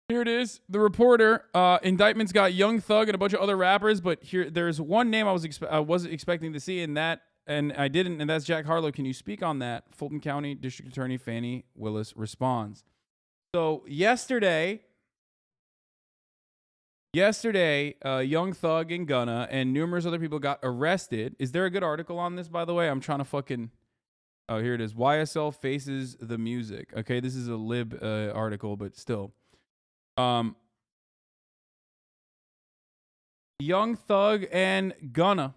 Here it is. The reporter. Indictments got Young Thug and a bunch of other rappers, but here there's one name I wasn't expecting to see, and I didn't, and that's Jack Harlow. Can you speak on that? Fulton County District Attorney Fannie Willis responds. So yesterday, Young Thug and Gunna and numerous other people got arrested. Is there a good article on this, by the way? I'm trying to fucking. Oh, here it is. YSL faces the music. Okay, this is a lib article, but still. Young Thug and Gunna,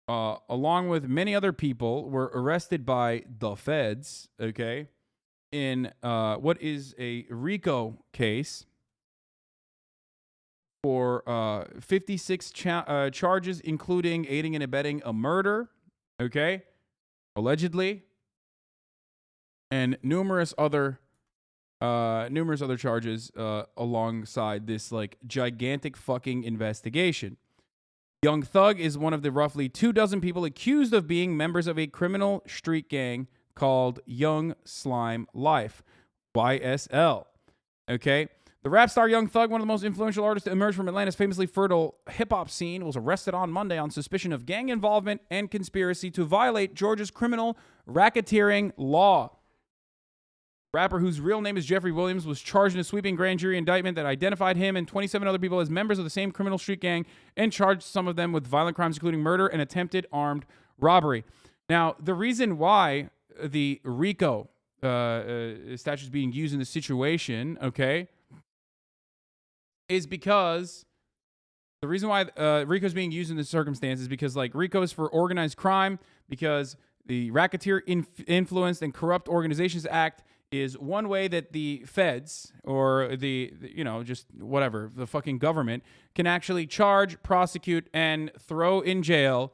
along with many other people, were arrested by the feds, okay, in what is a RICO case for 56 charges, including aiding and abetting a murder, okay, allegedly, and numerous other charges alongside this like gigantic fucking investigation. Young Thug is one of the roughly 24 people accused of being members of a criminal street gang called Young Slime Life, YSL. Okay? The rap star Young Thug, one of the most influential artists to emerge from Atlanta's famously fertile hip-hop scene, was arrested on Monday on suspicion of gang involvement and conspiracy to violate Georgia's criminal racketeering law. Rapper, whose real name is Jeffrey Williams, was charged in a sweeping grand jury indictment that identified him and 27 other people as members of the same criminal street gang and charged some of them with violent crimes, including murder and attempted armed robbery. Now, the reason why the RICO statute is being used in this situation, okay, is because the reason why RICO is being used in this circumstance is because, like, RICO is for organized crime, because the Racketeer Influenced and Corrupt Organizations Act is one way that the feds or the just whatever, the fucking government can actually charge, prosecute, and throw in jail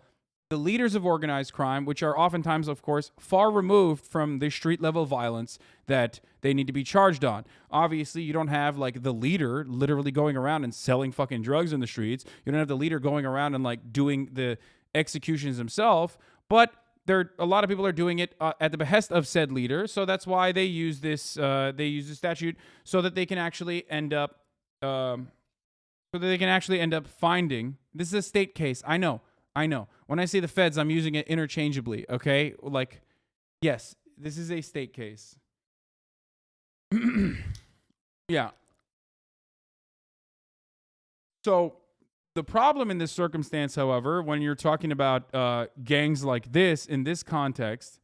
the leaders of organized crime, which are oftentimes, of course, far removed from the street level violence that they need to be charged on. Obviously, you don't have like the leader literally going around and selling fucking drugs in the streets. You don't have the leader going around and like doing the executions himself, but a lot of people are doing it at the behest of said leader, so that's why they use this. They use the statute so that they can actually end up, finding. This is a state case. I know. When I say the feds, I'm using it interchangeably. Okay, like, yes, this is a state case. Yeah. So the problem in this circumstance, however, when you're talking about gangs like this in this context,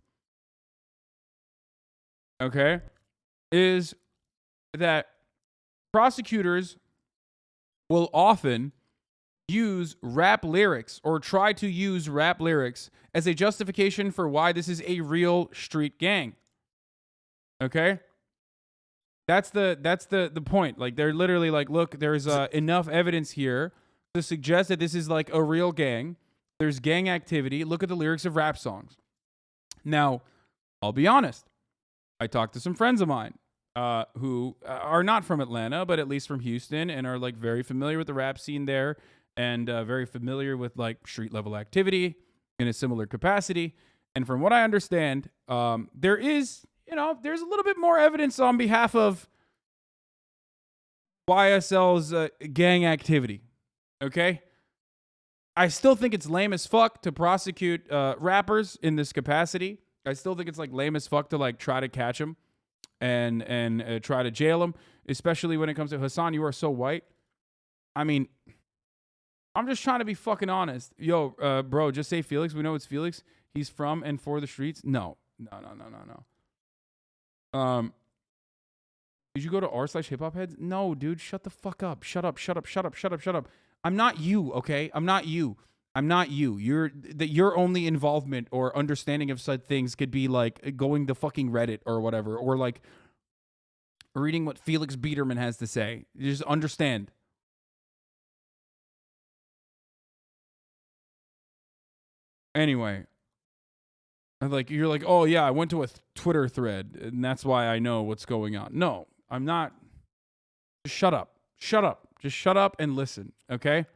okay, is that prosecutors will often use rap lyrics or try to use rap lyrics as a justification for why this is a real street gang. Okay? That's the point. Like, they're literally like, look, there's enough evidence here to suggest that this is like a real gang. There's gang activity. Look at the lyrics of rap songs. Now, I'll be honest. I talked to some friends of mine who are not from Atlanta, but at least from Houston, and are like very familiar with the rap scene there, and very familiar with like street level activity in a similar capacity. And from what I understand, there is, there's a little bit more evidence on behalf of YSL's gang activity. Okay? I still think it's lame as fuck to prosecute rappers in this capacity. I still think it's like lame as fuck to like try to catch them and try to jail them, especially when it comes to Hasan. You are so white. I mean, I'm just trying to be fucking honest. Yo, bro, just say Felix. We know it's Felix. He's from and for the streets. No. Did you go to r/hiphopheads? No, dude. Shut the fuck up. Shut up. I'm not you, okay? I'm not you. Your only involvement or understanding of such things could be like going to fucking Reddit or whatever, or like reading what Felix Biederman has to say. You just understand. Anyway, like, you're like, oh yeah, I went to a Twitter thread and that's why I know what's going on. No, I'm not. Just shut up. Just shut up and listen, okay?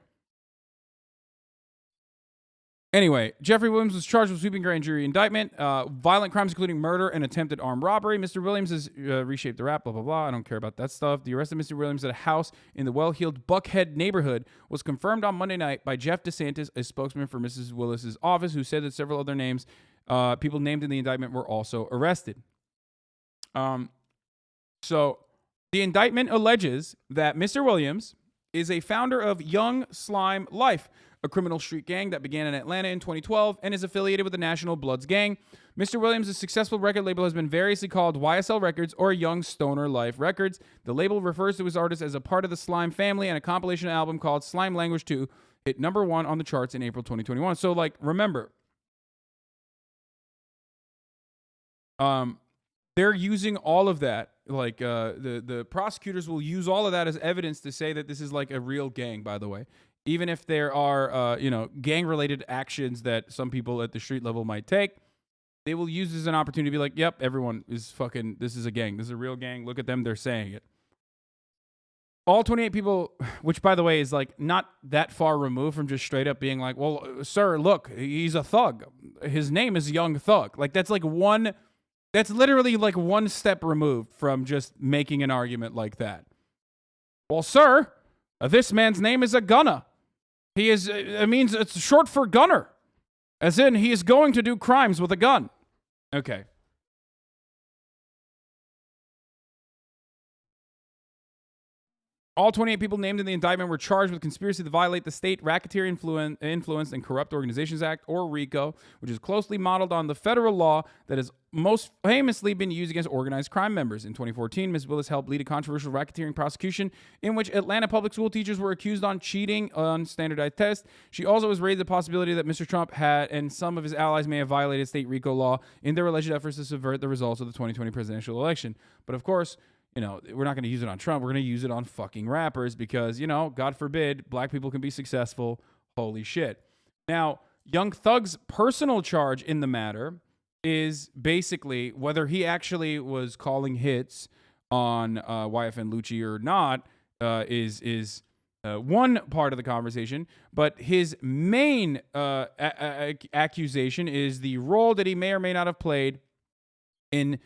Anyway, Jeffrey Williams was charged with sweeping grand jury indictment, violent crimes including murder and attempted armed robbery. Mr. Williams has reshaped the rap, blah, blah, blah. I don't care about that stuff. The arrest of Mr. Williams at a house in the well-heeled Buckhead neighborhood was confirmed on Monday night by Jeff DeSantis, a spokesman for Mrs. Willis's office, who said that several other names, people named in the indictment, were also arrested. So the indictment alleges that Mr. Williams is a founder of Young Slime Life, a criminal street gang that began in Atlanta in 2012 and is affiliated with the National Bloods gang. Mr. Williams' successful record label has been variously called YSL Records or Young Stoner Life Records. The label refers to his artists as a part of the Slime family, and a compilation album called Slime Language 2 hit #1 on the charts in April 2021. So, like, remember, they're using all of that. Like, the prosecutors will use all of that as evidence to say that this is like a real gang, by the way. Even if there are, gang-related actions that some people at the street level might take, they will use this as an opportunity to be like, yep, everyone is fucking, this is a gang. This is a real gang. Look at them. They're saying it. All 28 people, which, by the way, is like not that far removed from just straight up being like, well, sir, look, he's a thug. His name is Young Thug. Like, that's literally like one step removed from just making an argument like that. Well, sir, this man's name is a gunna. It means it's short for gunner. As in, he is going to do crimes with a gun. Okay. All 28 people named in the indictment were charged with conspiracy to violate the State Racketeer Influence and Corrupt Organizations Act, or RICO, which is closely modeled on the federal law that has most famously been used against organized crime members. In 2014, Ms. Willis helped lead a controversial racketeering prosecution in which Atlanta public school teachers were accused on cheating on standardized tests. She also has raised the possibility that Mr. Trump had and some of his allies may have violated state RICO law in their alleged efforts to subvert the results of the 2020 presidential election. But of course, we're not going to use it on Trump. We're going to use it on fucking rappers because, God forbid, black people can be successful. Holy shit. Now, Young Thug's personal charge in the matter is basically whether he actually was calling hits on YFN Lucci or not is one part of the conversation. But his main accusation is the role that he may or may not have played in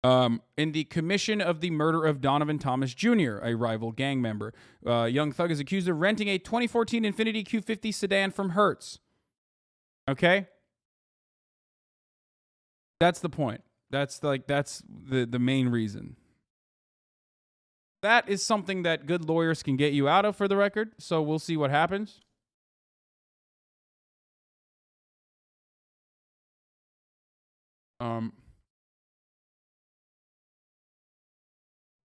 the commission of the murder of Donovan Thomas Jr., a rival gang member. Young Thug is accused of renting a 2014 Infiniti Q50 sedan from Hertz. Okay? That's the point. That's the main reason. That is something that good lawyers can get you out of, for the record, so we'll see what happens.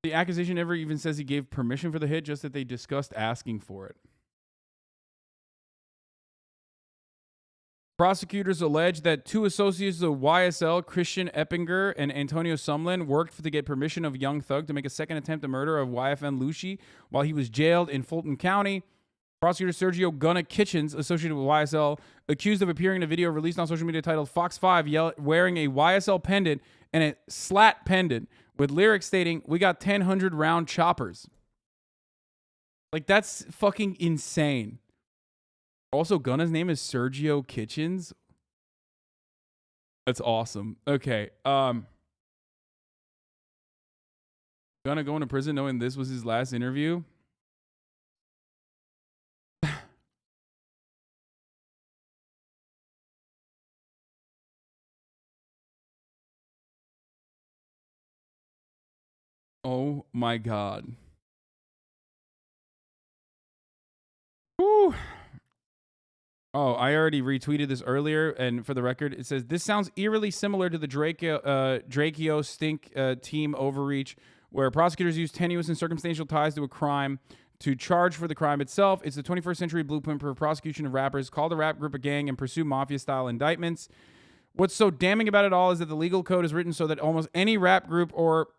The accusation never even says he gave permission for the hit, just that they discussed asking for it. Prosecutors allege that two associates of YSL, Christian Eppinger and Antonio Sumlin, worked to get permission of Young Thug to make a second attempt at murder of YFN Lucci while he was jailed in Fulton County. Prosecutor Sergio Gunna Kitchens, associated with YSL, accused of appearing in a video released on social media titled Fox 5, wearing a YSL pendant and a slat pendant with lyrics stating, "We got 1,000 round choppers." Like, that's fucking insane. Also, Gunna's name is Sergio Kitchens. That's awesome. Okay. Gunna going to prison knowing this was his last interview. Oh my God. Whew. Oh, I already retweeted this earlier, and for the record, it says, this sounds eerily similar to the Drakeo Stink team overreach, where prosecutors use tenuous and circumstantial ties to a crime to charge for the crime itself. It's the 21st century blueprint for prosecution of rappers. Call the rap group a gang and pursue mafia-style indictments. What's so damning about it all is that the legal code is written so that almost any rap group or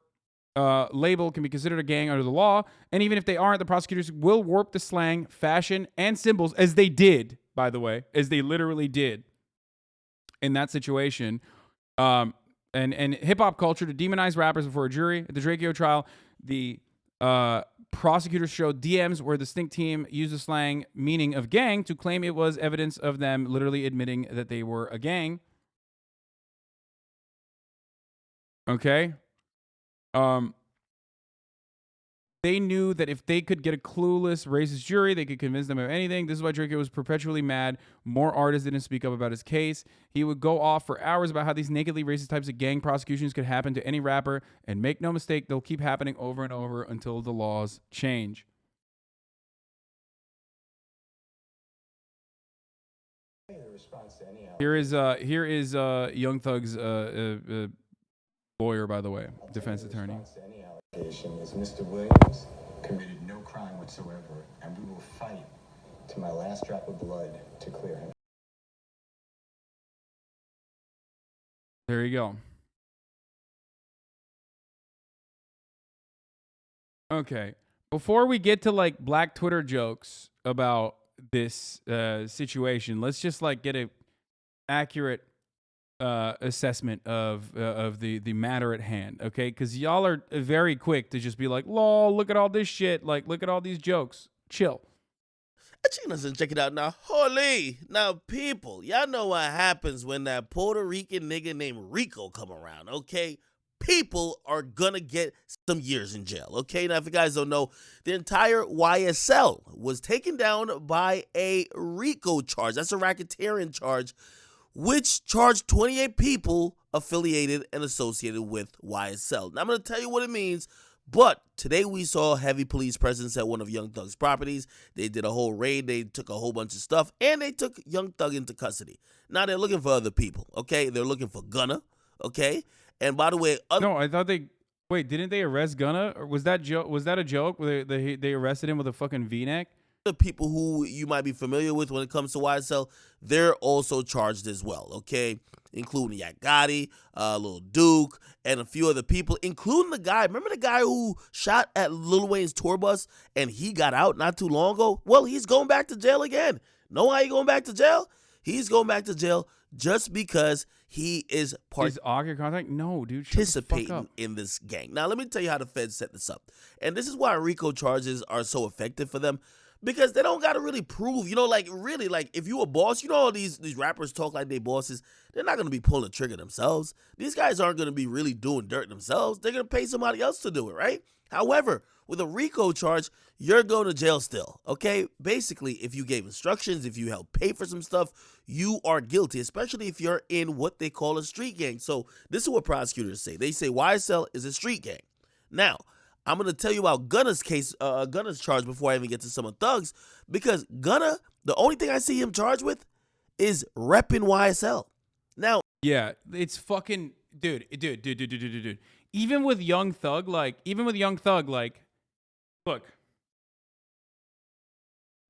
label can be considered a gang under the law, and even if they aren't, the prosecutors will warp the slang, fashion, and symbols, as they did, by the way, as they literally did in that situation, and hip-hop culture to demonize rappers before a jury. At the Drakeo trial, the Prosecutors showed DMs where the stink team used the slang meaning of gang to claim it was evidence of them literally admitting that they were a gang. Okay. They knew that if they could get a clueless, racist jury, they could convince them of anything. This is why Drake was perpetually mad. More artists didn't speak up about his case. He would go off for hours about how these nakedly racist types of gang prosecutions could happen to any rapper. And make no mistake, they'll keep happening over and over until the laws change. Here is Young Thug's lawyer, by the way, defense attorney. Is Mr. Williams committed no crime whatsoever, and we will fight to my last drop of blood to clear him. There you go. Okay. Before we get to like black Twitter jokes about this situation, let's just like get a accurate assessment of the matter at hand, okay? Because y'all are very quick to just be like, lol, look at all this shit. Like, look at all these jokes. Chill. Check it out now. Holy. Now, people, y'all know what happens when that Puerto Rican nigga named Rico come around, okay? People are gonna get some years in jail, okay? Now, if you guys don't know, the entire YSL was taken down by a Rico charge. That's a racketeering charge, which charged 28 people affiliated and associated with YSL. Now, I'm going to tell you what it means, but today we saw heavy police presence at one of Young Thug's properties. They did a whole raid. They took a whole bunch of stuff, and they took Young Thug into custody. Now, they're looking for other people, okay? They're looking for Gunna, okay? And by the way... No, I thought they... Wait, didn't they arrest Gunna? Or was that a joke where they arrested him with a fucking V-neck? The people who you might be familiar with when it comes to YSL, they're also charged as well, okay? Including Yak Gotti, Lil Duke, and a few other people, including the guy, remember the guy who shot at Lil Wayne's tour bus and he got out not too long ago? Well, he's going back to jail again. Know why he's going back to jail? He's going back to jail just because he is participating in this gang. Now, let me tell you how the feds set this up. And this is why RICO charges are so effective for them. Because they don't got to really prove, like really, like if you a boss, all these rappers talk like they bosses, they're not going to be pulling the trigger themselves. These guys aren't going to be really doing dirt themselves. They're going to pay somebody else to do it, right? However, with a RICO charge, you're going to jail still, okay? Basically, if you gave instructions, if you helped pay for some stuff, you are guilty, especially if you're in what they call a street gang. So this is what prosecutors say. They say YSL is a street gang. Now, I'm going to tell you about Gunna's case, Gunna's charge before I even get to some of Thug's, because Gunna, the only thing I see him charged with is repping YSL. Now, yeah, it's fucking, dude. Even with Young Thug, look,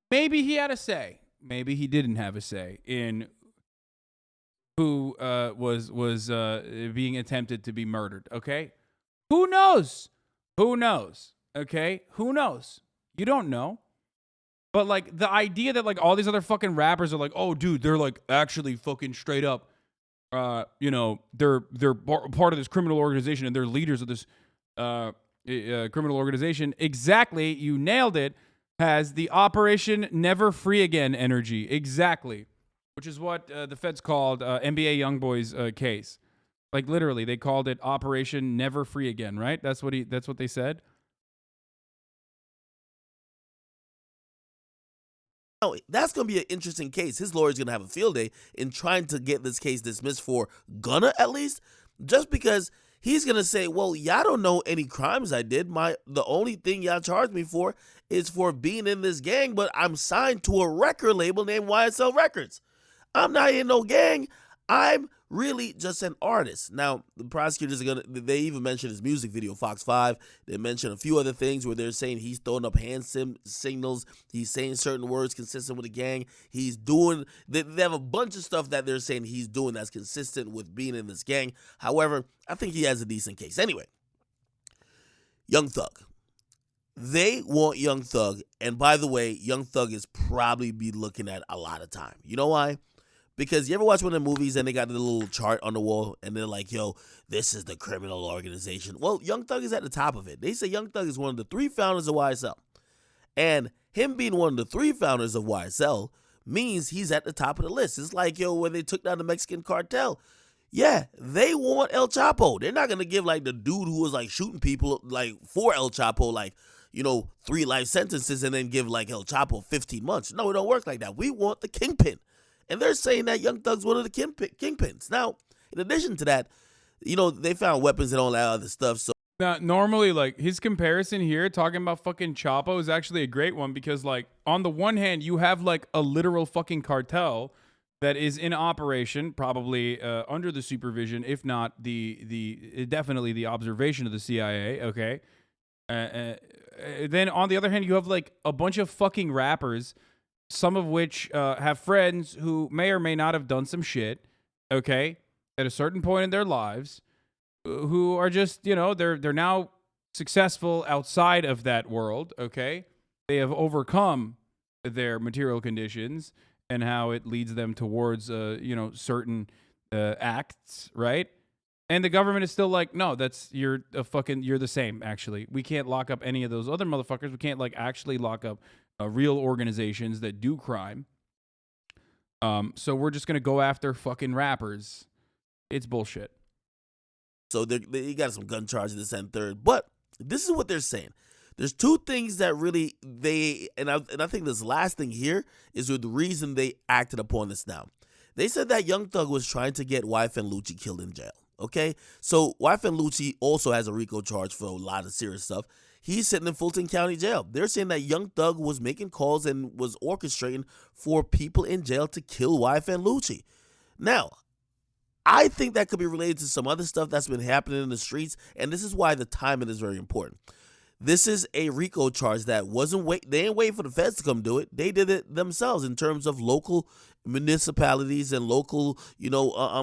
maybe he had a say, maybe he didn't have a say in who was being attempted to be murdered. Okay, who knows? Who knows? Okay? Who knows? You don't know. But, like, the idea that, like, all these other fucking rappers are like, oh, dude, they're, like, actually fucking straight up, they're part of this criminal organization and they're leaders of this criminal organization. Exactly. You nailed it. Has the Operation Never Free Again energy. Exactly. Which is what the feds called NBA Youngboy's case. Like literally, they called it Operation Never Free Again, right? That's what they said. Oh, that's going to be an interesting case. His lawyer's going to have a field day in trying to get this case dismissed for Gunna, at least, just because he's going to say, well, y'all don't know any crimes I did. The only thing y'all charged me for is for being in this gang, but I'm signed to a record label named YSL Records. I'm not in no gang. I'm really just an artist. Now, the prosecutors they even mentioned his music video, Fox 5. They mentioned a few other things where they're saying he's throwing up hand signals. He's saying certain words consistent with the gang. They have a bunch of stuff that they're saying he's doing that's consistent with being in this gang. However, I think he has a decent case. Anyway, Young Thug. They want Young Thug. And by the way, Young Thug is probably be looking at a lot of time. You know why? Because you ever watch one of the movies and they got the little chart on the wall and they're like, yo, this is the criminal organization. Well, Young Thug is at the top of it. They say Young Thug is one of the 3 founders of YSL. And him being one of the 3 founders of YSL means he's at the top of the list. It's like, yo, when they took down the Mexican cartel, yeah, they want El Chapo. They're not going to give like the dude who was like shooting people like for El Chapo, like, 3 life sentences and then give like El Chapo 15 months. No, it don't work like that. We want the kingpin. And they're saying that Young Thug's one of the kingpins. Now, in addition to that, they found weapons and all that other stuff. So now, normally, like, his comparison here, talking about fucking Chapo, is actually a great one because, like, on the one hand, you have, like, a literal fucking cartel that is in operation, probably under the supervision, if not definitely the observation of the CIA, okay? Then, on the other hand, you have, like, a bunch of fucking rappers, some of which have friends who may or may not have done some shit, okay, at a certain point in their lives, who are just, they're now successful outside of that world, okay? They have overcome their material conditions and how it leads them towards, certain acts, right? And the government is still like, no, you're the same, actually. We can't lock up any of those other motherfuckers. We can't, like, actually lock up real organizations that do crime. So we're just going to go after fucking rappers. It's bullshit. So they got some gun charges, this and third. But this is what they're saying. There's 2 things that really and I think this last thing here is the reason they acted upon this now. They said that Young Thug was trying to get YFN Lucci killed in jail. Okay? So YFN Lucci also has a RICO charge for a lot of serious stuff. He's sitting in Fulton County Jail. They're saying that Young Thug was making calls and was orchestrating for people in jail to kill YFN Lucci. Now, I think that could be related to some other stuff that's been happening in the streets, and this is why the timing is very important. This is a RICO charge that they ain't waiting for the feds to come do it. They did it themselves in terms of local municipalities and local,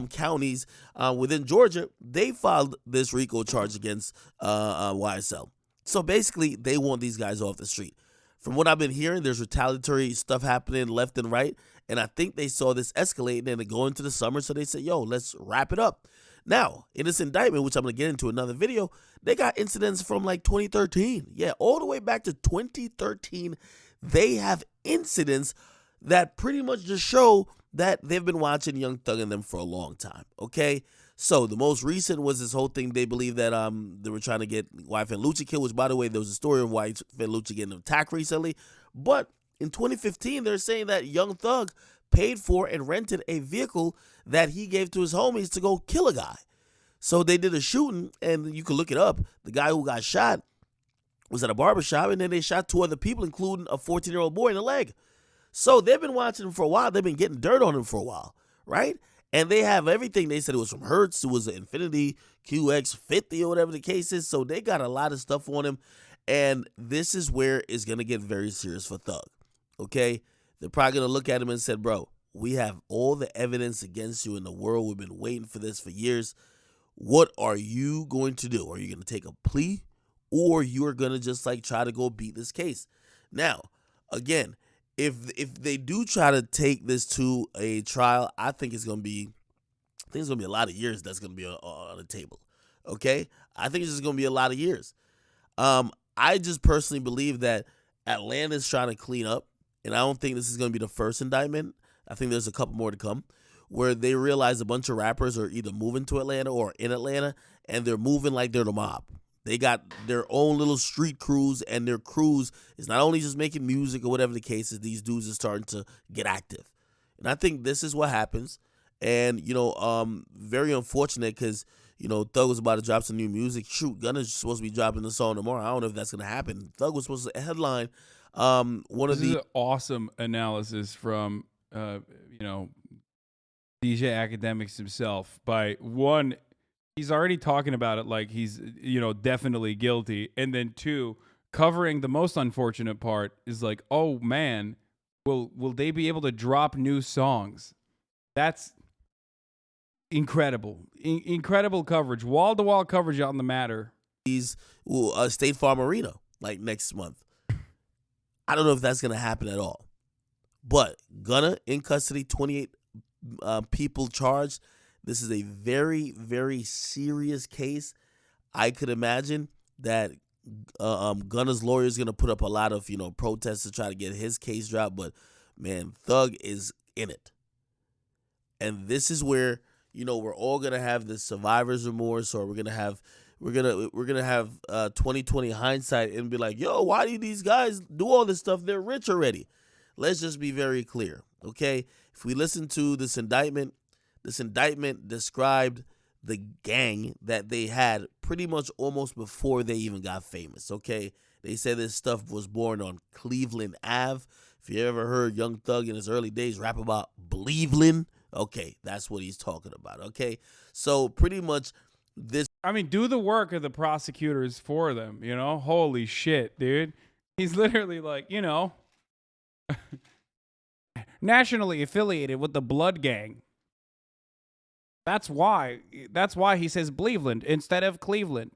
counties within Georgia. They filed this RICO charge against YSL. So basically, they want these guys off the street. From what I've been hearing, there's retaliatory stuff happening left and right. And I think they saw this escalating and go into the summer. So they said, yo, let's wrap it up. Now, in this indictment, which I'm going to get into another video, they got incidents from like 2013. Yeah, all the way back to 2013. They have incidents that pretty much just show that they've been watching Young Thug and them for a long time. Okay? So the most recent was this whole thing. They believe that they were trying to get YFN Lucci killed, which, by the way, there was a story of YFN Lucci getting attacked recently. But in 2015, they're saying that Young Thug paid for and rented a vehicle that he gave to his homies to go kill a guy. So they did a shooting, and you can look it up. The guy who got shot was at a barbershop, and then they shot 2 other people, including a 14-year-old boy in the leg. So they've been watching him for a while. They've been getting dirt on him for a while, right? And they have everything. They said it was from Hertz. It was an Infinity QX50 or whatever the case is. So they got a lot of stuff on him. And this is where it's going to get very serious for Thug. Okay? They're probably going to look at him and said, bro, we have all the evidence against you in the world. We've been waiting for this for years. What are you going to do? Are you going to take a plea? Or you're going to just like try to go beat this case? Now, again, if they do try to take this to a trial, I think it's going to be a lot of years that's going to be on the table. Okay? I think it's just going to be a lot of years. I just personally believe that Atlanta's trying to clean up, and I don't think this is going to be the first indictment. I think there's a couple more to come, where they realize a bunch of rappers are either moving to Atlanta or in Atlanta, and they're moving like they're the mob. They got their own little street crews, and their crews is not only just making music or whatever the case is, these dudes are starting to get active. And I think this is what happens. And, very unfortunate because, Thug was about to drop some new music. Shoot, Gunna's supposed to be dropping the song tomorrow. I don't know if that's going to happen. Thug was supposed to headline This is an awesome analysis from, DJ Academics himself. By one, he's already talking about it like he's, definitely guilty. And then 2, covering the most unfortunate part is like, oh man, will they be able to drop new songs? That's incredible. Incredible coverage. Wall-to-wall coverage on the matter. He's State Farm Arena, like next month. I don't know if that's going to happen at all. But Gunna in custody, 28 people charged. This is a very, very serious case. I could imagine that Gunna's lawyer is going to put up a lot of, protests to try to get his case dropped. But, man, Thug is in it. And this is where, we're all going to have this survivor's remorse, or we're going to have 2020 hindsight and be like, yo, why do these guys do all this stuff? They're rich already. Let's just be very clear, okay? If we listen to this indictment described the gang that they had pretty much almost before they even got famous, okay? They said this stuff was born on Cleveland Ave. If you ever heard Young Thug in his early days rap about Cleveland, okay, that's what he's talking about, okay? So pretty much this... I mean, do the work of the prosecutors for them, Holy shit, dude. He's literally like, nationally affiliated with the Blood Gang. That's why he says Cleveland instead of Cleveland.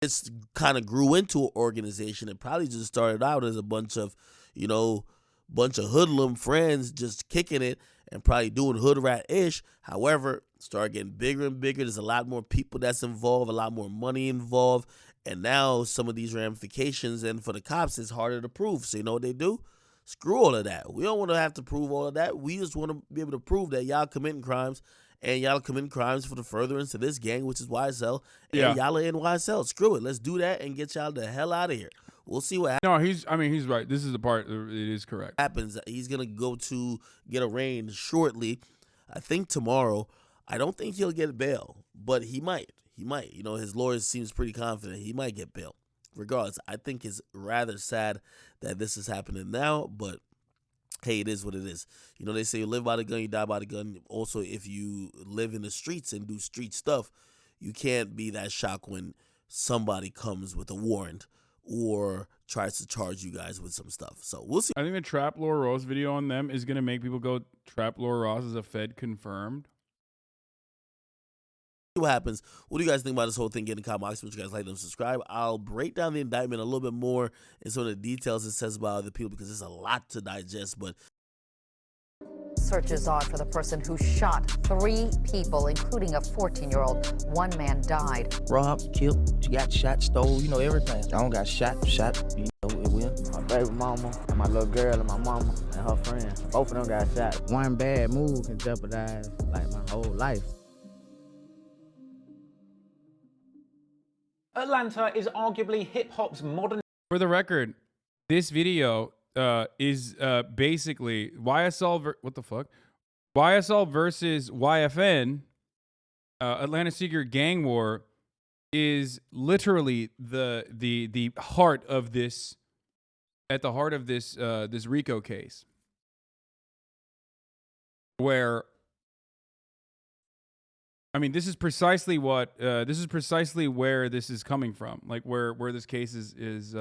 This kind of grew into an organization. It probably just started out as a bunch of hoodlum friends just kicking it and probably doing hood rat-ish. However, started getting bigger and bigger. There's a lot more people that's involved, a lot more money involved. And now some of these ramifications, and for the cops, it's harder to prove. So you know what they do? Screw all of that. We don't want to have to prove all of that. We just want to be able to prove that y'all committing crimes, and y'all committing crimes for the furtherance to this gang, which is YSL, and y'all are in YSL. Screw it. Let's do that and get y'all the hell out of here. We'll see what happens. No, he's right. This is the part. It is correct. Happens. He's going to go to get arraigned shortly. I think tomorrow. I don't think he'll get bail, but he might. He might. His lawyer seems pretty confident he might get bail. Regardless, I think it's rather sad that this is happening now, but hey, it is what it is. They say you live by the gun, you die by the gun. Also, if you live in the streets and do street stuff, you can't be that shocked when somebody comes with a warrant or tries to charge you guys with some stuff. So we'll see. I think the Trap Lore Ross video on them is going to make people go, Trap Lore Ross is a Fed confirmed. What happens. What do you guys think about this whole thing? Get in the comments. What you guys like and subscribe. I'll break down the indictment a little bit more and some of the details it says about other people, because there's a lot to digest. But searches on for the person who shot 3 people, including a 14-year-old. One man died. Robbed, killed, got shot, stole, everything. I don't got shot, it will. My baby mama, and my little girl, and my mama, and her friend. Both of them got shot. One bad move can jeopardize, my whole life. Atlanta is arguably hip-hop's modern... For the record, this video is basically YSL... what the fuck? YSL versus YFN, Atlanta Secret Gang War, is literally the heart of this... at the heart of this this RICO case. Where... I mean, this is precisely what this is precisely where this is coming from. Like where this case is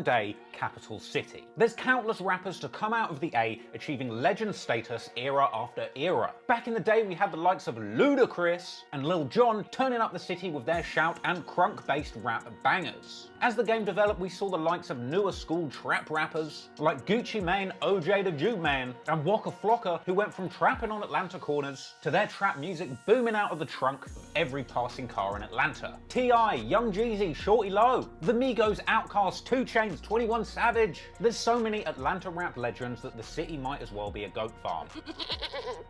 day capital city. There's countless rappers to come out of the A, achieving legend status era after era. Back in the day, we had the likes of Ludacris and Lil Jon turning up the city with their shout and crunk-based rap bangers. As the game developed, we saw the likes of newer school trap rappers like Gucci Mane, OJ the Jude Man, and Waka Flocka, who went from trapping on Atlanta corners to their trap music booming out of the trunk of every passing car in Atlanta. T.I., Young Jeezy, Shorty Low, The Migos, Outkast, 2 Chainz, 21 Savage. There's so many Atlanta rap legends that the city might as well be a goat farm.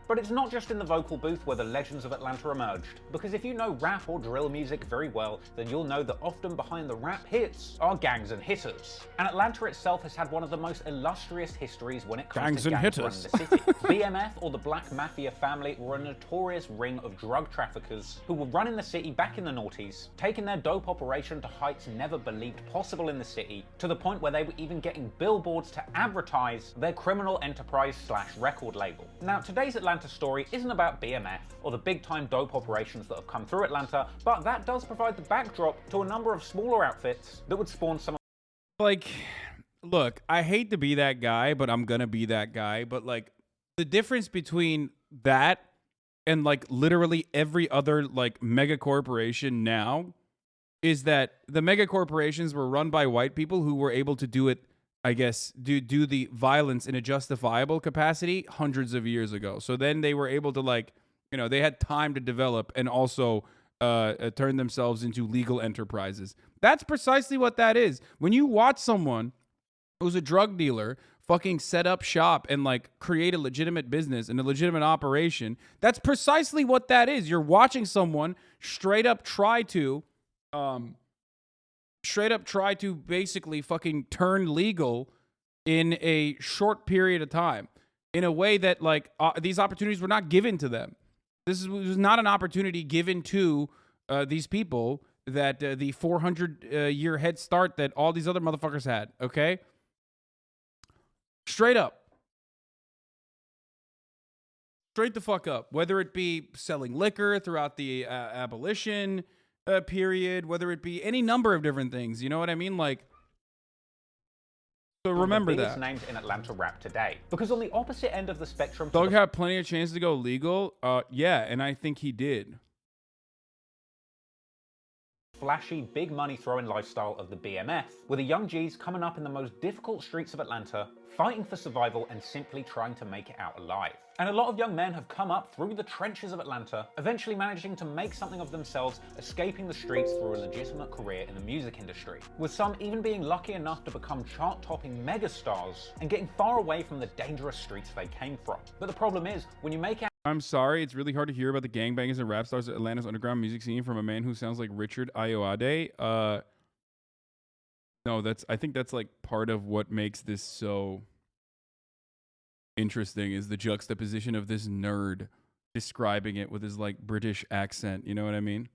But it's not just in the vocal booth where the legends of Atlanta emerged, because if you know rap or drill music very well, then you'll know that often behind the rap hits are gangs and hitters. And Atlanta itself has had one of the most illustrious histories when it comes to gangs running the city. BMF, or the Black Mafia family, were a notorious ring of drug traffickers who were running the city back in the noughties, taking their dope operation to heights never believed possible in the city, to the point where they were even getting billboards to advertise their criminal enterprise / record label. Now, today's Atlanta story isn't about BMF or the big-time dope operations that have come through Atlanta, but that does provide the backdrop to a number of smaller outfits that would spawn some... Like, look, I hate to be that guy, but I'm gonna be that guy. But like, the difference between that and like literally every other like mega corporation now is that the mega corporations were run by white people who were able to do it I guess, do the violence in a justifiable capacity hundreds of years ago. So then they were able to, like, they had time to develop and also turn themselves into legal enterprises. That's precisely what that is. When you watch someone who's a drug dealer fucking set up shop and like create a legitimate business and a legitimate operation, that's precisely what that is. You're watching someone straight up try to basically fucking turn legal in a short period of time in a way that like these opportunities were not given to them. This was not an opportunity given to these people that the 400-year head start that all these other motherfuckers had, okay? Straight up. Straight the fuck up. Whether it be selling liquor throughout the abolition period, whether it be any number of different things, you know what I mean? Like, so remember the biggest that. names in Atlanta rap today. Because on the opposite end of the spectrum... Thug had plenty of chances to go legal. Yeah, and I think he did. Flashy, big money throwing lifestyle of the BMF, with the young G's coming up in the most difficult streets of Atlanta, fighting for survival and simply trying to make it out alive. And a lot of young men have come up through the trenches of Atlanta, eventually managing to make something of themselves, escaping the streets through a legitimate career in the music industry, with some even being lucky enough to become chart-topping megastars and getting far away from the dangerous streets they came from. But the problem is, when you make out... I'm sorry, it's really hard to hear about the gangbangers and rap stars at Atlanta's underground music scene from a man who sounds like Richard Ayoade. No, I think that's like part of what makes this so interesting is the juxtaposition of this nerd describing it with his like British accent. You know what I mean?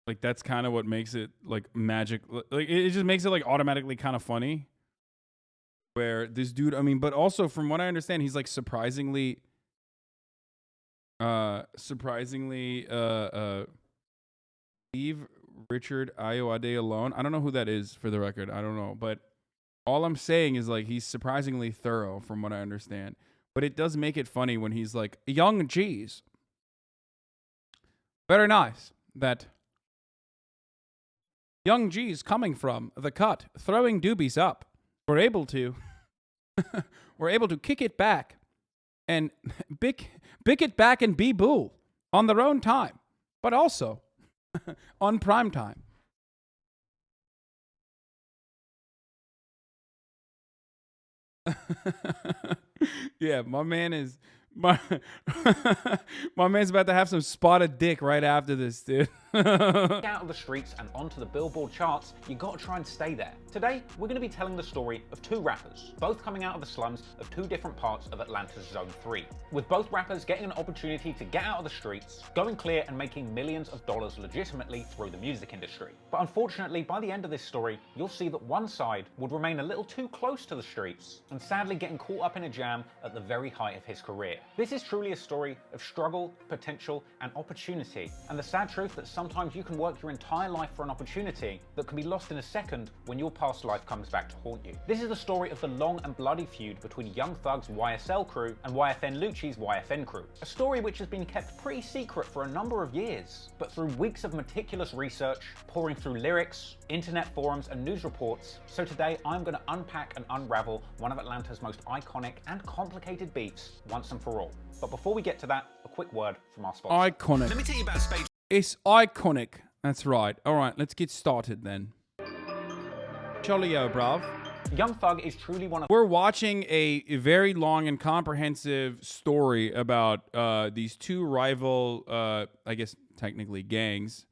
Like that's kind of what makes it like magic. Like it just makes it like automatically kind of funny. Where this dude, I mean, but also from what I understand, he's like surprisingly leave Richard Ayoade alone. I don't know who that is, for the record. I don't know, but all I'm saying is like he's surprisingly thorough from what I understand. But it does make it funny when he's like, young G's. Very nice that young G's coming from the cut, throwing doobies up. We're able to kick it back and bick it back and be boo on their own time, but also on prime time. Yeah, my man is my man's about to have some spotted dick right after this, dude. out of the streets and onto the Billboard charts, you gotta try and stay there. Today, we're gonna be telling the story of two rappers, both coming out of the slums of two different parts of Atlanta's Zone 3, with both rappers getting an opportunity to get out of the streets, going clear and making millions of dollars legitimately through the music industry. But unfortunately, by the end of this story, you'll see that one side would remain a little too close to the streets, and sadly getting caught up in a jam at the very height of his career. This is truly a story of struggle, potential, and opportunity, and the sad truth that sometimes you can work your entire life for an opportunity that can be lost in a second when your past life comes back to haunt you. This is the story of the long and bloody feud between Young Thug's YSL crew and YFN Lucci's YFN crew. A story which has been kept pretty secret for a number of years, but through weeks of meticulous research, pouring through lyrics, internet forums, and news reports, so today I'm going to unpack and unravel one of Atlanta's most iconic and complicated beefs once and for all. But before we get to that, a quick word from our sponsor. Iconic. Let me tell you about Space. It's iconic. That's right. All right, let's get started then. Cholio, bruv. Young Thug is truly one of... We're watching a very long and comprehensive story about these two rival, I guess technically gangs,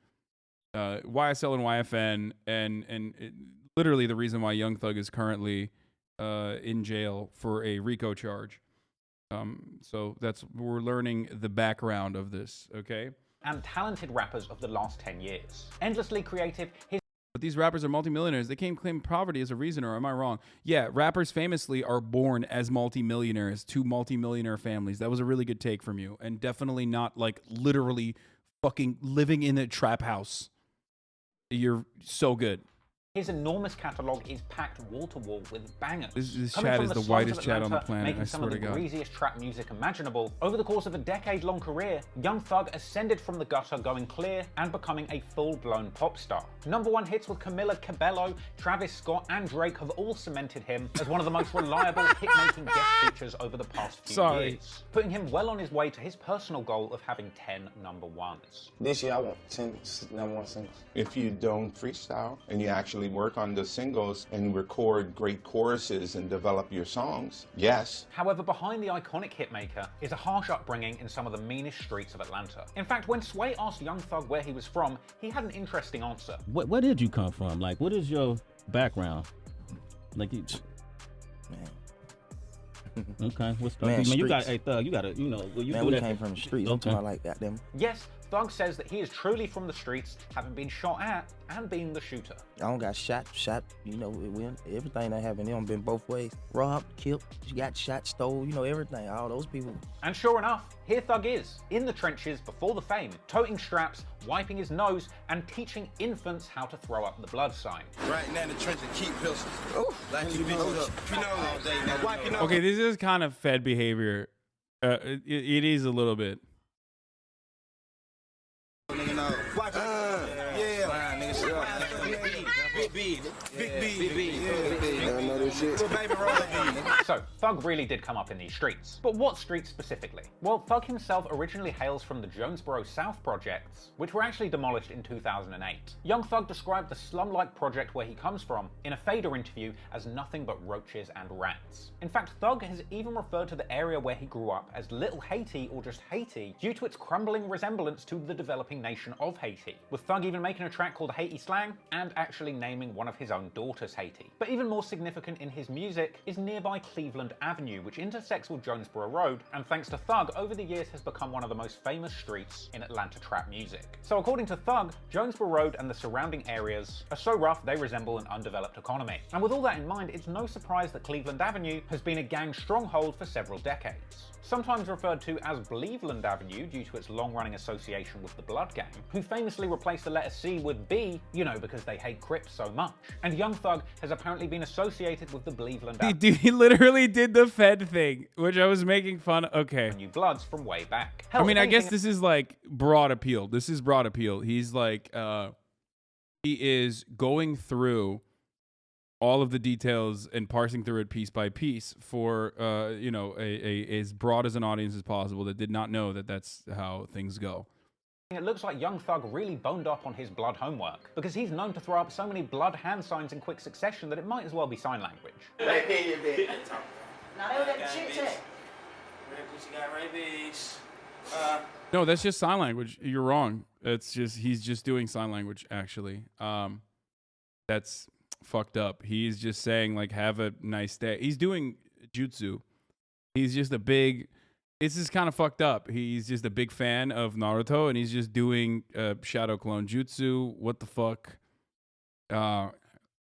YSL and YFN, and literally the reason why Young Thug is currently in jail for a RICO charge. So we're learning the background of this, okay? And talented rappers of the last 10 years. Endlessly creative, But these rappers are multimillionaires. They can't claim poverty as a reason, or am I wrong? Yeah, rappers famously are born as multimillionaires to multimillionaire families. That was a really good take from you. And definitely not like literally fucking living in a trap house. You're so good. His enormous catalogue is packed wall to wall with bangers. This Coming chat from is the slums whitest of chat on the Atlanta, planet, making I some swear of to the God. greasiest trap music imaginable. Over the course of a decade-long career, Young Thug ascended from the gutter, going clear and becoming a full-blown pop star. #1 hits with Camila Cabello, Travis Scott, and Drake have all cemented him as one of the most reliable hit-making guest features over the past few years, putting him well on his way to his personal goal of having 10 #1s. This year I want 10 #1 singles. If you don't freestyle and you actually work on the singles and record great choruses and develop your songs, yes. However, behind the iconic hitmaker is a harsh upbringing in some of the meanest streets of Atlanta. In fact, when Sway asked Young Thug where he was from, he had an interesting answer. Where did you come from? Like, what is your background? Like, you... Okay, what's up? Man, You got, streets. hey, Thug, you gotta, you know, you Man, do we that. came from the streets. Okay. I'm talking like goddamn. Yes, Thug says that he is truly from the streets, having been shot at and being the shooter. I don't got shot. You know, everything that happened, it don't been both ways. Robbed, killed, you got shot, stole, you know, everything. All those people. And sure enough, here Thug is, in the trenches before the fame, toting straps, wiping his nose, and teaching infants how to throw up the blood sign. Right now in the trenches, keep pistols. Oh, like you bitches up. You know all day now. Wipe your nose. Okay, this is kind of Fed behavior. It is a little bit. Nigga, no. Wipe your yeah. Fine, nigga, shit. Big B. Big B. I know this shit. Baby roll B. So, Thug really did come up in these streets. But what streets specifically? Well, Thug himself originally hails from the Jonesboro South projects, which were actually demolished in 2008. Young Thug described the slum-like project where he comes from in a Fader interview as nothing but roaches and rats. In fact, Thug has even referred to the area where he grew up as Little Haiti or just Haiti due to its crumbling resemblance to the developing nation of Haiti, with Thug even making a track called Haiti Slang and actually naming one of his own daughters Haiti. But even more significant in his music is nearby Cleveland Avenue, which intersects with Jonesboro Road, and thanks to Thug, over the years has become one of the most famous streets in Atlanta trap music. So according to Thug, Jonesboro Road and the surrounding areas are so rough they resemble an undeveloped economy. And with all that in mind, it's no surprise that Cleveland Avenue has been a gang stronghold for several decades. Sometimes referred to as Bleveland Avenue due to its long-running association with the Blood Gang, who famously replaced the letter C with B, you know, because they hate Crips so much. And Young Thug has apparently been associated with the Bleveland Avenue. He literally did the Fed thing, which I was making fun of. Okay. New Bloods from way back. Hell, I mean, if I guess anything, this is like broad appeal. This is broad appeal. He's like, he is going through all of the details and parsing through it piece by piece for, you know, as broad as an audience as possible that did not know that that's how things go. It looks like Young Thug really boned up on his blood homework, because he's known to throw up so many blood hand signs in quick succession that it might as well be sign language. No, that's just sign language. You're wrong. It's just, he's just doing sign language, actually. That's fucked up. He's just saying, like, have a nice day. He's doing jutsu. He's just a big, this is kind of fucked up. He's just a big fan of Naruto, and he's just doing shadow clone jutsu. What the fuck?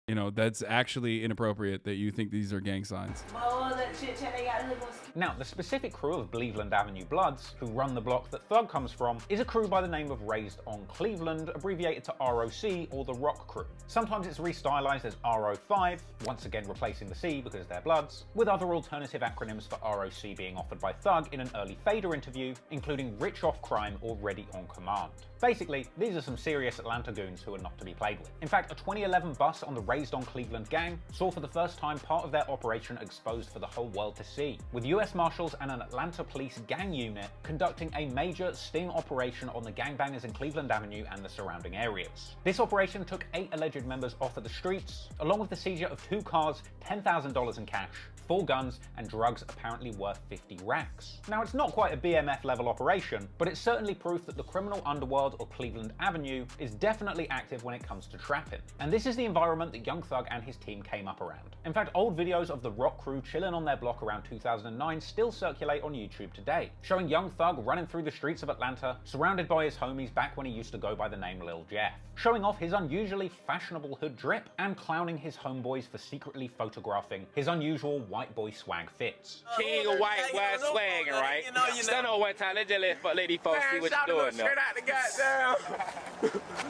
You know, that's actually inappropriate that you think these are gang signs. Now, the specific crew of Bleveland Avenue Bloods, who run the block that Thug comes from, is a crew by the name of Raised on Cleveland, abbreviated to ROC, or the Rock Crew. Sometimes it's restylized as RO5, once again replacing the C because they're Bloods, with other alternative acronyms for ROC being offered by Thug in an early Fader interview, including Rich Off Crime or Ready on Command. Basically, these are some serious Atlanta goons who are not to be played with. In fact, a 2011 bust on the Raised on Cleveland gang saw for the first time part of their operation exposed for the whole world to see, with US Marshals and an Atlanta police gang unit conducting a major sting operation on the gangbangers in Cleveland Avenue and the surrounding areas. This operation took 8 alleged members off of the streets, along with the seizure of 2 cars, $10,000 in cash, 4 guns, and drugs apparently worth 50 racks. Now, it's not quite a BMF level operation, but it's certainly proof that the criminal underworld of Cleveland Avenue is definitely active when it comes to trapping. And this is the environment that Young Thug and his team came up around. In fact, old videos of the Rock Crew chilling on their block around 2009 kind still circulate on YouTube today, showing Young Thug running through the streets of Atlanta, surrounded by his homies back when he used to go by the name Lil Jeff, showing off his unusually fashionable hood drip and clowning his homeboys for secretly photographing his unusual white boy swag fits. King of white boy swagging, right? Stand on one time, let's just let these folks see what you're doing now. Straight out the goddamn.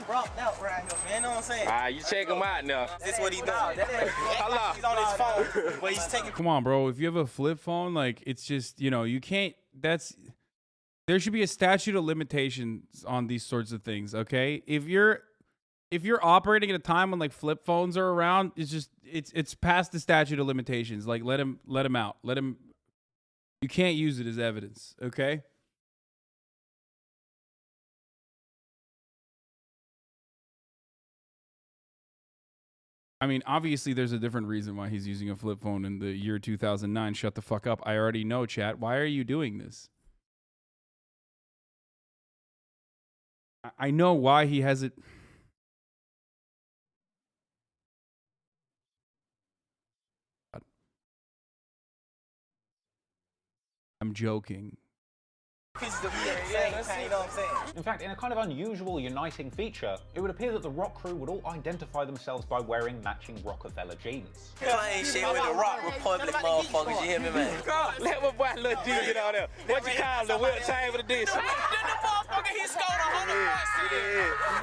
Rocked out right here, man. You know what I'm saying? Ah, you check him out now. This what he doing. Hello. He's on his phone, but he's taking. Come on, bro. If you have a flip phone, like, it's just, you know, you can't. There should be a statute of limitations on these sorts of things. Okay, if you're operating at a time when like flip phones are around, it's past the statute of limitations. Like, let him out. Let him. You can't use it as evidence. Okay. I mean, obviously, there's a different reason why he's using a flip phone in the year 2009. Shut the fuck up. I already know, chat. Why are you doing this? I know why he has it. I'm joking. In fact, in a kind of unusual uniting feature, it would appear that the rock crew would all identify themselves by wearing matching Rockefeller jeans. I ain't shit with the Rock Republic motherfuckers, you hear me, man? Let my boy Lil D get on there. What you call him, the Will Chamber of this?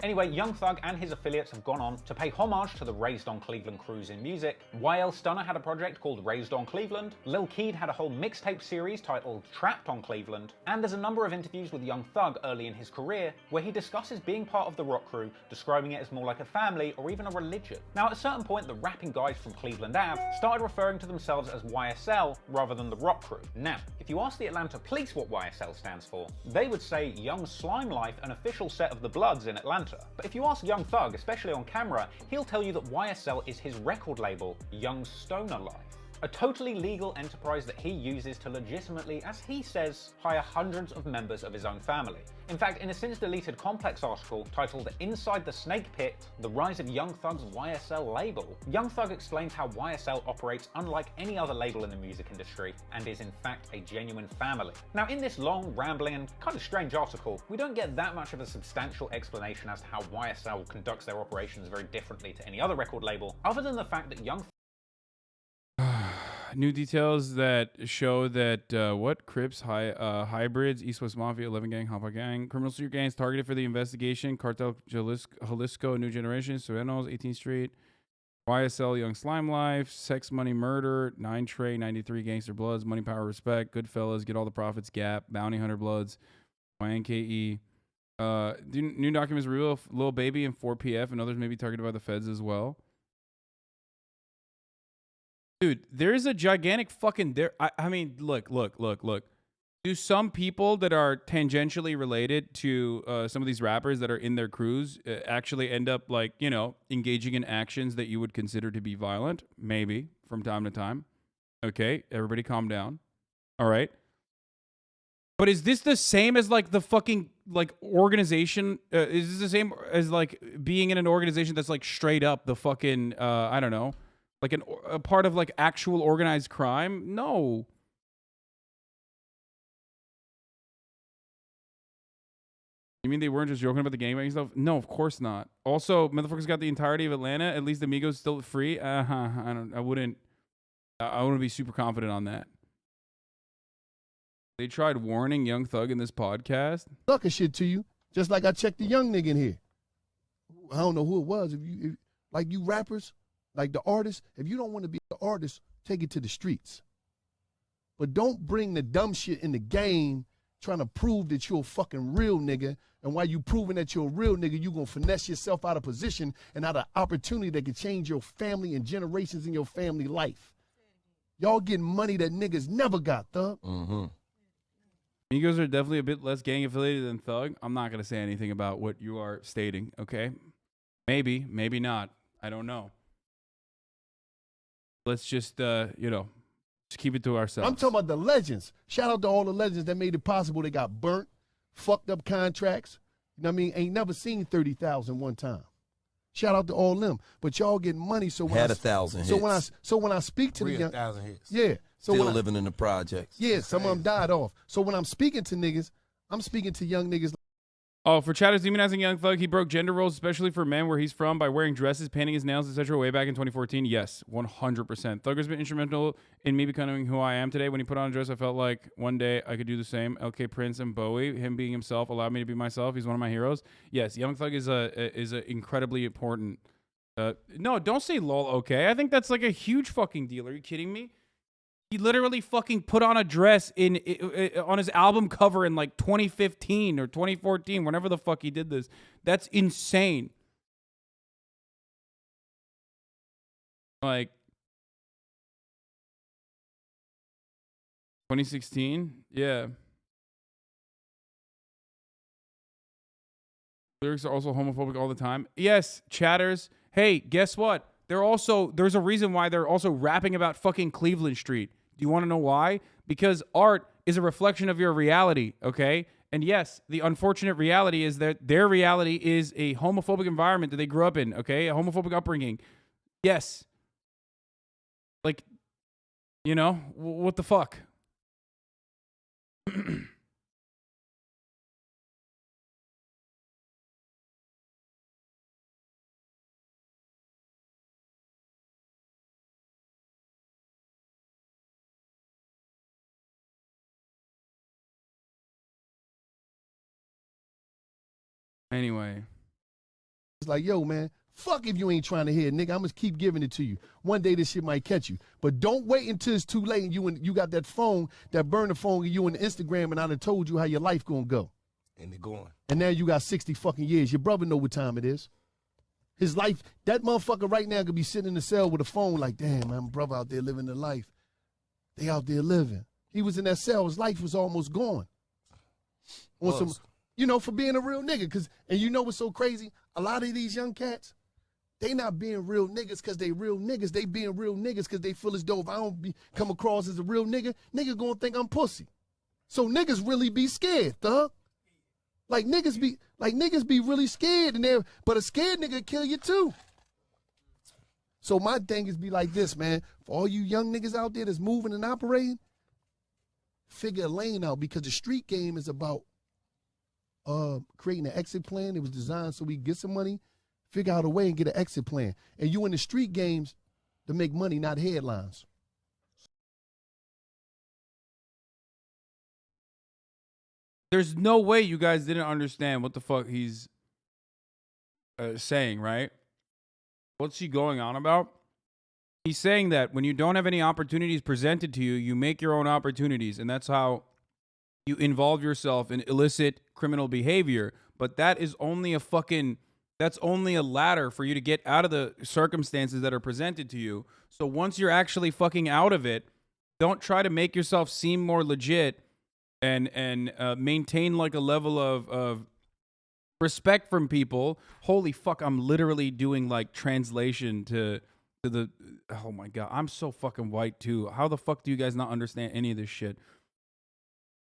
Anyway, Young Thug and his affiliates have gone on to pay homage to the Raised on Cleveland crews in music. YL Stunner had a project called Raised on Cleveland. Lil Keed had a whole mixtape series titled Trapped on Cleveland. And there's a number of interviews with Young Thug early in his career where he discusses being part of the rock crew, describing it as more like a family or even a religion. Now, at a certain point, the rapping guys from Cleveland Ave started referring to themselves as YSL rather than the rock crew. Now, if you ask the Atlanta police what YSL stands for, they would say Young Slime Life, an official set of the Bloods in Atlanta. But if you ask Young Thug, especially on camera, he'll tell you that YSL is his record label, Young Stoner Life. A totally legal enterprise that he uses to legitimately, as he says, hire hundreds of members of his own family. In fact, in a since-deleted Complex article titled Inside the Snake Pit, The Rise of Young Thug's YSL Label, Young Thug explains how YSL operates unlike any other label in the music industry and is in fact a genuine family. Now, in this long, rambling and kind of strange article, we don't get that much of a substantial explanation as to how YSL conducts their operations very differently to any other record label, other than the fact that Young New details that show that Crips, Hybrids, East West Mafia, 11 Gang, Hoppa Gang, criminal street gangs targeted for the investigation, Cartel Jalisco, New Generation, Serenos, 18th Street, YSL, Young Slime Life, Sex, Money, Murder, 9 Trey, 93 Gangster Bloods, Money, Power, Respect, Goodfellas, Get All the Profits, Gap, Bounty Hunter Bloods, YNKE. New documents reveal Lil Baby and 4PF and others may be targeted by the feds as well. Dude, there's a gigantic fucking... I mean, look. Do some people that are tangentially related to some of these rappers that are in their crews actually end up, like, you know, engaging in actions that you would consider to be violent? Maybe, from time to time. Okay, everybody calm down. All right. But is this the same as, like, the fucking, like, organization? Is this the same as, like, being in an organization that's, like, straight up the fucking, I don't know, like a part of like actual organized crime? No. You mean they weren't just joking about the gangbang stuff? No, of course not. Also, motherfuckers got the entirety of Atlanta. At least the Migos still free. I wouldn't be super confident on that. They tried warning Young Thug in this podcast. Sucker shit to you, just like I checked the young nigga in here. I don't know who it was. If like you rappers. Like the artist, if you don't want to be the artist, take it to the streets. But don't bring the dumb shit in the game trying to prove that you're a fucking real nigga. And while you proving that you're a real nigga, you going to finesse yourself out of position and out of opportunity that can change your family and generations in your family life. Y'all getting money that niggas never got, Thug. Mm-hmm. Migos are definitely a bit less gang affiliated than Thug. I'm not going to say anything about what you are stating, okay? Maybe, maybe not. I don't know. Let's just, you know, just keep it to ourselves. I'm talking about the legends. Shout out to all the legends that made it possible. They got burnt, fucked up contracts. You know what I mean? Ain't never seen 30,000 one time. Shout out to all them. But y'all getting money, so when had 1,000 hits. So when I speak to Real the young, 1,000 hits. Yeah. So Still when living in the projects. Yeah, some of them died off. So when I'm speaking to niggas, I'm speaking to young niggas. Oh, for Chatters demonizing Young Thug, he broke gender roles, especially for men where he's from, by wearing dresses, painting his nails, etc. way back in 2014. Yes, 100%. Thug has been instrumental in me becoming who I am today. When he put on a dress, I felt like one day I could do the same. LK Prince and Bowie, him being himself, allowed me to be myself. He's one of my heroes. Yes, Young Thug is a incredibly important. No, don't say lol. Okay, I think that's like a huge fucking deal. Are you kidding me? He literally fucking put on a dress on his album cover in like 2015 or 2014, whenever the fuck he did this. That's insane. Like 2016, yeah. Lyrics are also homophobic all the time. Yes, Chatters. Hey, guess what? There's a reason why they're also rapping about fucking Cleveland Street. Do you want to know why? Because art is a reflection of your reality, okay? And yes, the unfortunate reality is that their reality is a homophobic environment that they grew up in, okay? A homophobic upbringing. Yes. Like, you know, what the fuck? Anyway. It's like, yo, man, fuck if you ain't trying to hear, nigga. I'm gonna keep giving it to you. One day this shit might catch you. But don't wait until it's too late and you got that phone, that burner phone, and you on Instagram, and I done told you how your life gonna go. And they're going. And now you got 60 fucking years. Your brother know what time it is. His life, that motherfucker right now could be sitting in the cell with a phone like, damn, man, my brother out there living the life. They out there living. He was in that cell. His life was almost gone. On some, you know, for being a real nigga. And you know what's so crazy? A lot of these young cats, they not being real niggas because they real niggas. They being real niggas because they feel as though if I don't come across as a real nigga, niggas gonna think I'm pussy. So niggas really be scared, thug. Like niggas be really scared, but a scared nigga kill you too. So my thing is be like this, man. For all you young niggas out there that's moving and operating, figure a lane out, because the street game is about creating an exit plan. It was designed so we get some money, figure out a way and get an exit plan. And you in the street games to make money, not headlines. There's no way you guys didn't understand what the fuck he's saying, right? What's he going on about? He's saying that when you don't have any opportunities presented to you, you make your own opportunities. And that's how you involve yourself in illicit criminal behavior. But that is only that's only a ladder for you to get out of the circumstances that are presented to you. So once you're actually fucking out of it, don't try to make yourself seem more legit and maintain like a level of respect from people. Holy fuck, I'm literally doing like translation to the, oh my God, I'm so fucking white too. How the fuck do you guys not understand any of this shit?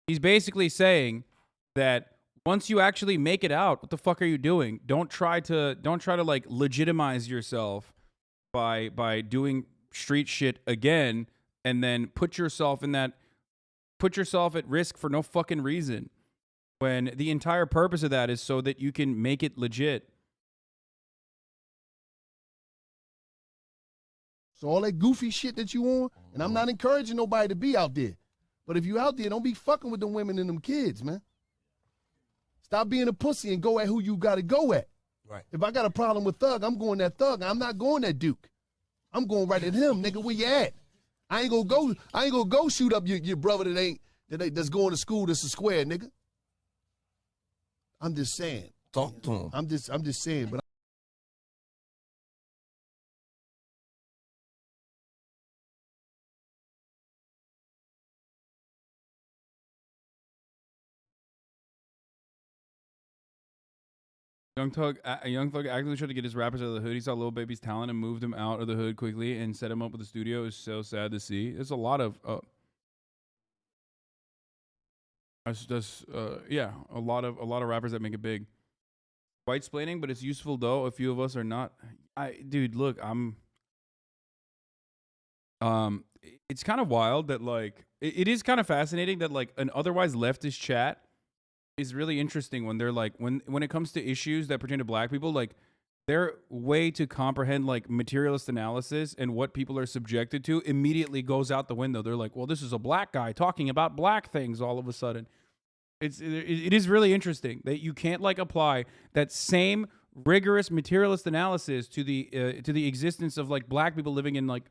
He's basically saying that once you actually make it out, what the fuck are you doing? Don't try to like legitimize yourself by doing street shit again and then put yourself at risk for no fucking reason, when the entire purpose of that is so that you can make it legit. So all that goofy shit that you on, and I'm not encouraging nobody to be out there, but if you out there, don't be fucking with them women and them kids, man. Stop being a pussy and go at who you got to go at. Right. If I got a problem with Thug, I'm going at Thug. I'm not going at Duke. I'm going right at him, nigga. Where you at? I ain't gonna go shoot up your brother that's going to school that's a square, nigga. I'm just saying. Talk to him. I'm just saying, but Young Thug actually tried to get his rappers out of the hood. He saw Lil Baby's talent and moved him out of the hood quickly and set him up with a studio. It's so sad to see. There's a lot of a lot of rappers that make it big. White splaining, but it's useful though. A few of us are not. Dude, look, it's kind of wild that like it is kind of fascinating that like an otherwise leftist chat is really interesting when they're like when it comes to issues that pertain to black people, like their way to comprehend like materialist analysis and what people are subjected to immediately goes out the window. They're like, well, this is a black guy talking about black things all of a sudden. It is really interesting that you can't like apply that same rigorous materialist analysis to the existence of like black people living in like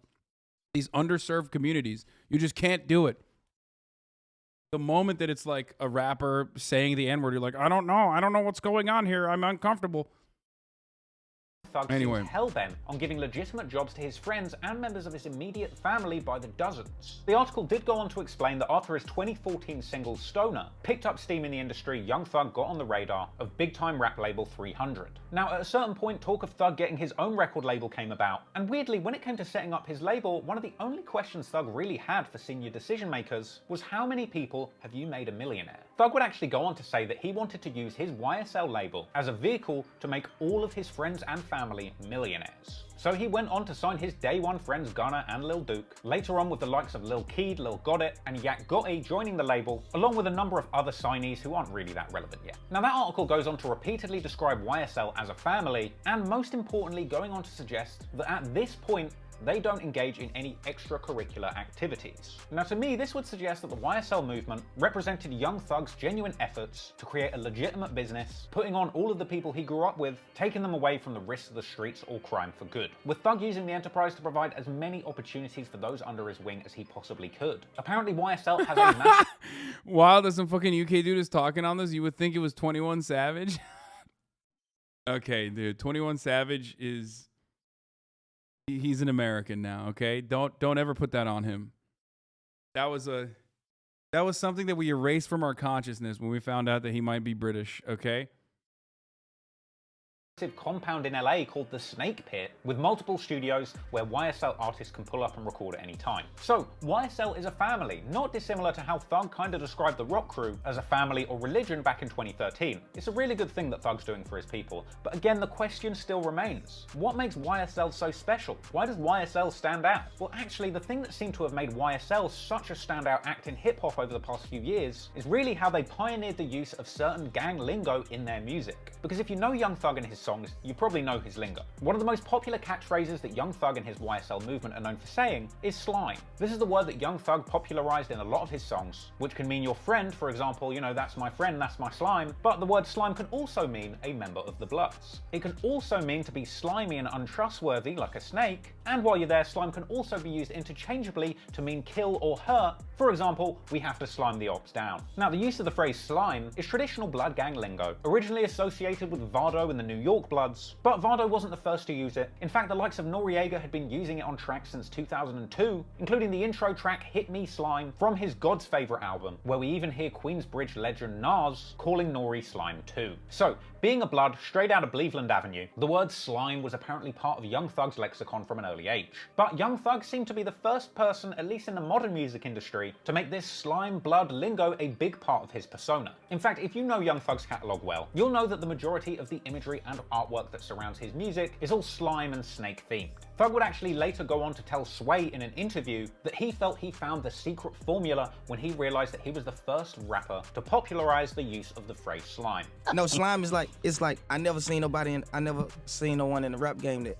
these underserved communities. You just can't do it. The moment that it's like a rapper saying the N-word, you're like, I don't know what's going on here. I'm uncomfortable. Thug Anyway. seems hell-bent on giving legitimate jobs to his friends and members of his immediate family by the dozens. The article did go on to explain that after his 2014 single Stoner picked up steam in the industry, Young Thug got on the radar of big-time rap label 300. Now, at a certain point, talk of Thug getting his own record label came about, and weirdly, when it came to setting up his label, one of the only questions Thug really had for senior decision-makers was how many people have you made a millionaire? Thug would actually go on to say that he wanted to use his YSL label as a vehicle to make all of his friends and family millionaires. So he went on to sign his day one friends Gunna and Lil Duke, later on with the likes of Lil Keed, Lil Gotit, and Yak Gotti joining the label, along with a number of other signees who aren't really that relevant yet. Now that article goes on to repeatedly describe YSL as a family, and most importantly going on to suggest that at this point, they don't engage in any extracurricular activities. Now to me, this would suggest that the YSL movement represented Young Thug's genuine efforts to create a legitimate business, putting on all of the people he grew up with, taking them away from the risks of the streets or crime for good, with Thug using the enterprise to provide as many opportunities for those under his wing as he possibly could. Apparently YSL has a massive... While there's some fucking UK dude is talking on this, you would think it was 21 Savage. Okay, dude, 21 Savage is... He's an American now, okay? Don't ever put that on him. That was something that we erased from our consciousness when we found out that he might be British, okay? compound in LA called the Snake Pit, with multiple studios where YSL artists can pull up and record at any time. So YSL is a family, not dissimilar to how Thug kinda described the rock crew as a family or religion back in 2013. It's a really good thing that Thug's doing for his people, but again the question still remains. What makes YSL so special? Why does YSL stand out? Well actually the thing that seemed to have made YSL such a standout act in hip hop over the past few years is really how they pioneered the use of certain gang lingo in their music. Because if you know Young Thug and his songs, you probably know his lingo. One of the most popular catchphrases that Young Thug and his YSL movement are known for saying is slime. This is the word that Young Thug popularized in a lot of his songs, which can mean your friend, for example, you know, that's my friend, that's my slime, but the word slime can also mean a member of the Bloods. It can also mean to be slimy and untrustworthy, like a snake, and while you're there, slime can also be used interchangeably to mean kill or hurt. For example, we have to slime the ops down. Now, the use of the phrase slime is traditional blood gang lingo, originally associated with Vado and the New York Bloods, but Vado wasn't the first to use it. In fact, the likes of Noriega had been using it on tracks since 2002, including the intro track Hit Me Slime from his God's Favorite album, where we even hear Queensbridge legend Nas calling Nori Slime too. So, being a Blood straight out of Cleveland Avenue, the word slime was apparently part of Young Thug's lexicon from an early age. But Young Thug seemed to be the first person, at least in the modern music industry, to make this slime blood lingo a big part of his persona. In fact, if you know Young Thug's catalogue well, you'll know that the majority of the imagery and artwork that surrounds his music is all slime and snake themed. Thug would actually later go on to tell Sway in an interview that he felt he found the secret formula when he realized that he was the first rapper to popularize the use of the phrase slime. No, slime is like, it's like, I never seen no one in the rap game that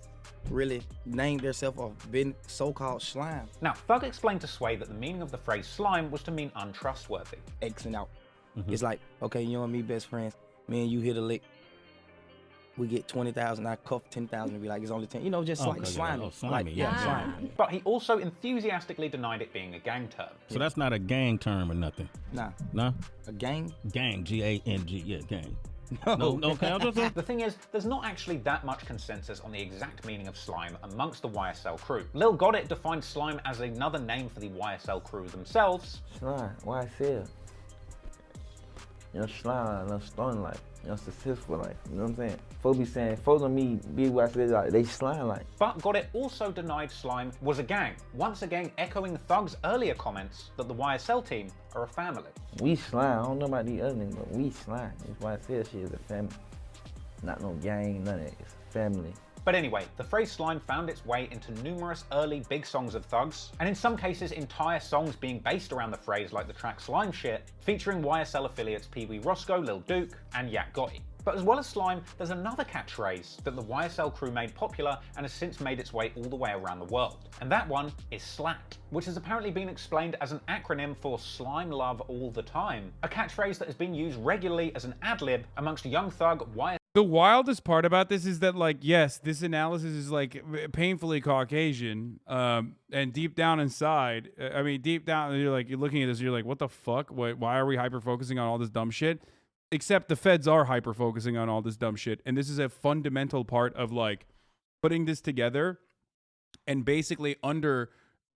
really named themselves or been so-called slime. Now, Thug explained to Sway that the meaning of the phrase slime was to mean untrustworthy. Xing out. It's like, okay, you and me best friends, me and you hit a lick, we get 20,000, I cuff 10,000 and be like, it's only 10, you know, just like slimy. Oh, slimy, like, yeah. slimy. But he also enthusiastically denied it being a gang term. So that's not a gang term or nothing? Nah. No? A gang? Gang, G-A-N-G, yeah, gang. No, okay, I'm just... The thing is, there's not actually that much consensus on the exact meaning of slime amongst the YSL crew. Lil Gotit defined slime as another name for the YSL crew themselves. Slime, YSL. You know, slime, no stone like, you know, successful like, you know what I'm saying? Folks be saying, folks on me, big YSL, like, they slime like. But Gotit also denied slime was a gang, once again echoing Thug's earlier comments that the YSL team are a family. We slime, I don't know about the other niggas, but we slime. That's why I said shit is a family. Not no gang, none of that. It's a family. But anyway, the phrase slime found its way into numerous early big songs of Thug's, and in some cases entire songs being based around the phrase, like the track Slime Shit, featuring YSL affiliates Pee Wee Roscoe, Lil Duke, and Yak Gotti. But as well as slime, there's another catchphrase that the YSL crew made popular and has since made its way all the way around the world. And that one is SLAT, which has apparently been explained as an acronym for Slime Love All the Time, a catchphrase that has been used regularly as an ad-lib amongst Young Thug, YSL. The wildest part about this is that, like, yes, this analysis is like painfully Caucasian, and deep down inside, I mean, deep down, you're looking at this, you're like, what the fuck? Why are we hyper focusing on all this dumb shit? Except the feds are hyper focusing on all this dumb shit, and this is a fundamental part of like putting this together, and basically under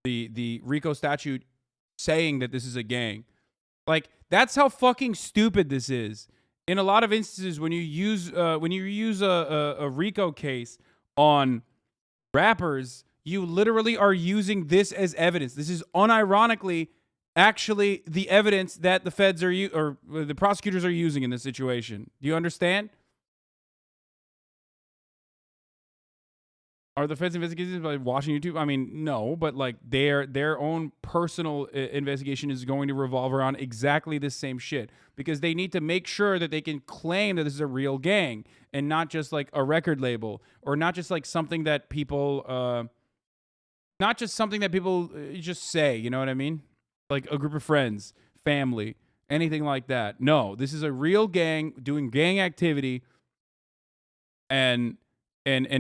the RICO statute saying that this is a gang. Like, that's how fucking stupid this is. In a lot of instances, when you use a RICO case on rappers, you literally are using this as evidence. This is unironically actually the evidence that the feds are or the prosecutors are using in this situation. Do you understand? Are the feds investigating by watching YouTube? I mean, no, but like their own personal investigation is going to revolve around exactly the same shit, because they need to make sure that they can claim that this is a real gang and not just like a record label, or not just like something that people just say, you know what I mean? Like a group of friends, family, anything like that. No, this is a real gang doing gang activity, and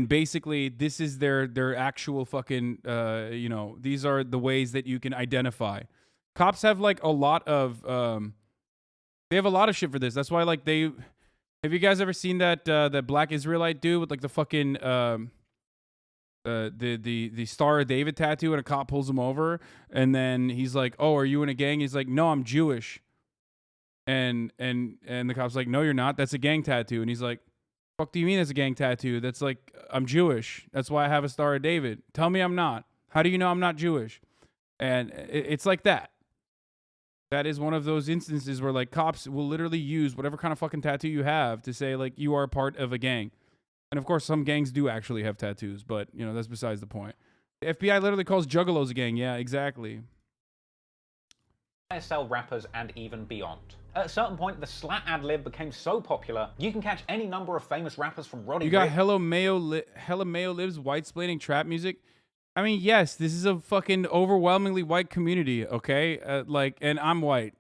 basically this is their actual fucking these are the ways that you can identify. Cops have like a lot of they have a lot of shit for this. That's why like have you guys ever seen that Black Israelite dude with like the fucking the Star of David tattoo, and a cop pulls him over, and then he's like, "Oh, are you in a gang?" He's like, "No, I'm Jewish." And the cop's like, "No, you're not. That's a gang tattoo." And he's like, "Fuck do you mean that's a gang tattoo? That's like, I'm Jewish. That's why I have a Star of David. Tell me I'm not. How do you know I'm not Jewish?" And it's like that. That is one of those instances where like cops will literally use whatever kind of fucking tattoo you have to say like you are a part of a gang. And of course, some gangs do actually have tattoos, but you know, that's besides the point. The FBI literally calls juggalos a gang. Yeah, exactly. YSL rappers and even beyond. At a certain point, the SLAT ad-lib became so popular, you can catch any number of famous rappers from Roddy You got Ricch. Hella Mayo Lives white-splaining trap music. I mean, yes, this is a fucking overwhelmingly white community, okay? And I'm white.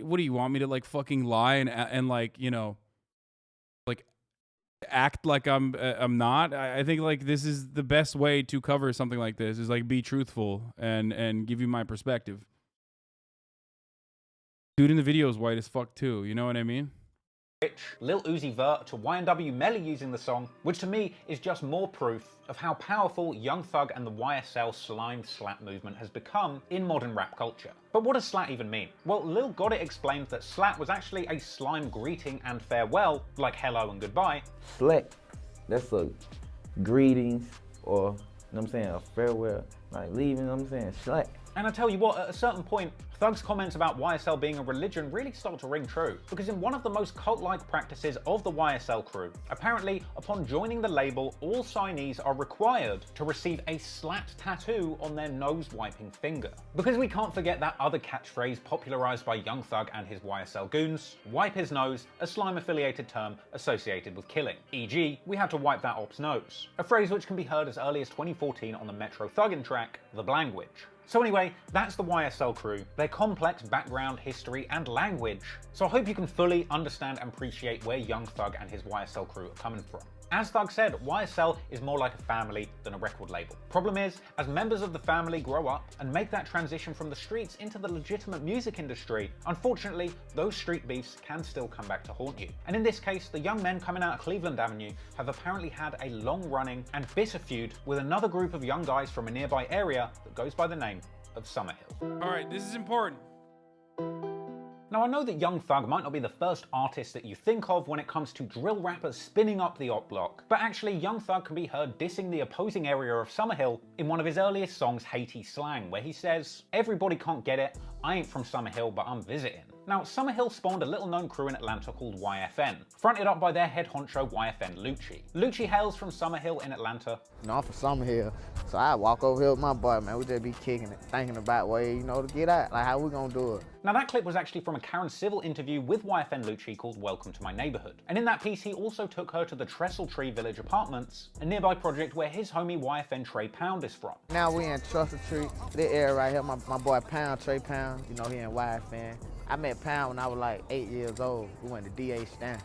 What do you want me to like fucking lie and like, you know, like act like I'm not? I think like this is the best way to cover something like this, is like be truthful and give you my perspective. Dude in the video is white as fuck too, you know what I mean? Lil Uzi Vert to YNW Melly using the song, which to me is just more proof of how powerful Young Thug and the YSL slime SLAT movement has become in modern rap culture. But what does SLAT even mean? Well, Lil Gotit explained that SLAT was actually a slime greeting and farewell, like hello and goodbye. Slat, that's a greetings, or, you know what I'm saying, a farewell, like leaving, you know what I'm saying, slat. And I tell you what, at a certain point, Thug's comments about YSL being a religion really start to ring true, because in one of the most cult-like practices of the YSL crew, apparently upon joining the label, all signees are required to receive a SLAT tattoo on their nose-wiping finger. Because we can't forget that other catchphrase popularized by Young Thug and his YSL goons, wipe his nose, a slime-affiliated term associated with killing. E.g., we had to wipe that op's nose, a phrase which can be heard as early as 2014 on the Metro Thuggin' track, The Blangwitch. So anyway, that's the YSL crew, their complex background, history, and language. So I hope you can fully understand and appreciate where Young Thug and his YSL crew are coming from. As Thug said, YSL is more like a family than a record label. Problem is, as members of the family grow up and make that transition from the streets into the legitimate music industry, unfortunately, those street beefs can still come back to haunt you. And in this case, the young men coming out of Cleveland Avenue have apparently had a long-running and bitter feud with another group of young guys from a nearby area that goes by the name of Summerhill. All right, this is important. Now I know that Young Thug might not be the first artist that you think of when it comes to drill rappers spinning up the op block, but actually Young Thug can be heard dissing the opposing area of Summerhill in one of his earliest songs, Haiti Slang, where he says, "Everybody can't get it, I ain't from Summerhill but I'm visiting." Now, Summerhill spawned a little-known crew in Atlanta called YFN, fronted up by their head honcho YFN Lucci. Lucci hails from Summerhill in Atlanta. You know, I'm from Summerhill, so I walk over here with my boy, man. We just be kicking it, thinking about ways, you know, to get out. Like, how we gonna do it? Now, that clip was actually from a Karen Civil interview with YFN Lucci called Welcome to My Neighborhood. And in that piece, he also took her to the Trestle Tree Village Apartments, a nearby project where his homie YFN Trey Pound is from. Now we in Trestle Tree, this area right here, my boy Pound, Trey Pound, you know, he in YFN. I met Pound when I was like 8 years old. We went to DA Stanton.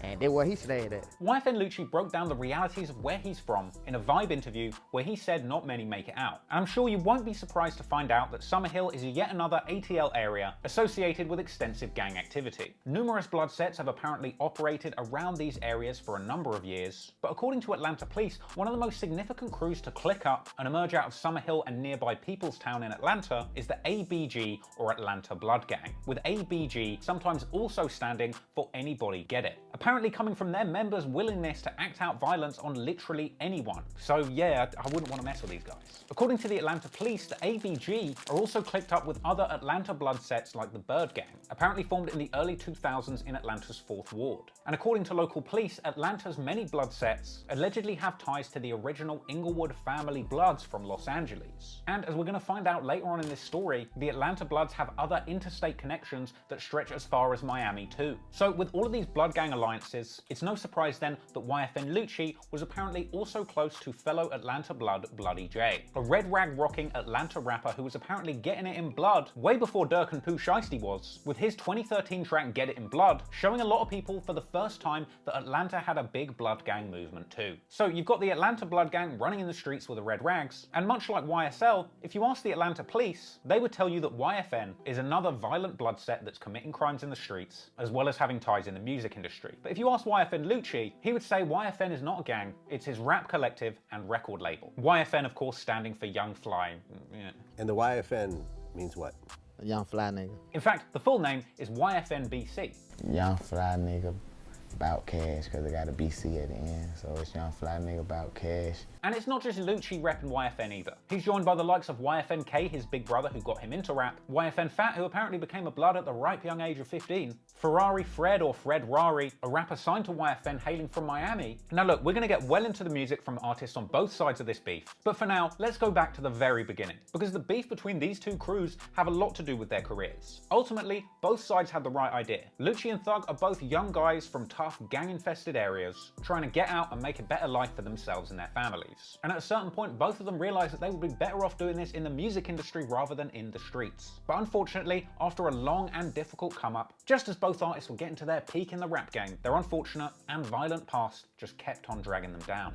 And that's where he stayed at. YFN Lucci broke down the realities of where he's from in a Vibe interview where he said not many make it out. And I'm sure you won't be surprised to find out that Summerhill is yet another ATL area associated with extensive gang activity. Numerous blood sets have apparently operated around these areas for a number of years, but according to Atlanta police, one of the most significant crews to click up and emerge out of Summerhill and nearby Peoplestown in Atlanta is the ABG, or Atlanta Blood Gang, with ABG sometimes also standing for Anybody Get It. Apparently coming from their members' willingness to act out violence on literally anyone. So yeah, I wouldn't want to mess with these guys. According to the Atlanta police, the ABG are also clicked up with other Atlanta blood sets like the Bird Gang, apparently formed in the early 2000s in Atlanta's 4th Ward. And according to local police, Atlanta's many blood sets allegedly have ties to the original Inglewood family Bloods from Los Angeles. And as we're going to find out later on in this story, the Atlanta Bloods have other interstate connections that stretch as far as Miami too. So with all of these blood gang alliances, it's no surprise then that YFN Lucci was apparently also close to fellow Atlanta Blood Bloody J, a red rag rocking Atlanta rapper who was apparently getting it in blood way before Dirk and Pooh Shiesty was, with his 2013 track Get It in Blood showing a lot of people for the first time that Atlanta had a big blood gang movement too. So you've got the Atlanta Blood Gang running in the streets with the red rags, and much like YSL, if you ask the Atlanta police, they would tell you that YFN is another violent blood set that's committing crimes in the streets, as well as having ties in the music industry. But if you ask YFN Lucci, he would say YFN is not a gang, it's his rap collective and record label. YFN, of course, standing for Young Fly. Yeah. And the YFN means what? Young fly nigga. In fact, the full name is YFN BC. Young fly nigga about cash, because it got a BC at the end, so it's young fly nigga about cash. And it's not just Lucci repping YFN either. He's joined by the likes of YFN K, his big brother who got him into rap, YFN Fat, who apparently became a blood at the ripe young age of 15, Ferrari Fred, or Fred Rari, a rapper signed to YFN hailing from Miami. Now look, we're gonna get well into the music from artists on both sides of this beef, but for now, let's go back to the very beginning, because the beef between these two crews have a lot to do with their careers. Ultimately, both sides had the right idea. Lucci and Thug are both young guys from tough, gang-infested areas, trying to get out and make a better life for themselves and their families. And at a certain point, both of them realized that they would be better off doing this in the music industry rather than in the streets. But unfortunately, after a long and difficult come-up, just as both artists were getting to their peak in the rap game, their unfortunate and violent past just kept on dragging them down.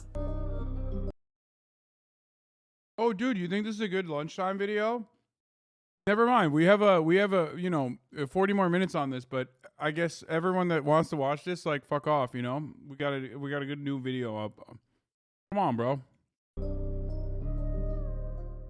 Oh, dude, you think this is a good lunchtime video? Never mind. We have a you know 40 more minutes on this, but I guess everyone that wants to watch this, like, fuck off. You know, we got a good new video up. Come on, bro.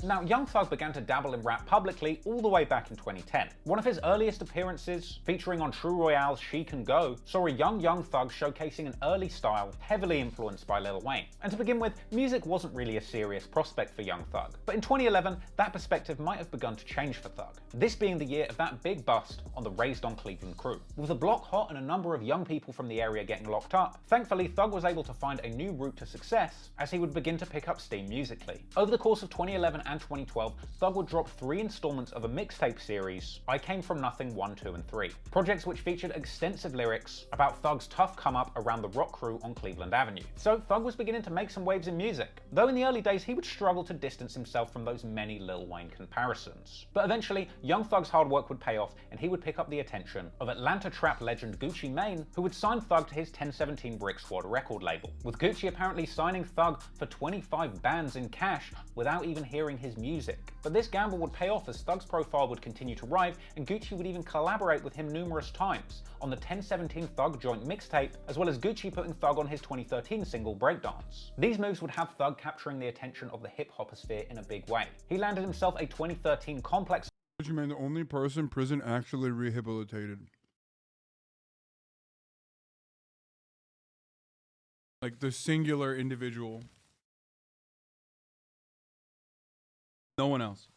Now, Young Thug began to dabble in rap publicly all the way back in 2010. One of his earliest appearances, featuring on True Royale's She Can Go, saw a young Thug showcasing an early style heavily influenced by Lil Wayne. And to begin with, music wasn't really a serious prospect for Young Thug. But in 2011, that perspective might have begun to change for Thug. This being the year of that big bust on the Raised on Cleveland crew. With the block hot and a number of young people from the area getting locked up, thankfully Thug was able to find a new route to success as he would begin to pick up steam musically. Over the course of 2011 and 2012, Thug would drop 3 installments of a mixtape series, I Came From Nothing 1, 2, and 3. Projects which featured extensive lyrics about Thug's tough come-up around the rock crew on Cleveland Avenue. So Thug was beginning to make some waves in music, though in the early days he would struggle to distance himself from those many Lil Wayne comparisons. But eventually, Young Thug's hard work would pay off and he would pick up the attention of Atlanta trap legend Gucci Mane, who would sign Thug to his 1017 Brick Squad record label, with Gucci apparently signing Thug for 25 bands in cash without even hearing his music. But this gamble would pay off as Thug's profile would continue to rise, and Gucci would even collaborate with him numerous times on the 1017 Thug joint mixtape, as well as Gucci putting Thug on his 2013 single Breakdance. These moves would have Thug capturing the attention of the hip-hoposphere in a big way. He landed himself a 2013 Complex. Gucci Mane, the only person prison actually rehabilitated. Like the singular individual. No one else.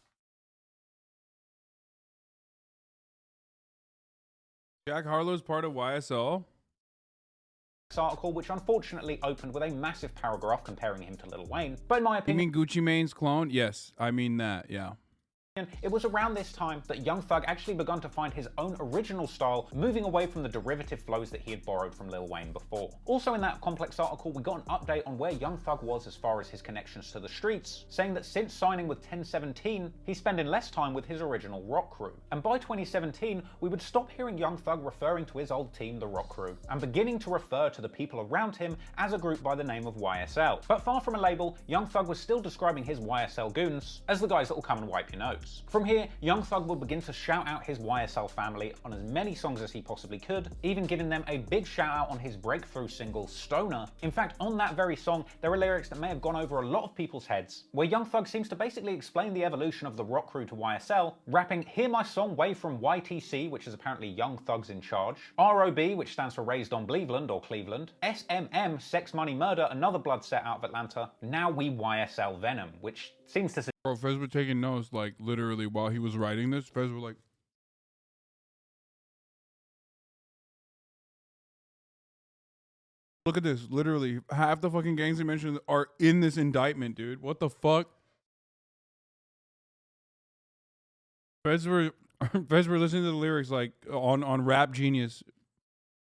Jack Harlow's part of YSL. Article, which unfortunately opened with a massive paragraph comparing him to Lil Wayne. But in my You opinion, mean Gucci Mane's clone? Yes, I mean that, yeah. it was around this time that Young Thug actually begun to find his own original style, moving away from the derivative flows that he had borrowed from Lil Wayne before. Also in that complex article, we got an update on where Young Thug was as far as his connections to the streets, saying that since signing with 1017, he's spending less time with his original rock crew. And by 2017, we would stop hearing Young Thug referring to his old team, the Rock Crew, and beginning to refer to the people around him as a group by the name of YSL. But far from a label, Young Thug was still describing his YSL goons as the guys that will come and wipe your nose. From here, Young Thug would begin to shout out his YSL family on as many songs as he possibly could, even giving them a big shout out on his breakthrough single, Stoner. In fact, on that very song, there are lyrics that may have gone over a lot of people's heads, where Young Thug seems to basically explain the evolution of the Rock Crew to YSL, rapping, "Hear my song way from YTC," which is apparently Young Thug's in charge, ROB, which stands for Raised on Bleveland or Cleveland, SMM, Sex Money Murder, another blood set out of Atlanta, now we YSL Venom, which seems to... Bro, Fez was taking notes, like, literally, while he was writing this. Fez was like... Look at this. Literally, half the fucking gangs he mentioned are in this indictment, dude. What the fuck? Fez were listening to the lyrics, like, on Rap Genius.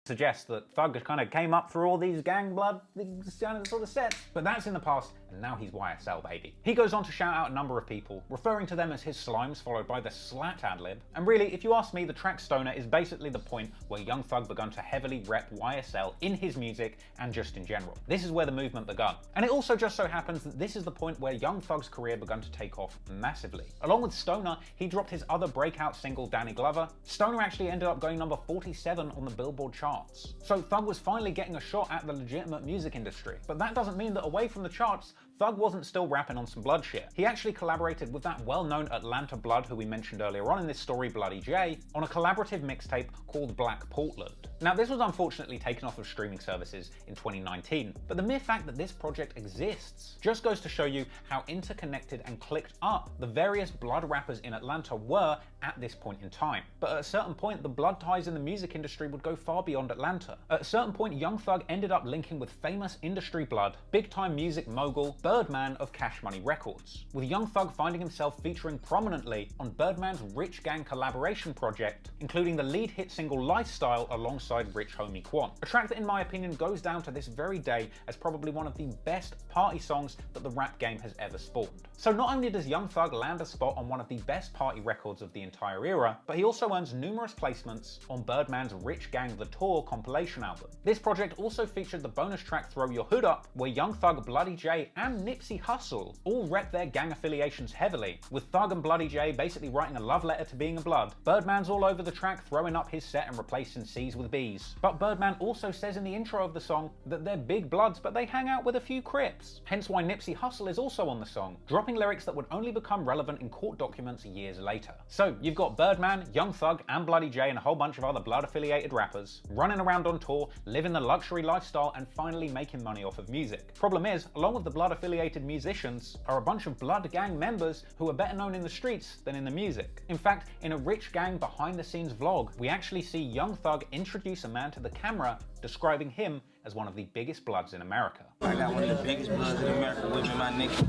Suggests that Thug kind of came up through all these gang blood sort of sets. But that's in the past, and now he's YSL, baby. He goes on to shout out a number of people, referring to them as his slimes, followed by the slat ad-lib. And really, if you ask me, the track Stoner is basically the point where Young Thug begun to heavily rep YSL in his music and just in general. This is where the movement begun. And it also just so happens that this is the point where Young Thug's career begun to take off massively. Along with Stoner, he dropped his other breakout single, Danny Glover. Stoner actually ended up going number 47 on the Billboard chart. So Thug was finally getting a shot at the legitimate music industry. But that doesn't mean that away from the charts, Thug wasn't still rapping on some blood shit. He actually collaborated with that well-known Atlanta blood who we mentioned earlier on in this story, Bloody J, on a collaborative mixtape called Black Portland. Now, this was unfortunately taken off of streaming services in 2019, but the mere fact that this project exists just goes to show you how interconnected and clicked up the various blood rappers in Atlanta were at this point in time. But at a certain point, the blood ties in the music industry would go far beyond Atlanta. At a certain point, Young Thug ended up linking with famous industry blood, big-time music mogul, Birdman of Cash Money Records, with Young Thug finding himself featuring prominently on Birdman's Rich Gang collaboration project, including the lead hit single Lifestyle alongside Rich Homie Quan, a track that in my opinion goes down to this very day as probably one of the best party songs that the rap game has ever spawned. So not only does Young Thug land a spot on one of the best party records of the entire era, but he also earns numerous placements on Birdman's Rich Gang The Tour compilation album. This project also featured the bonus track Throw Your Hood Up, where Young Thug, Bloody J, and Nipsey Hussle all rep their gang affiliations heavily, with Thug and Bloody J basically writing a love letter to being a blood. Birdman's all over the track throwing up his set and replacing C's with B's. But Birdman also says in the intro of the song that they're big bloods but they hang out with a few Crips. Hence why Nipsey Hussle is also on the song, dropping lyrics that would only become relevant in court documents years later. So you've got Birdman, Young Thug, and Bloody J and a whole bunch of other blood affiliated rappers running around on tour, living the luxury lifestyle and finally making money off of music. Problem is, along with the blood affiliated musicians are a bunch of blood gang members who are better known in the streets than in the music. In fact, in a Rich Gang behind the scenes vlog, we actually see Young Thug introduce a man to the camera, describing him as one of the biggest bloods in America. I got one of the biggest bloods in America with me, my nigga.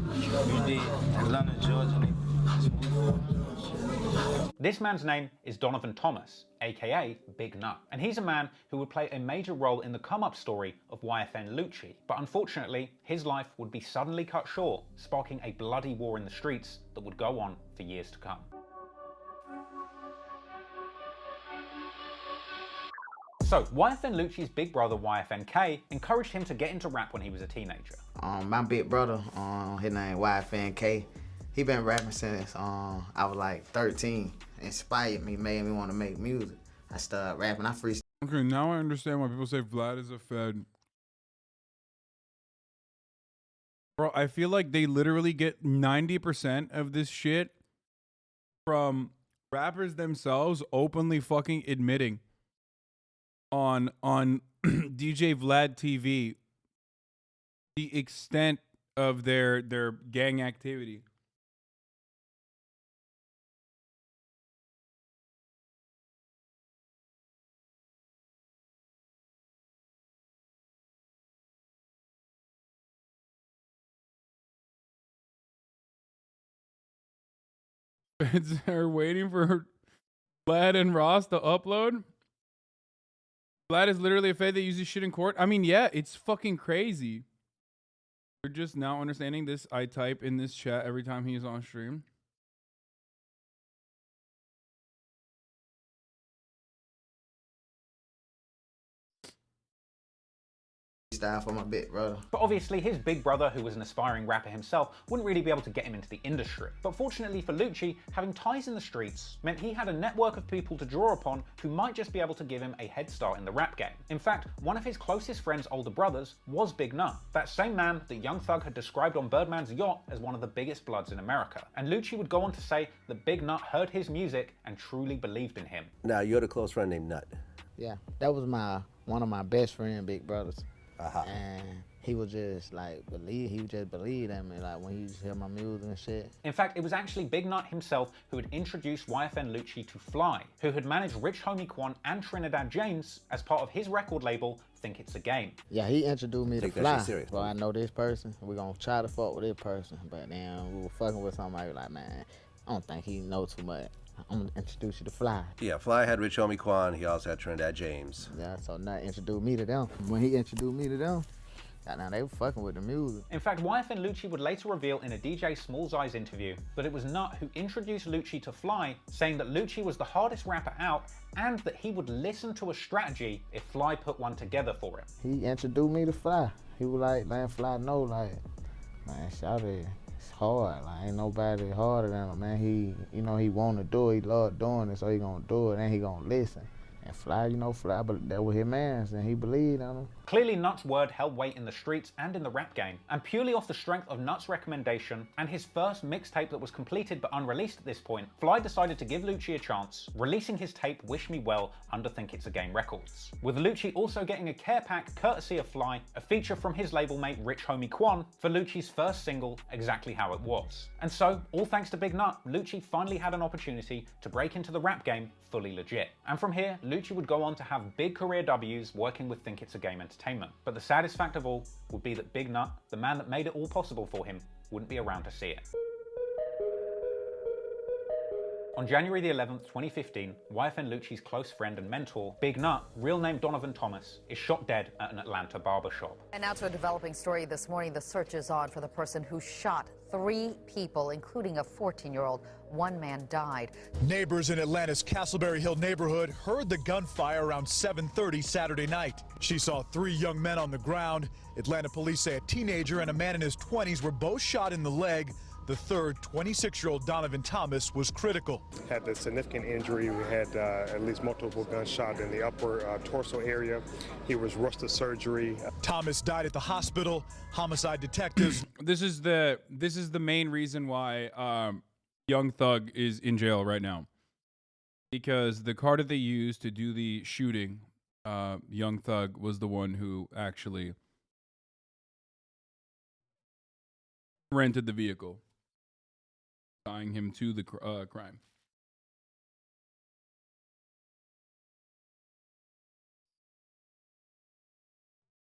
You did Atlanta, Georgia, This man's name is Donovan Thomas, aka Big Nut, and he's a man who would play a major role in the come-up story of YFN Lucci. But unfortunately, his life would be suddenly cut short, sparking a bloody war in the streets that would go on for years to come. So, YFN Lucci's big brother YFNK encouraged him to get into rap when he was a teenager. My big brother, his name YFNK, he been rapping since I was like 13. Inspired me, made me want to make music. I started rapping, I freestyle. Okay, now I understand why people say Vlad is a Fed. Bro, I feel like they literally get 90% of this shit from rappers themselves openly fucking admitting on DJ Vlad TV the extent of their gang activity. They're waiting for Vlad and Ross to upload. Vlad is literally a fed that uses shit in court. I mean, yeah, it's fucking crazy. We're just now understanding this. I type in this chat every time he's on stream. Style for my big brother. But obviously his big brother, who was an aspiring rapper himself, wouldn't really be able to get him into the industry. But fortunately for Lucci, having ties in the streets meant he had a network of people to draw upon who might just be able to give him a head start in the rap game. In fact, one of his closest friend's older brothers was Big Nut, that same man that Young Thug had described on Birdman's yacht as one of the biggest bloods in America. And Lucci would go on to say that Big Nut heard his music and truly believed in him. Now, you had a close friend named Nut. Yeah, that was one of my best friend, big brothers. And he would just believe in me, like when he used to hear my music and shit. In fact, it was actually Big Nut himself who had introduced YFN Lucci to Fly, who had managed Rich Homie Quan and Trinidad James as part of his record label, Think It's a Game. Yeah, he introduced me to Take that Fly. shit serious. Well, I know this person, we're gonna try to fuck with this person, but then we were fucking with somebody like, man, I don't think he know too much. I'm gonna introduce you to Fly. Yeah, Fly had Rich Homie Quan. He also had Trinidad James. Yeah, so Nut introduced me to them. When he introduced me to them, now they were fucking with the music. In fact, YFN Lucci would later reveal in a DJ Small Eyes interview that it was Nut who introduced Lucci to Fly, saying that Lucci was the hardest rapper out and that he would listen to a strategy if Fly put one together for him. He introduced me to Fly. He was like, man, Fly know, like, man, shout it. It's hard. Like, ain't nobody harder than him, man. He want to do it. He love doing it, so he gonna do it, and he gonna listen. And Fly, Fly, but that was his man, and he believed in him. Clearly, Nut's word held weight in the streets and in the rap game, and purely off the strength of Nut's recommendation and his first mixtape that was completed but unreleased at this point, Fly decided to give Lucci a chance, releasing his tape Wish Me Well under Think It's a Game Records. With Lucci also getting a care pack courtesy of Fly, a feature from his label mate Rich Homie Quan, for Lucci's first single, Exactly How It Was. And so, all thanks to Big Nut, Lucci finally had an opportunity to break into the rap game fully legit. And from here, Lucci would go on to have big career W's working with Think It's a Game Entertainment. But the saddest fact of all would be that Big Nut, the man that made it all possible for him, wouldn't be around to see it. On January the 11th, 2015, YFN Lucci's close friend and mentor, Big Nut, real name Donovan Thomas, is shot dead at an Atlanta barbershop. And now to a developing story this morning. The search is on for the person who shot 3 people, including a 14-year-old. 1 man died. Neighbors in Atlanta's Castleberry Hill neighborhood heard the gunfire around 7:30 Saturday night. She saw 3 young men on the ground. Atlanta police say a teenager and a man in his 20s were both shot in the leg. The third, 26-year-old Donovan Thomas, was critical. Had a significant injury. We had at least multiple gunshots in the upper torso area. He was rushed to surgery. Thomas died at the hospital. Homicide detectives. This is the main reason why Young Thug is in jail right now, because the car that they used to do the shooting, Young Thug was the one who actually rented the vehicle, tying him to the crime.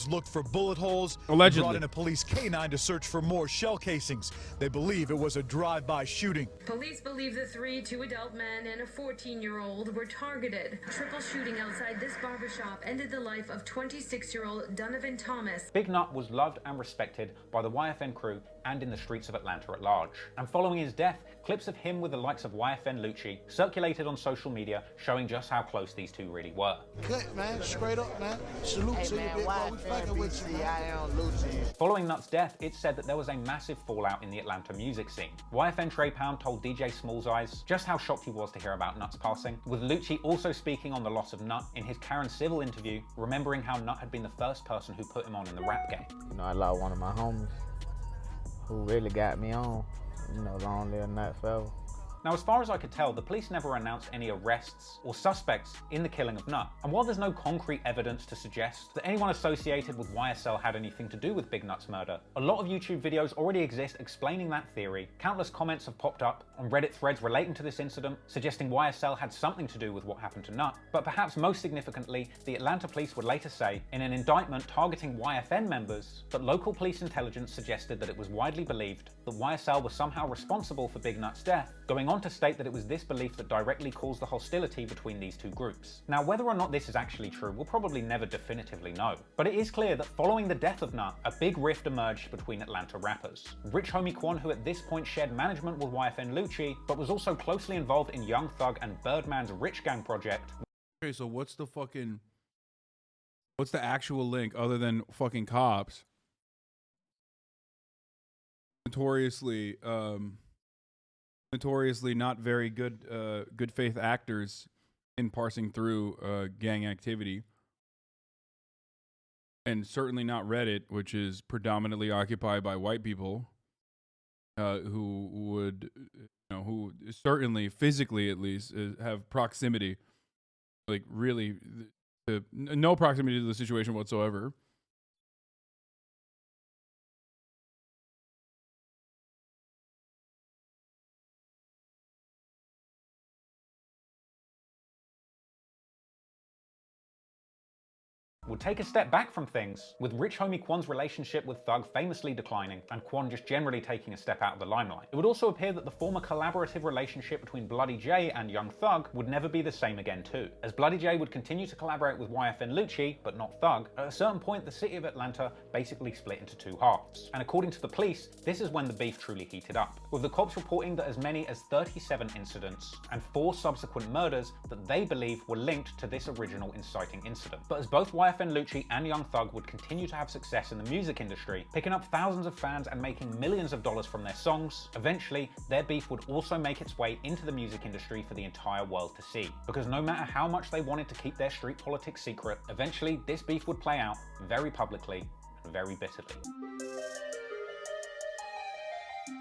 Looked for bullet holes. Allegedly. Brought in a police canine to search for more shell casings. They believe it was a drive-by shooting. Police believe the 3 2-adult men and a 14-year-old were targeted. Triple shooting outside this barbershop ended the life of 26-year-old Donovan Thomas. Big Nut was loved and respected by the YFN crew and in the streets of Atlanta at large. And following his death, clips of him with the likes of YFN Lucci circulated on social media, showing just how close these two really were. Cut, man. Straight up, man. Salute to you, big boy. We fucking with you, man. Following Nut's death, it's said that there was a massive fallout in the Atlanta music scene. YFN Trey Pound told DJ Small's Eyes just how shocked he was to hear about Nut's passing, with Lucci also speaking on the loss of Nut in his Karen Civil interview, remembering how Nut had been the first person who put him on in the rap game. I lost one of my homies who really got me on. Long live Nut forever. Now, as far as I could tell, the police never announced any arrests or suspects in the killing of Nut. And while there's no concrete evidence to suggest that anyone associated with YSL had anything to do with Big Nut's murder, a lot of YouTube videos already exist explaining that theory. Countless comments have popped up on Reddit threads relating to this incident, suggesting YSL had something to do with what happened to Nut. But perhaps most significantly, the Atlanta police would later say, in an indictment targeting YFN members, that local police intelligence suggested that it was widely believed that YSL was somehow responsible for Big Nut's death, going going on to state that it was this belief that directly caused the hostility between these two groups. Now, whether or not this is actually true, we'll probably never definitively know, but it is clear that following the death of Nut, a big rift emerged between Atlanta rappers. Rich Homie Quan, who at this point shared management with YFN Lucci, but was also closely involved in Young Thug and Birdman's Rich Gang project. Okay, so what's the actual link other than fucking cops? Notoriously not very good faith actors in parsing through gang activity, and certainly not Reddit, which is predominantly occupied by white people, who certainly physically at least have proximity, like really no proximity to the situation whatsoever. Would take a step back from things, with Rich Homie Quan's relationship with Thug famously declining, and Quan just generally taking a step out of the limelight. It would also appear that the former collaborative relationship between Bloody J and Young Thug would never be the same again too, as Bloody J would continue to collaborate with YFN Lucci, but not Thug. At a certain point, the city of Atlanta basically split into two halves, and according to the police, this is when the beef truly heated up, with the cops reporting that as many as 37 incidents and 4 subsequent murders that they believe were linked to this original inciting incident. But as both YFN Lucci and Young Thug would continue to have success in the music industry, picking up thousands of fans and making millions of dollars from their songs, eventually their beef would also make its way into the music industry for the entire world to see. Because no matter how much they wanted to keep their street politics secret, eventually this beef would play out very publicly and very bitterly.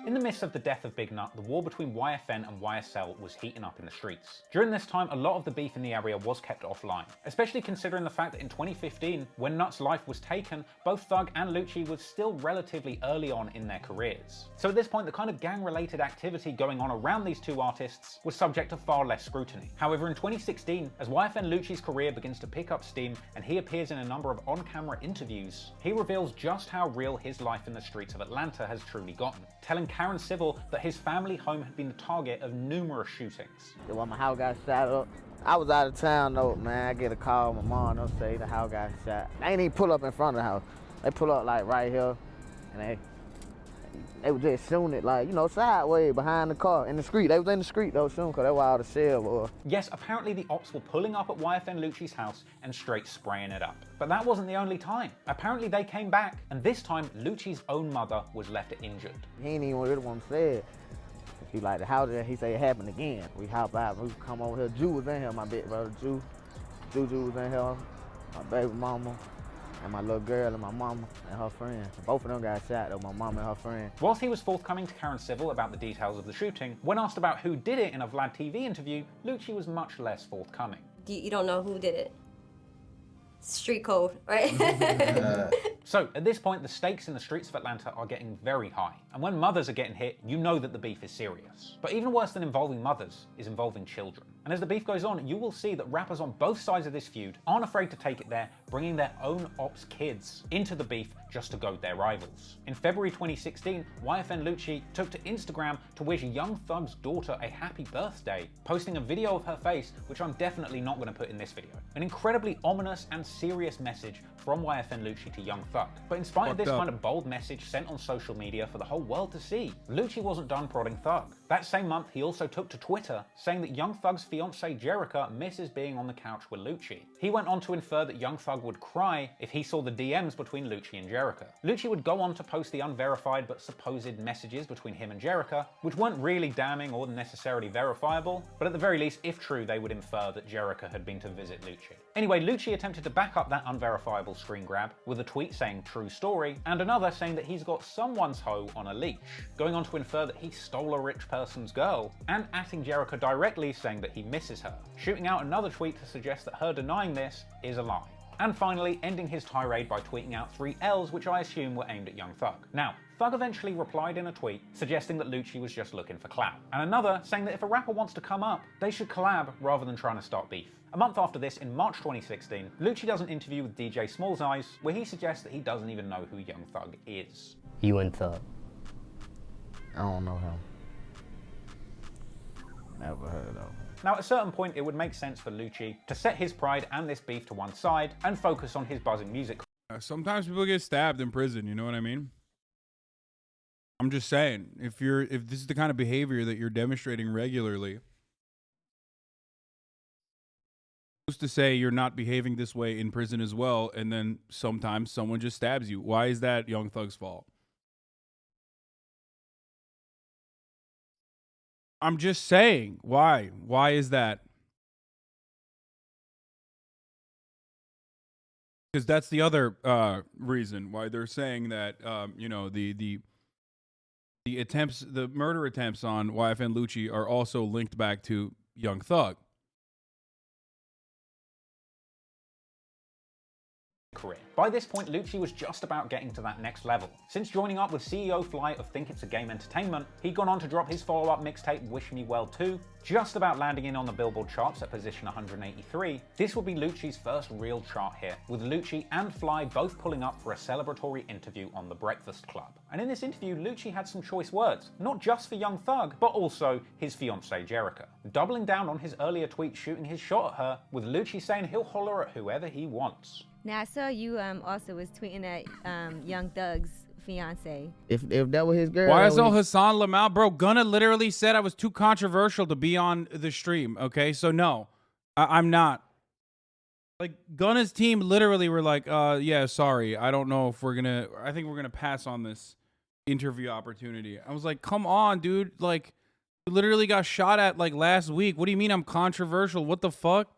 In the midst of the death of Big Nut, the war between YFN and YSL was heating up in the streets. During this time, a lot of the beef in the area was kept offline, especially considering the fact that in 2015, when Nut's life was taken, both Thug and Lucci were still relatively early on in their careers. So at this point, the kind of gang-related activity going on around these two artists was subject to far less scrutiny. However, in 2016, as YFN Lucci's career begins to pick up steam and he appears in a number of on-camera interviews, he reveals just how real his life in the streets of Atlanta has truly gotten, telling Karen Civil that his family home had been the target of numerous shootings. When my house got shot up, I was out of town though, man. I get a call, my mom, they'll say the house got shot. They ain't even pull up in front of the house. They pull up like right here, and they was just shooting it like, you know, sideways behind the car in the street. They was in the street though shooting because that's where all the shell was. Yes, apparently the ops were pulling up at YFN Lucci's house and straight spraying it up. But that wasn't the only time. Apparently they came back, and this time Lucci's own mother was left injured. He ain't even really want to say it. He like the house, he said it happened again. We hop out, we come over here. Jew was in here, my big brother Juju was in here, my baby mama, and my little girl and my mama and her friend. Both of them got shot though, my mama and her friend. Whilst he was forthcoming to Karen Civil about the details of the shooting, when asked about who did it in a Vlad TV interview, Lucci was much less forthcoming. You don't know who did it. Street code, right? So at this point, the stakes in the streets of Atlanta are getting very high. And when mothers are getting hit, you know that the beef is serious. But even worse than involving mothers is involving children. And as the beef goes on, you will see that rappers on both sides of this feud aren't afraid to take it there, bringing their own ops kids into the beef just to goad their rivals. In February 2016, YFN Lucci took to Instagram to wish Young Thug's daughter a happy birthday, posting a video of her face, which I'm definitely not going to put in this video. An incredibly ominous and serious message from YFN Lucci to Young Thug. But in spite of this kind of bold message sent on social media for the whole world to see, Lucci wasn't done prodding Thug. That same month, he also took to Twitter, saying that Young Thug's fiancée Jerica misses being on the couch with Lucci. He went on to infer that Young Thug would cry if he saw the DMs between Lucci and Jerica. Lucci would go on to post the unverified but supposed messages between him and Jerica, which weren't really damning or necessarily verifiable, but at the very least, if true, they would infer that Jerica had been to visit Lucci. Anyway, Lucci attempted to back up that unverifiable screen grab with a tweet saying true story, and another saying that he's got someone's hoe on a leash, going on to infer that he stole a rich person's girl, and atting Jerica directly saying that he misses her, shooting out another tweet to suggest that her denying this is a lie. And finally, ending his tirade by tweeting out 3 L's, which I assume were aimed at Young Thug. Now, Thug eventually replied in a tweet suggesting that Lucci was just looking for clout, and another saying that if a rapper wants to come up, they should collab rather than trying to start beef. A month after this, in March 2016, Lucci does an interview with DJ Small's Eyes where he suggests that he doesn't even know who Young Thug is. You and Thug. I don't know him. Never heard of him. Now, at a certain point, it would make sense for Lucci to set his pride and this beef to one side and focus on his buzzing music. Sometimes people get stabbed in prison, you know what I mean? I'm just saying, if this is the kind of behavior that you're demonstrating regularly, who's to say you're not behaving this way in prison as well, and then sometimes someone just stabs you? Why is that Young Thug's fault? I'm just saying, why? Why is that? Because that's the other reason why they're saying that, you know, the murder attempts on YFN Lucci are also linked back to Young Thug. Career. By this point, Lucci was just about getting to that next level. Since joining up with CEO Fly of Think It's a Game Entertainment, he'd gone on to drop his follow-up mixtape Wish Me Well 2, just about landing in on the Billboard charts at position 183. This would be Lucci's first real chart hit, with Lucci and Fly both pulling up for a celebratory interview on The Breakfast Club. And in this interview, Lucci had some choice words, not just for Young Thug, but also his fiancée Jerica, doubling down on his earlier tweet shooting his shot at her, with Lucci saying he'll holler at whoever he wants. Now I saw you also was tweeting at Young Thug's fiance. If that was his girl, YSL Hasan Lamau, bro, Gunna literally said I was too controversial to be on the stream. Okay, so no, I'm not. Like Gunna's team literally were like, yeah, sorry, I don't know if I think we're gonna pass on this interview opportunity. I was like, come on, dude, like you literally got shot at like last week. What do you mean I'm controversial? What the fuck?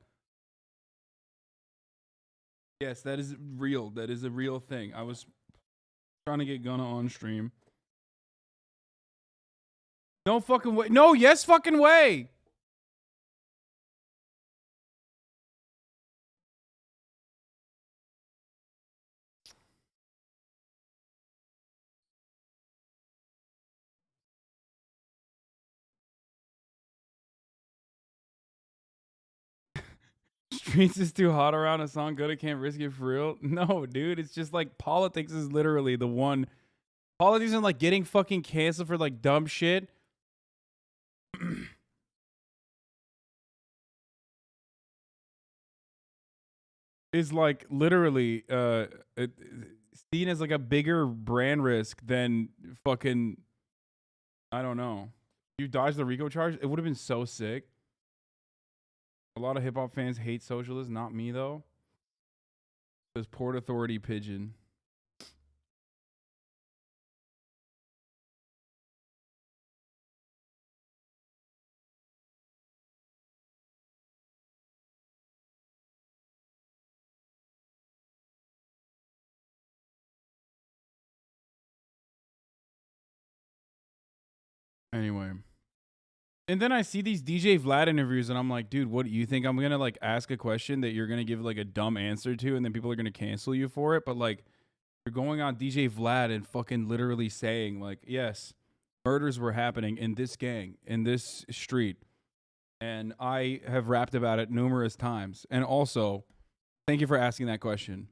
Yes, that is real. That is a real thing. I was trying to get Gunna on stream. No fucking way. No, yes fucking way. Streets is too hot around a song good, I can't risk it for real. No, dude, it's just like politics is literally the one. Politics and like getting fucking canceled for like dumb shit. Is like literally seen as like a bigger brand risk than fucking, I don't know. You dodged the RICO charge? It would have been so sick. A lot of hip-hop fans hate socialists, not me though. This Port Authority pigeon. Anyway. And then I see these DJ Vlad interviews and I'm like, dude, what do you think? I'm going to like ask a question that you're going to give like a dumb answer to and then people are going to cancel you for it. But like you're going on DJ Vlad and fucking literally saying like, yes, murders were happening in this gang, in this street. And I have rapped about it numerous times. And also, thank you for asking that question.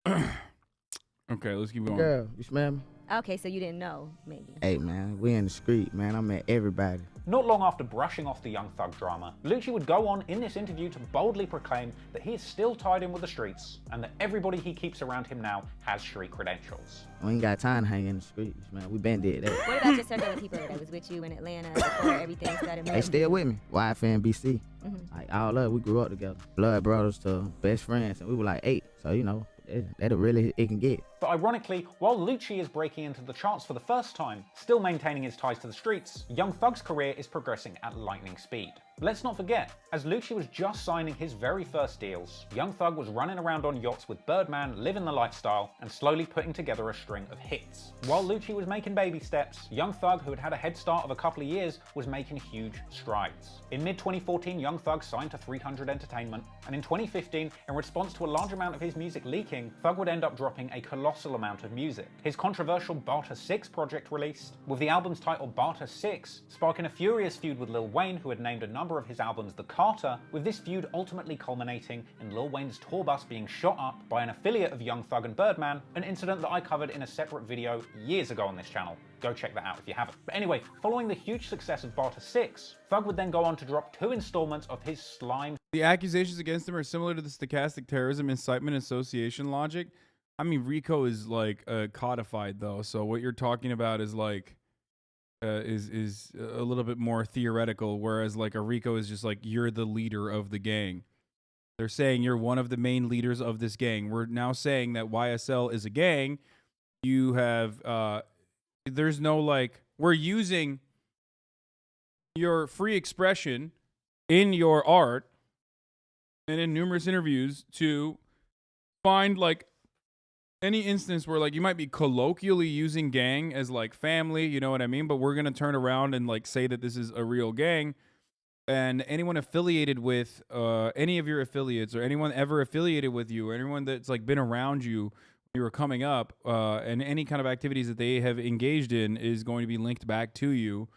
Okay, let's keep going. Girl, you smell me? Okay, so you didn't know, maybe. Hey, man, we in the street, man. I met everybody. Not long after brushing off the Young Thug drama, Lucci would go on in this interview to boldly proclaim that he is still tied in with the streets and that everybody he keeps around him now has street credentials. We ain't got time to hang in the streets, man. We been did that. What about your circle of people that was with you in Atlanta before everything started moving? They still with me. YFN BC. Mm-hmm. Like, all up, we grew up together. Blood brothers to best friends, and we were like 8. So, you know, that'll really it can get. But ironically, while Lucci is breaking into the charts for the first time, still maintaining his ties to the streets, Young Thug's career is progressing at lightning speed. Let's not forget, as Lucci was just signing his very first deals, Young Thug was running around on yachts with Birdman, living the lifestyle, and slowly putting together a string of hits. While Lucci was making baby steps, Young Thug, who had had a head start of a couple of years, was making huge strides. In mid-2014, Young Thug signed to 300 Entertainment, and in 2015, in response to a large amount of his music leaking, Thug would end up dropping a colossal amount of music. His controversial Barter 6 project released, with the album's title Barter 6 sparking a furious feud with Lil Wayne, who had named a number number of his albums The Carter, with this feud ultimately culminating in Lil Wayne's tour bus being shot up by an affiliate of Young Thug and Birdman, an incident that I covered in a separate video years ago on this channel. Go check that out if you haven't. But anyway, following the huge success of Barter 6, Thug would then go on to drop 2 installments of his Slime. The accusations against him are similar to the stochastic terrorism incitement association logic. I mean, RICO is like codified though, so what you're talking about is like is a little bit more theoretical, whereas like a RICO is just like you're the leader of the gang. They're saying you're one of the main leaders of this gang. We're now saying that YSL is a gang. You have there's no like, we're using your free expression in your art and in numerous interviews to find like any instance where like you might be colloquially using gang as like family, you know what I mean? But we're going to turn around and like say that this is a real gang, and anyone affiliated with any of your affiliates or anyone ever affiliated with you or anyone that's like been around you when you were coming up and any kind of activities that they have engaged in is going to be linked back to you.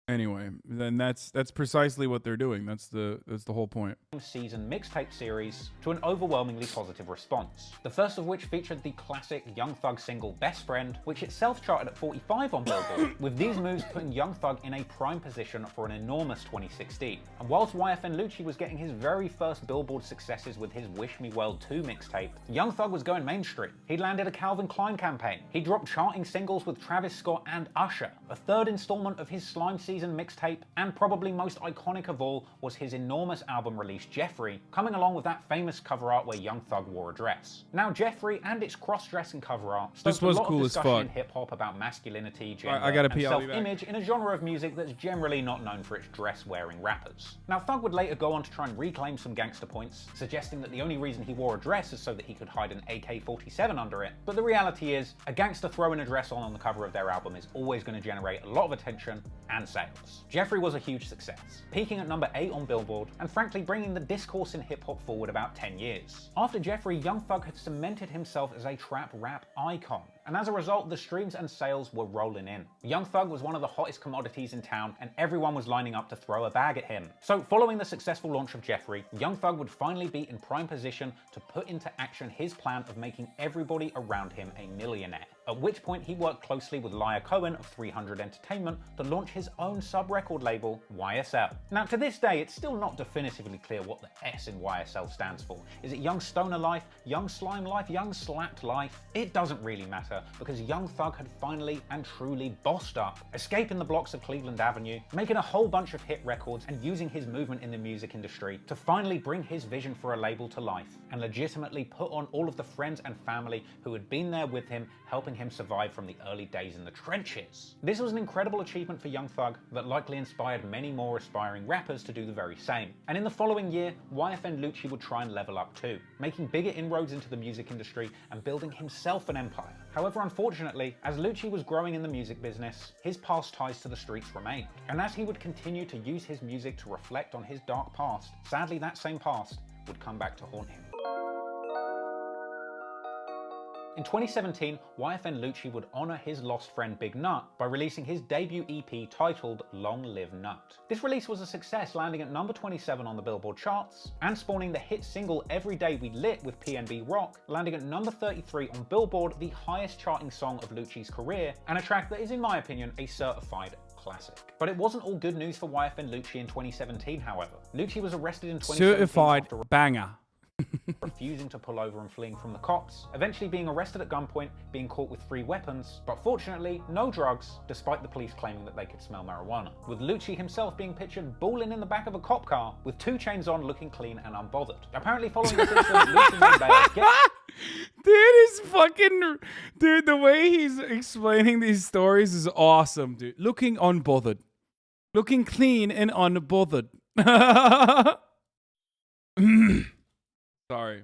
Anyway, then that's precisely what they're doing. That's the whole point. Season mixtape series to an overwhelmingly positive response. The first of which featured the classic Young Thug single Best Friend, which itself charted at 45 on Billboard, with these moves putting Young Thug in a prime position for an enormous 2016. And whilst YFN Lucci was getting his very first Billboard successes with his Wish Me Well 2 mixtape, Young Thug was going mainstream. He'd landed a Calvin Klein campaign. He dropped charting singles with Travis Scott and Usher. A third installment of his Slime Season mixtape, and probably most iconic of all was his enormous album release Jeffrey, coming along with that famous cover art where Young Thug wore a dress. Now Jeffrey and its cross-dressing cover art stoked a lot of discussion in hip-hop about masculinity, gender, and self-image in a genre of music that's generally not known for its dress-wearing rappers. Now Thug would later go on to try and reclaim some gangster points, suggesting that the only reason he wore a dress is so that he could hide an AK-47 under it, but the reality is, a gangster throwing a dress on the cover of their album is always going to generate a lot of attention and sales. Jeffrey was a huge success, peaking at number 8 on Billboard and frankly bringing the discourse in hip-hop forward about 10 years. After Jeffrey, Young Thug had cemented himself as a trap rap icon, and as a result the streams and sales were rolling in. Young Thug was one of the hottest commodities in town and everyone was lining up to throw a bag at him. So following the successful launch of Jeffrey, Young Thug would finally be in prime position to put into action his plan of making everybody around him a millionaire. At which point he worked closely with Lyle Cohen of 300 Entertainment to launch his own sub-record label, YSL. Now to this day, it's still not definitively clear what the S in YSL stands for. Is it Young Stoner Life, Young Slime Life, Young Slapped Life? It doesn't really matter, because Young Thug had finally and truly bossed up, escaping the blocks of Cleveland Avenue, making a whole bunch of hit records, and using his movement in the music industry to finally bring his vision for a label to life, and legitimately put on all of the friends and family who had been there with him, helping him survive from the early days in the trenches. This was an incredible achievement for Young Thug that likely inspired many more aspiring rappers to do the very same. And in the following year, YFN Lucci would try and level up too, making bigger inroads into the music industry and building himself an empire. However, unfortunately, as Lucci was growing in the music business, his past ties to the streets remained. And as he would continue to use his music to reflect on his dark past, sadly that same past would come back to haunt him. In 2017, YFN Lucci would honour his lost friend Big Nut by releasing his debut EP titled Long Live Nut. This release was a success, landing at number 27 on the Billboard charts, and spawning the hit single Every Day We Lit with PNB Rock, landing at number 33 on Billboard, the highest charting song of Lucci's career, and a track that is, in my opinion, a certified classic. But it wasn't all good news for YFN Lucci in 2017, however. Lucci was arrested in 2017 certified banger. refusing to pull over and fleeing from the cops, eventually being arrested at gunpoint, being caught with 3 weapons, but fortunately no drugs, despite the police claiming that they could smell marijuana, with Lucci himself being pictured balling in the back of a cop car with 2 chains on, looking clean and unbothered. Apparently following this incident, Lucci made bail. Dude, the way he's explaining these stories is awesome, dude. Looking unbothered. Looking clean and unbothered. Sorry.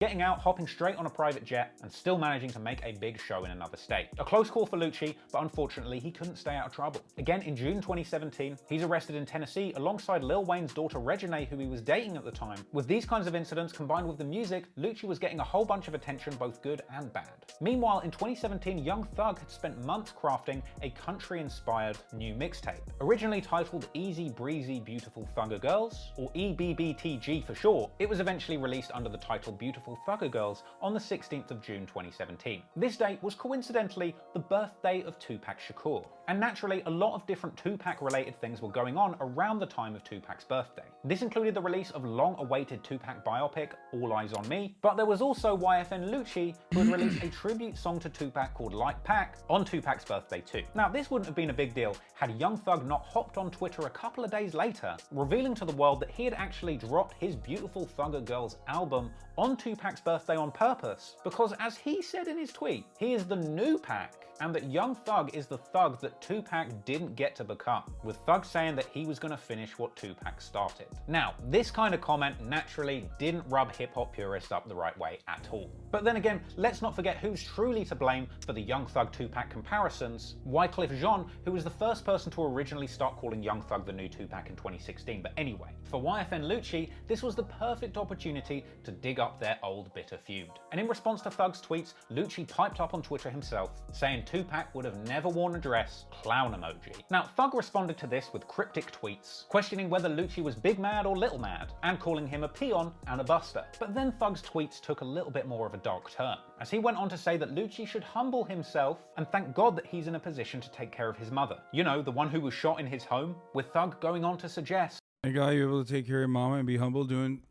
getting out, hopping straight on a private jet, and still managing to make a big show in another state. A close call for Lucci, but unfortunately he couldn't stay out of trouble. Again, in June 2017, he's arrested in Tennessee alongside Lil Wayne's daughter Reginae, who he was dating at the time. With these kinds of incidents combined with the music, Lucci was getting a whole bunch of attention, both good and bad. Meanwhile, in 2017, Young Thug had spent months crafting a country-inspired new mixtape. Originally titled Easy Breezy Beautiful Thugger Girls, or EBBTG for short, it was eventually released under the title Beautiful Thugger Girls on the 16th of June 2017. This date was coincidentally the birthday of Tupac Shakur. And naturally, a lot of different Tupac-related things were going on around the time of Tupac's birthday. This included the release of long-awaited Tupac biopic, All Eyes on Me, but there was also YFN Lucci, who had released a tribute song to Tupac called Like Pac on Tupac's birthday too. Now, this wouldn't have been a big deal had Young Thug not hopped on Twitter a couple of days later, revealing to the world that he had actually dropped his Beautiful Thugger Girls album on Tupac's birthday on purpose, because as he said in his tweet, he is the new Pac, and that Young Thug is the thug that Tupac didn't get to become, with Thug saying that he was going to finish what Tupac started. Now, this kind of comment naturally didn't rub hip-hop purists up the right way at all. But then again, let's not forget who's truly to blame for the Young Thug-Tupac comparisons. Wyclef Jean, who was the first person to originally start calling Young Thug the new Tupac in 2016. But anyway, for YFN Lucci, this was the perfect opportunity to dig up their old bitter feud. And in response to Thug's tweets, Lucci piped up on Twitter himself, saying Tupac would have never worn a dress, clown emoji. Now, Thug responded to this with cryptic tweets, questioning whether Lucci was big mad or little mad, and calling him a peon and a buster. But then Thug's tweets took a little bit more of a dark turn, as he went on to say that Lucci should humble himself and thank God that he's in a position to take care of his mother. You know, the one who was shot in his home, with Thug going on to suggest, a guy you're able to take care of your mama and be humble, doing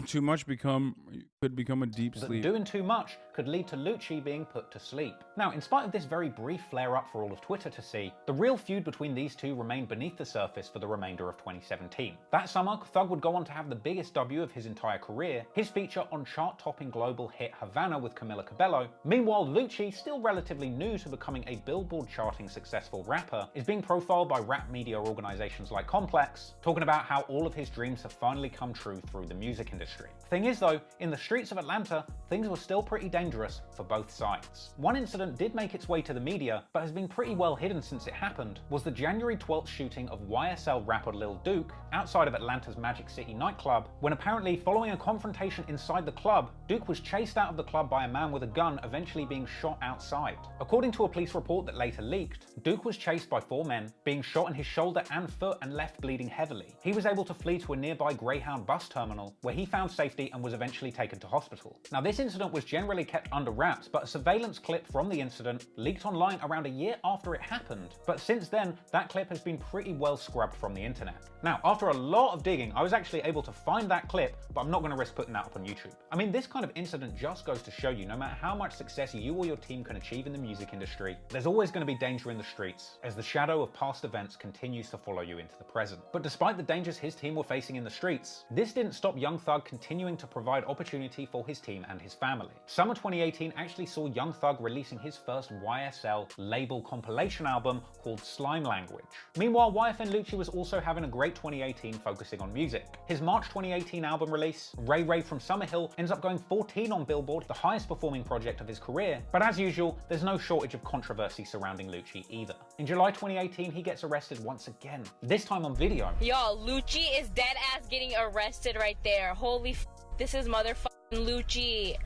too much could become a deep sleep. Doing too much could lead to Lucci being put to sleep. Now, in spite of this very brief flare-up for all of Twitter to see, the real feud between these two remained beneath the surface for the remainder of 2017. That summer, Thug would go on to have the biggest debut of his entire career, his feature on chart-topping global hit Havana with Camila Cabello. Meanwhile, Lucci, still relatively new to becoming a Billboard charting successful rapper, is being profiled by rap media organizations like Complex, talking about how all of his dreams have finally come true through the music industry. Thing is though, in the streets of Atlanta, things were still pretty dangerous for both sides. One incident did make its way to the media, but has been pretty well hidden since it happened, was the January 12th shooting of YSL rapper Lil Duke outside of Atlanta's Magic City nightclub, when apparently following a confrontation inside the club, Duke was chased out of the club by a man with a gun, eventually being shot outside. According to a police report that later leaked, Duke was chased by 4 men, being shot in his shoulder and foot and left bleeding heavily. He was able to flee to a nearby Greyhound bus terminal, where he found safety and was eventually taken to hospital. Now, this incident was generally kept under wraps, but a surveillance clip from the incident leaked online around a year after it happened. But since then, that clip has been pretty well scrubbed from the internet. Now, after a lot of digging, I was actually able to find that clip, but I'm not going to risk putting that up on YouTube. I mean, this kind of incident just goes to show you, no matter how much success you or your team can achieve in the music industry, there's always going to be danger in the streets, as the shadow of past events continues to follow you into the present. But despite the dangers his team were facing in the streets, this didn't stop Young Thug continuing to provide opportunity for his team and his family. Summer 2018 actually saw Young Thug releasing his first YSL label compilation album called Slime Language. Meanwhile, YFN Lucci was also having a great 2018 focusing on music. His March 2018 album release, Ray Ray from Summerhill, ends up going 14 on Billboard, the highest performing project of his career. But as usual, there's no shortage of controversy surrounding Lucci either. In July 2018, he gets arrested once again, this time on video. Yo, Lucci is dead ass getting arrested right there. Holy f, this is motherfucking Lucci.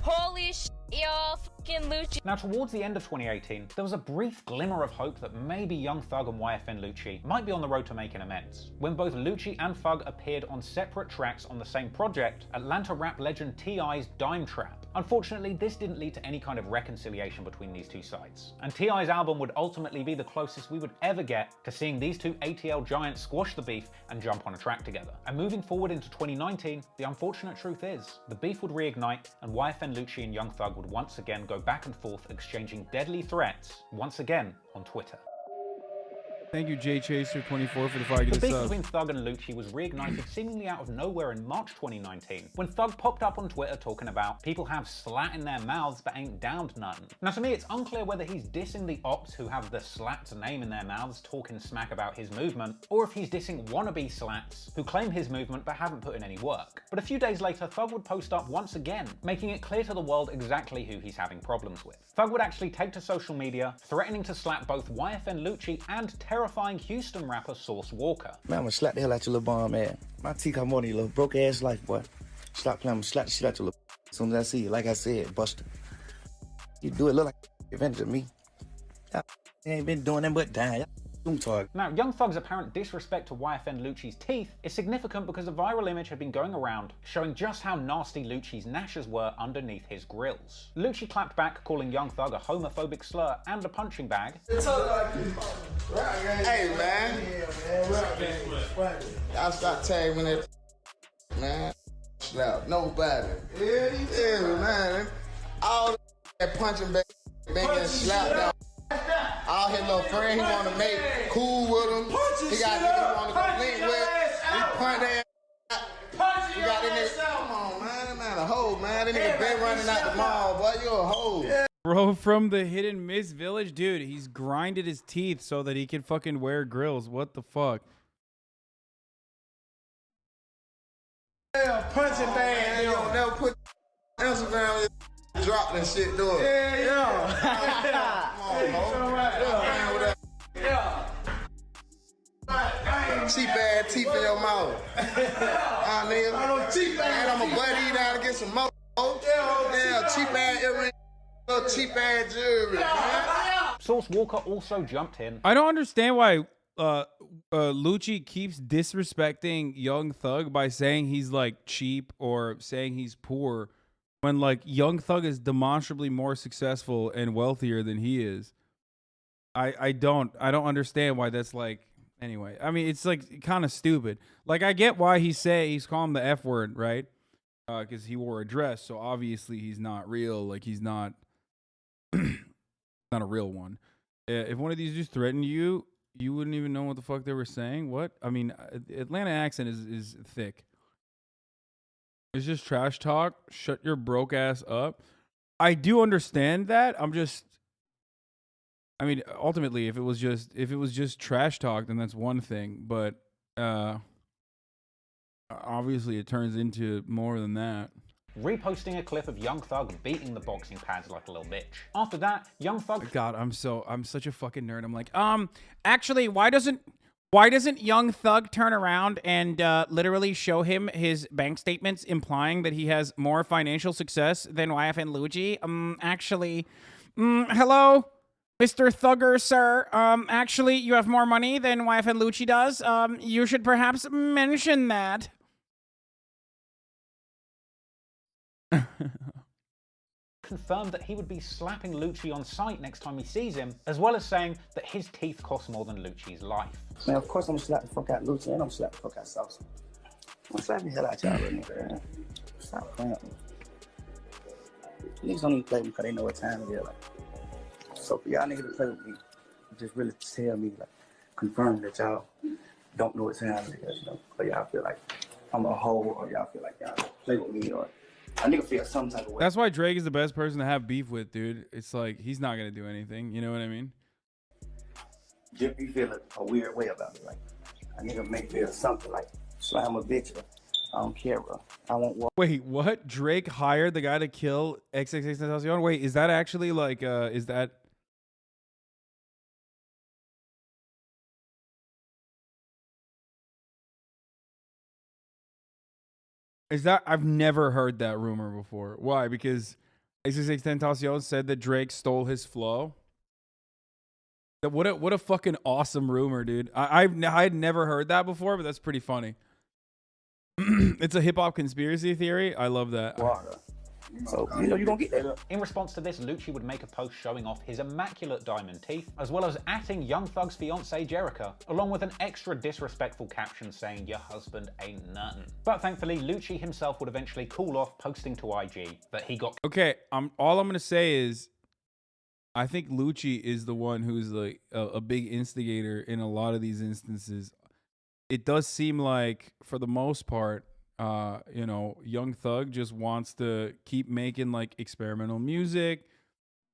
Holy sh, yo, fucking Lucci. Now, towards the end of 2018, there was a brief glimmer of hope that maybe Young Thug and YFN Lucci might be on the road to making amends, when both Lucci and Thug appeared on separate tracks on the same project, Atlanta rap legend T.I.'s Dime Trap. Unfortunately, this didn't lead to any kind of reconciliation between these two sides, and T.I.'s album would ultimately be the closest we would ever get to seeing these two ATL giants squash the beef and jump on a track together. And moving forward into 2019, the unfortunate truth is, the beef would reignite, and YFN Lucci and Young Thug would once again go back and forth exchanging deadly threats, once again on Twitter. Thank you, JChaser24 for the 5 The gifted beef subs. between Thug and Lucci was reignited seemingly out of nowhere in March 2019, when Thug popped up on Twitter talking about people have slat in their mouths but ain't downed nothing. Now to me, it's unclear whether he's dissing the ops who have the slats name in their mouths talking smack about his movement, or if he's dissing wannabe slats who claim his movement but haven't put in any work. But a few days later, Thug would post up once again, making it clear to the world exactly who he's having problems with. Thug would actually take to social media, threatening to slap both YFN Lucci and terrifying Houston rapper Source Walker. Man, I'm gonna slap the hell out your little bomb man. My teeth got more than your little broke ass life, boy. Stop playing, I'm gonna slap the shit out your little as soon as I see you. Like I said, Buster. You do it look like advantage of me. Y'all ain't been doing nothing but dying. Now, Young Thug's apparent disrespect to YFN Lucci's teeth is significant because a viral image had been going around showing just how nasty Lucci's gnashes were underneath his grills. Lucci clapped back, calling Young Thug a homophobic slur and a punching bag. Hey, man. Y'all stop tagging me that, man. Slap nobody. Yeah, man. All that punching bag been getting slapped down. All his little friend, he want to make cool with him. He got niggas he want to go link with. He punch that. He got that nigga. Come on, man. That man a hoe, man. That nigga been running out the mall, boy. You a hoe. Bro from the Hit and Miss Village, dude, he's grinded his teeth so that he can fucking wear grills. What the fuck? Yeah, punching bag. You don't never put Instagram drop that shit, do it. Yeah. Cheap ass teeth in your mouth. Nigga. And I'ma butt you down and get some more. Yeah, cheap ass earrings, cheap ass jewelry. Source Walker also jumped in. I don't understand why Lucci keeps disrespecting Young Thug by saying he's like cheap or saying he's poor when like Young Thug is demonstrably more successful and wealthier than he is. I don't understand why that's like. Anyway, I mean, it's like kind of stupid. Like, I get why he's calling the F word, right? Because he wore a dress, so obviously he's not real. Like, he's not not a real one. If one of these dudes threatened you, you wouldn't even know what the fuck they were saying. What? I mean, Atlanta accent is thick. It's just trash talk. Shut your broke ass up. I do understand that. I mean, ultimately, if it was just trash talk, then that's one thing. But obviously, it turns into more than that. Reposting a clip of Young Thug beating the boxing pads like a little bitch. After that, Young Thug. God, I'm such a fucking nerd. I'm like, actually, why doesn't Young Thug turn around and literally show him his bank statements, implying that he has more financial success than YFN Lucci? Actually, hello. Mr. Thugger, sir, actually, you have more money than YFN Lucci does. You should perhaps mention that. Confirmed that he would be slapping Lucci on sight next time he sees him, as well as saying that his teeth cost more than Lucci's life. Man, of course I'm gonna slap the fuck out Lucci and I'm gonna slap the fuck out Sauce. I'm gonna slap the hell out y'all little nigga, man. Stop playing with me. Niggas don't even play with me because they know what time it is. Like. So for y'all niggas to play with me, just really tell me, like, confirm that y'all don't know what time it is, you know? Or y'all feel like I'm a hoe, or y'all feel like y'all play with me, or a nigga feel some type of way. That's why Drake is the best person to have beef with, dude. It's like, he's not going to do anything. You know what I mean? Just you feel a weird way about me. Like, a nigga may feel something like, slam a bitch, or I don't care, bro. I won't walk. Wait, what? Drake hired the guy to kill XXXTentacion? Wait, is that actually like, is that... I've never heard that rumor before. Why? Because XXXTentacion said that Drake stole his flow. What a fucking awesome rumor, dude. I'd never heard that before, but that's pretty funny. It's a hip hop conspiracy theory. I love that. So, you know, you're gonna get that. In response to this, Lucci would make a post showing off his immaculate diamond teeth, as well as atting Young Thug's fiancée Jerica, along with an extra disrespectful caption saying, "Your husband ain't nothing." But thankfully, Lucci himself would eventually cool off, posting to IG that he got... Okay, all I'm gonna say is, I think Lucci is the one who's like a big instigator in a lot of these instances. It does seem like, for the most part, Young Thug just wants to keep making like experimental music,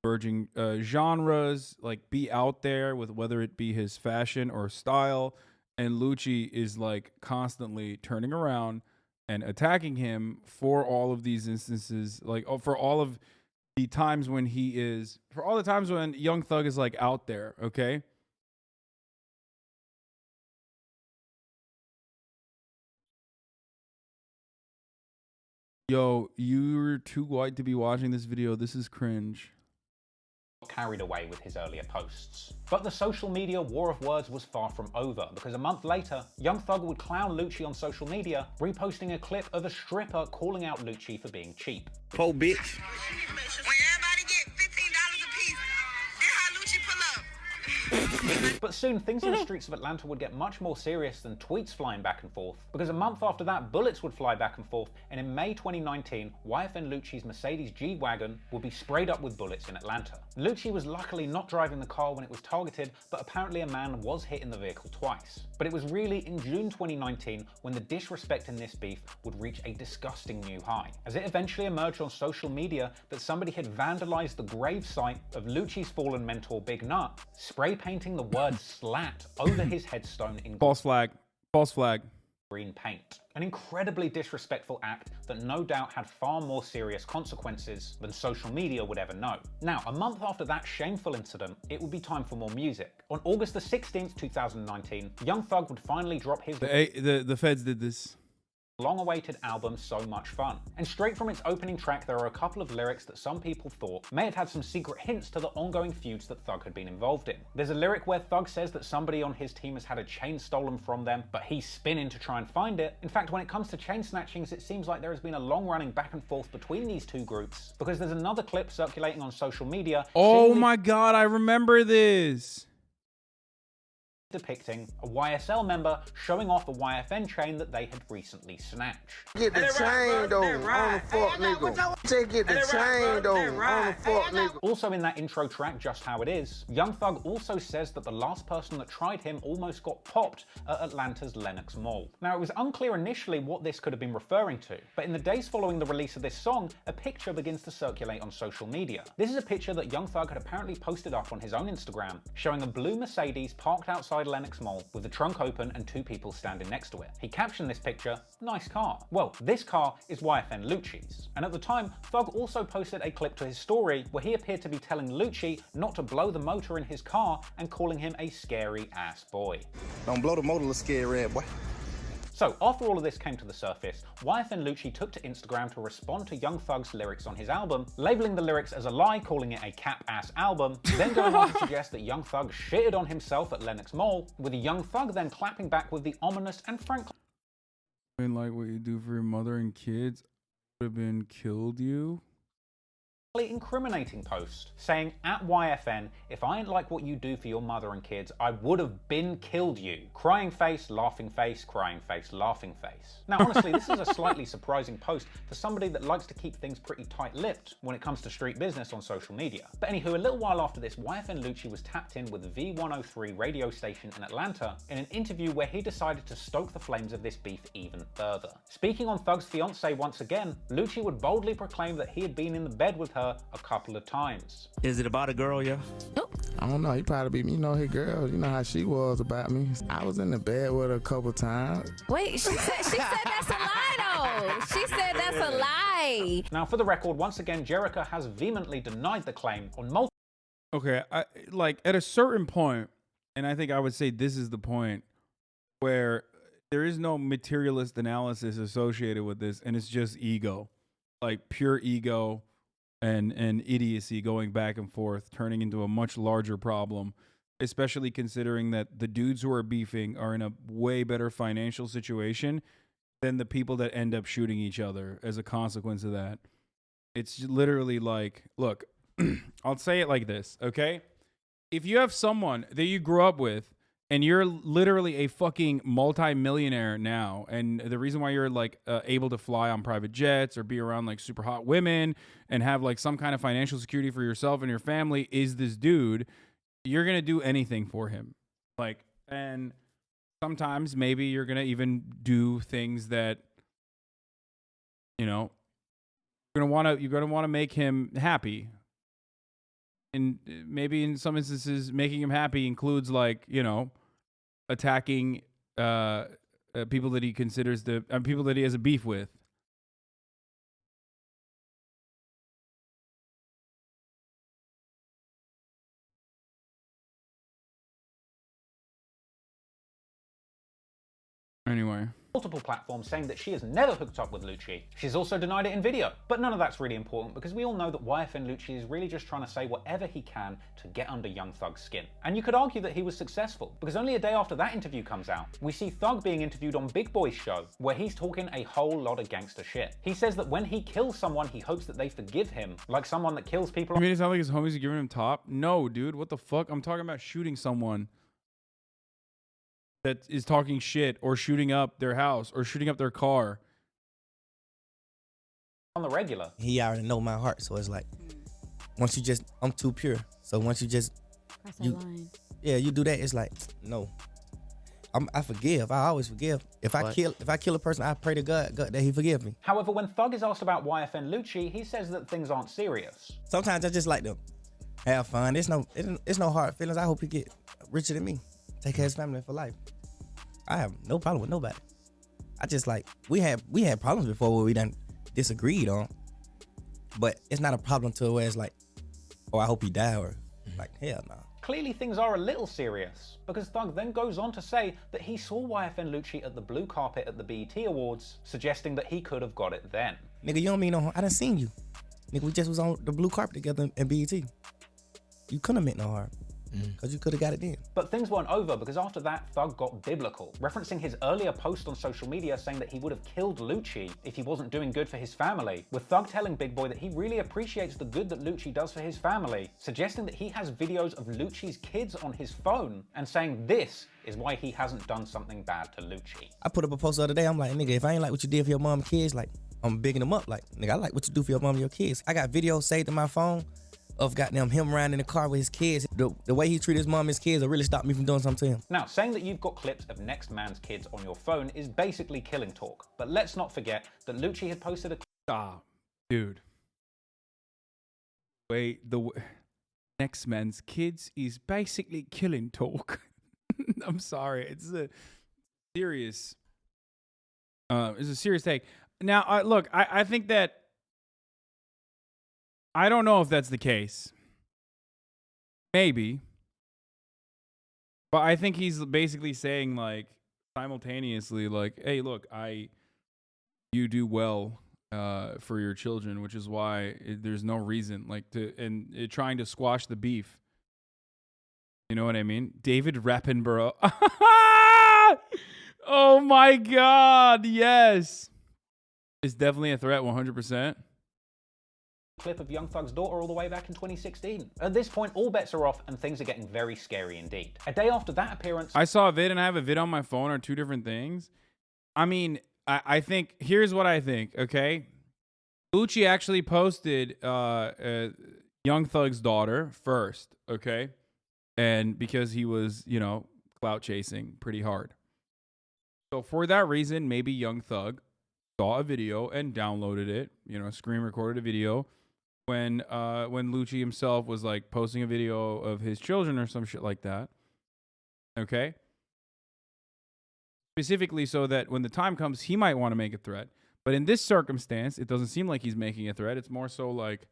emerging genres, like be out there with whether it be his fashion or style. And Lucci is like constantly turning around and attacking him for all of these instances, like for all of the times when Young Thug is like out there, okay? Yo, you're too white to be watching this video. This is cringe. Carried away with his earlier posts. But the social media war of words was far from over, because a month later, Young Thug would clown Lucci on social media, reposting a clip of a stripper calling out Lucci for being cheap. Po bitch. But soon, things in the streets of Atlanta would get much more serious than tweets flying back and forth, because a month after that, bullets would fly back and forth, and in May 2019, YFN Lucci's Mercedes G-Wagon would be sprayed up with bullets in Atlanta. Lucci was luckily not driving the car when it was targeted, but apparently a man was hit in the vehicle twice. But it was really in June 2019 when the disrespect in this beef would reach a disgusting new high, as it eventually emerged on social media that somebody had vandalized the grave site of Lucci's fallen mentor Big Nut, spray painting the word slat over his headstone in false flag green paint. An incredibly disrespectful act that no doubt had far more serious consequences than social media would ever know. Now, a month after that shameful incident, it would be time for more music. On August the 16th, 2019, Young Thug would finally drop his the feds did this. long-awaited album So Much Fun. And straight from its opening track, there are a couple of lyrics that some people thought may have had some secret hints to the ongoing feuds that Thug had been involved in. There's a lyric where Thug says that somebody on his team has had a chain stolen from them, but he's spinning to try and find it. In fact, when it comes to chain snatchings, it seems like there has been a long-running back and forth between these two groups, because there's another clip circulating on social media. Oh my God, I remember this. Depicting a YSL member showing off a YFN chain that they had recently snatched. Get the chain though, on the fuck nigga. Take it the chain though, on the fuck nigga. Also in that intro track, Just How It Is, Young Thug also says that the last person that tried him almost got popped at Atlanta's Lenox Mall. Now, it was unclear initially what this could have been referring to, but in the days following the release of this song, a picture begins to circulate on social media. This is a picture that Young Thug had apparently posted up on his own Instagram, showing a blue Mercedes parked outside Lenox Mall with the trunk open and two people standing next to it. He captioned this picture, "Nice car." Well, this car is YFN Lucci's. And at the time, Thug also posted a clip to his story where he appeared to be telling Lucci not to blow the motor in his car and calling him a scary ass boy. Don't blow the motor, little scary ass boy. So, after all of this came to the surface, YFN Lucci took to Instagram to respond to Young Thug's lyrics on his album, labeling the lyrics as a lie, calling it a cap-ass album, then going on to suggest that Young Thug shitted on himself at Lenox Mall, with Young Thug then clapping back with the ominous and frankly like what you do for your mother and kids would have been killed you. incriminating post, saying, at YFN, if I ain't like what you do for your mother and kids, I would have been killed you. Crying face, laughing face, crying face, laughing face. Now honestly, this is a slightly surprising post for somebody that likes to keep things pretty tight-lipped when it comes to street business on social media. But anywho, a little while after this, YFN Lucci was tapped in with the V103 radio station in Atlanta in an interview where he decided to stoke the flames of this beef even further. Speaking on Thug's fiancée once again, Lucci would boldly proclaim that he had been in the bed with her a couple of times. Is it about a girl, yeah? I don't know. He probably be, his girl. You know how she was about me. I was in the bed with her a couple times. Wait, she said that's a lie, though. She said that's a lie. Now, for the record, once again, Jericho has vehemently denied the claim on multiple. Okay, at a certain point, and I think I would say this is the point where there is no materialist analysis associated with this, and it's just ego, like pure ego. And idiocy going back and forth, turning into a much larger problem, especially considering that the dudes who are beefing are in a way better financial situation than the people that end up shooting each other as a consequence of that. It's literally like, look, I'll say it like this, okay? If you have someone that you grew up with And you're literally a fucking multi-millionaire now. And the reason why you're like able to fly on private jets or be around like super hot women and have like some kind of financial security for yourself and your family is this dude. You're going to do anything for him. Like, and sometimes maybe you're going to even do things that, you know, you're going to want to make him happy. And maybe in some instances, making him happy includes like, you know, attacking people that he considers people that he has a beef with. Anyway. Multiple platforms saying that she has never hooked up with Lucci. She's also denied it in video. But none of that's really important because we all know that YFN Lucci is really just trying to say whatever he can to get under Young Thug's skin. And you could argue that he was successful because only a day after that interview comes out, we see Thug being interviewed on Big Boy's show where he's talking a whole lot of gangster shit. He says that when he kills someone, he hopes that they forgive him, like someone that kills people. You mean it sound like his homies are giving him top? No, dude, what the fuck? I'm talking about shooting someone that is talking shit or shooting up their house or shooting up their car. On the regular. He already know my heart, so it's like, once you just, I'm too pure. So once you just, you do that, it's like, no. I forgive. I always forgive. If I kill a person, I pray to God that he forgive me. However, when Thug is asked about YFN Lucci, he says that things aren't serious. Sometimes I just like to have fun. It's no hard feelings. I hope he get richer than me. Take care of his family for life. I have no problem with nobody. I just like, we had problems before where we done disagreed on, but it's not a problem to where it's like, oh, I hope he die, or like, hell no. Clearly things are a little serious, because Thug then goes on to say that he saw YFN Lucci at the blue carpet at the BET Awards, suggesting that he could have got it then. Nigga, you don't mean no harm. I done seen you. Nigga, we just was on the blue carpet together in BET. You couldn't have meant no harm. Because you could have got it then. But things weren't over because after that, Thug got biblical, referencing his earlier post on social media saying that he would have killed Lucci if he wasn't doing good for his family, with Thug telling Big Boy that he really appreciates the good that Lucci does for his family, suggesting that he has videos of Lucci's kids on his phone, and saying this is why he hasn't done something bad to Lucci. I put up a post the other day, I'm like, nigga, if I ain't like what you did for your mom and kids, like, I'm bigging them up. Like, nigga, I like what you do for your mom and your kids. I got videos saved in my phone of goddamn him around in the car with his kids. The way he treated his mom and his kids will really stop me from doing something to him. Now, saying that you've got clips of next man's kids on your phone is basically killing talk. But let's not forget that Lucci had posted a dude. Wait, the next man's kids is basically killing talk. I'm sorry, it's a serious take. Now, look, I think that I don't know if that's the case. Maybe. But I think he's basically saying, like, simultaneously, like, hey, look, you do well for your children, which is why there's no reason, like, trying to squash the beef. You know what I mean? David Rappenborough. Oh my God, yes. It's definitely a threat, 100%. Clip of Young Thug's daughter all the way back in 2016. At this point, all bets are off and things are getting very scary indeed. A day after that appearance, I saw a vid and I have a vid on my phone are two different things. I mean, I think, here's what I think, okay? Lucci actually posted Young Thug's daughter first, okay? And because he was, you know, clout chasing pretty hard. So for that reason, maybe Young Thug saw a video and downloaded it, you know, screen recorded a video when Lucci himself was like posting a video of his children or some shit like that. Okay? Specifically so that when the time comes, he might want to make a threat. But in this circumstance, it doesn't seem like he's making a threat. It's more so like,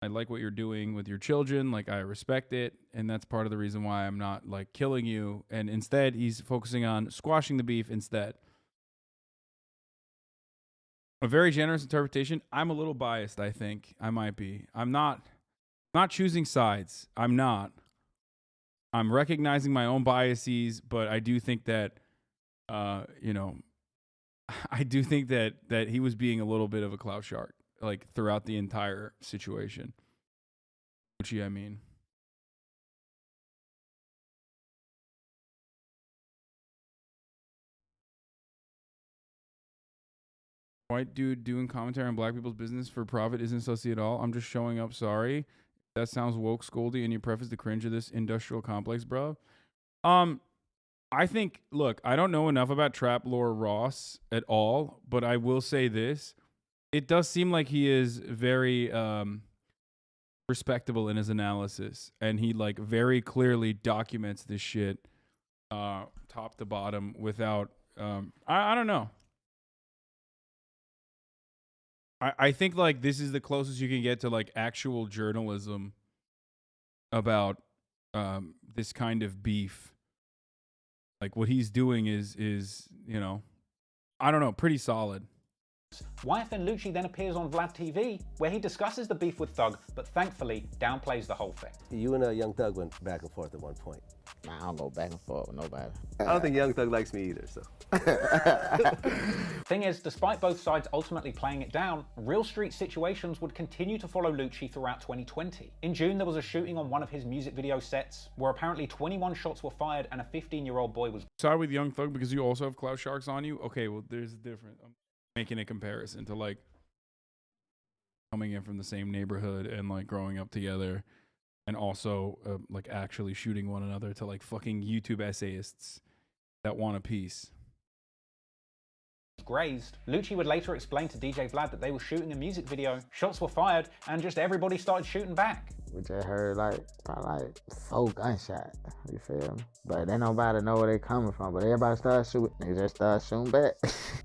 I like what you're doing with your children. Like, I respect it. And that's part of the reason why I'm not like killing you. And instead, he's focusing on squashing the beef instead. A very generous interpretation. I'm a little biased, I think. I might be. I'm not choosing sides. I'm not. I'm recognizing my own biases, but I do think that, you know, I do think that he was being a little bit of a clout shark, like, throughout the entire situation. Which, I mean. White dude doing commentary on black people's business for profit isn't sussy at all. I'm just showing up. Sorry. That sounds woke, scoldy, and you preface the cringe of this industrial complex, bro. I think, look, I don't know enough about Trap Lore Ross at all, but I will say this. It does seem like he is very respectable in his analysis, and he like very clearly documents this shit top to bottom without I don't know. I think like this is the closest you can get to like actual journalism about this kind of beef. Like what he's doing is you know, I don't know, pretty solid. YFN Lucci then appears on Vlad TV, where he discusses the beef with Thug, but thankfully downplays the whole thing. You and Young Thug went back and forth at one point. Nah, I don't go back and forth with nobody. I don't think Young Thug likes me either, so. Thing is, despite both sides ultimately playing it down, real street situations would continue to follow Lucci throughout 2020. In June, there was a shooting on one of his music video sets, where apparently 21 shots were fired and a 15-year-old boy was... Side with Young Thug because you also have Clout Sharks on you? Okay, well, there's a difference. I'm making a comparison to like coming in from the same neighborhood and like growing up together, and also like actually shooting one another, to like fucking YouTube essayists that want a piece. Grazed. Lucci would later explain to DJ Vlad that they were shooting a music video, shots were fired, and just everybody started shooting back. We just heard probably 4 gunshots, you feel me? But they nobody know where they coming from, but everybody started shooting, they just started shooting back.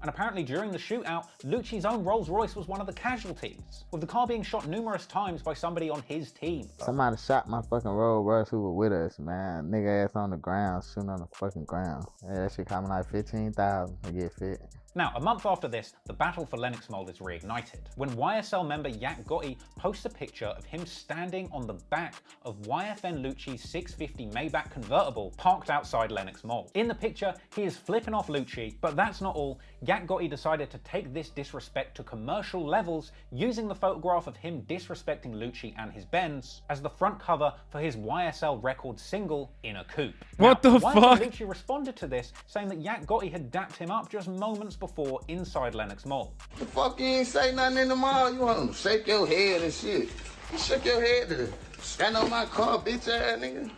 And apparently during the shootout, Lucci's own Rolls Royce was one of the casualties, with the car being shot numerous times by somebody on his team. Somebody shot my fucking Rolls Royce who was with us, man. Nigga ass on the ground, shooting on the fucking ground. Yeah, that shit cost me like $15,000 to get fit. Now, a month after this, the battle for Lennox Mall is reignited, when YSL member Yak Gotti posts a picture of him standing on the back of YFN Lucci's 650 Maybach convertible parked outside Lennox Mall. In the picture, he is flipping off Lucci, but that's not all. Yak Gotti decided to take this disrespect to commercial levels, using the photograph of him disrespecting Lucci and his Benz as the front cover for his YSL record single, In a Coupe. What the fuck? Lucci responded to this, saying that Yak Gotti had dapped him up just moments before inside Lennox Mall. The fuck you ain't say nothing in the mall? You want to shake your head and shit. You shook your head to stand on my car, bitch ass nigga.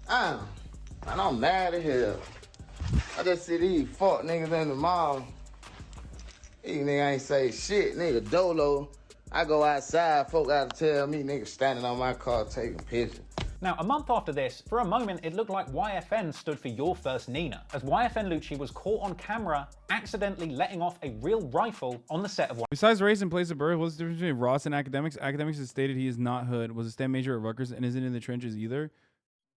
And I'm mad as hell. I just see these fuck niggas in the mall. These niggas ain't say shit, nigga dolo. I go outside, folk gotta tell me niggas standing on my car taking pictures. Now, a month after this, for a moment, it looked like YFN stood for Your First Nina, as YFN Lucci was caught on camera accidentally letting off a real rifle on the set of one. Besides race and place of birth, what's the difference between Ross and Academics? Academics has stated he is not hood, was a STEM major at Rutgers, and isn't in the trenches either.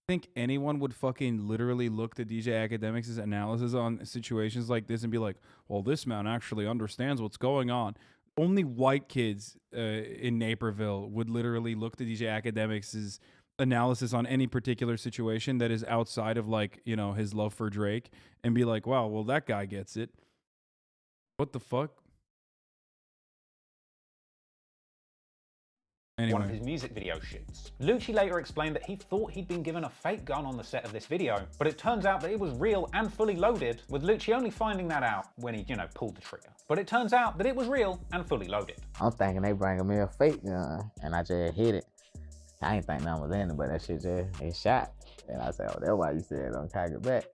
I think anyone would fucking literally look to DJ Academics' analysis on situations like this and be like, well, this man actually understands what's going on. Only white kids in Naperville would literally look to DJ Academics' analysis on any particular situation that is outside of, like, you know, his love for Drake and be like, wow, well, that guy gets it. What the fuck? Anyway. One of his music video shoots. Lucci later explained that he thought he'd been given a fake gun on the set of this video, but it turns out that it was real and fully loaded, with Lucci only finding that out when he, you know, pulled the trigger. But it turns out that it was real and fully loaded. I'm thinking they bringing me a fake gun, and I just hit it. I ain't think nothing was in it, but that shit just, it shot. And I said, oh, that's why you said don't cock it back.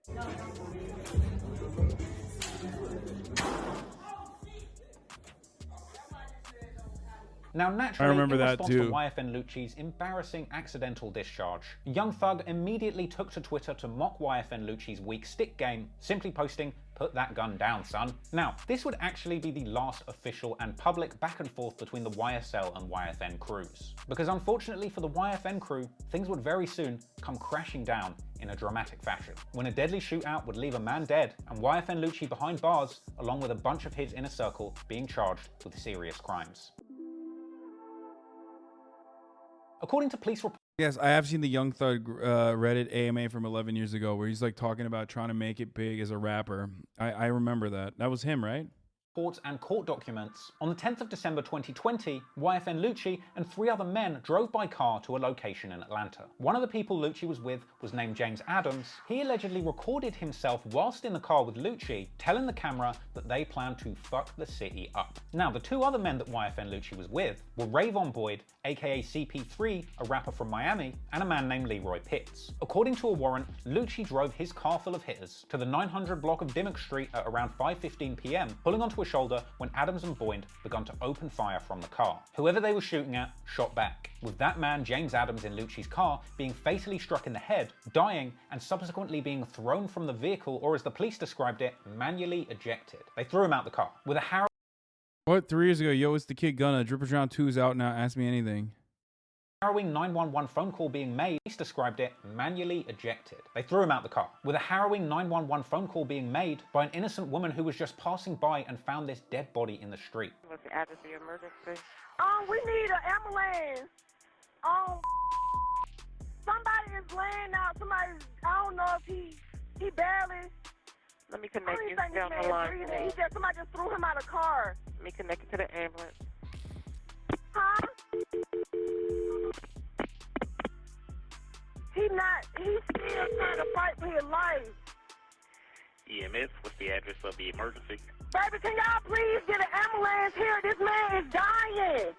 Now, naturally, I remember in that response too. to YFN Lucci's embarrassing accidental discharge, Young Thug immediately took to Twitter to mock YFN Lucci's weak stick game, simply posting, "Put that gun down, son." Now, this would actually be the last official and public back and forth between the YSL and YFN crews. Because unfortunately for the YFN crew, things would very soon come crashing down in a dramatic fashion, when a deadly shootout would leave a man dead and YFN Lucci behind bars, along with a bunch of his inner circle being charged with serious crimes. According to police reports, yes, I have seen the Young Thug Reddit AMA from 11 years ago where he's like talking about trying to make it big as a rapper. I remember that. That was him, right? reports and court documents. On the 10th of December 2020, YFN Lucci and 3 other men drove by car to a location in Atlanta. One of the people Lucci was with was named James Adams. He allegedly recorded himself whilst in the car with Lucci, telling the camera that they planned to fuck the city up. Now, the 2 other men that YFN Lucci was with were Rayvon Boyd, aka CP3, a rapper from Miami, and a man named Leroy Pitts. According to a warrant, Lucci drove his car full of hitters to the 900 block of Dimmock Street at around 5:15 p.m, pulling onto a shoulder when Adams and Boyd began to open fire from the car. Whoever they were shooting at shot back, with that man, James Adams, in Lucci's car being fatally struck in the head, dying, and subsequently being thrown from the vehicle, or as the police described it, manually ejected. They threw him out the car. With a What? 3 years ago, yo, it's the kid Gunna. Drippers Round 2's out now. Ask me anything. harrowing 911 phone call being made, police described it manually ejected. They threw him out the car. With a harrowing 911 phone call being made by an innocent woman who was just passing by and found this dead body in the street. What's the address of your emergency? We need an ambulance. Somebody is laying out. Somebody, I don't know if he barely. Let me connect you. Stay on the line. Somebody just threw him out of the car. Let me connect you to the ambulance. Huh? He's still trying to fight for his life. EMS, what's the address of the emergency? Baby, can y'all please get an ambulance here? This man is dying.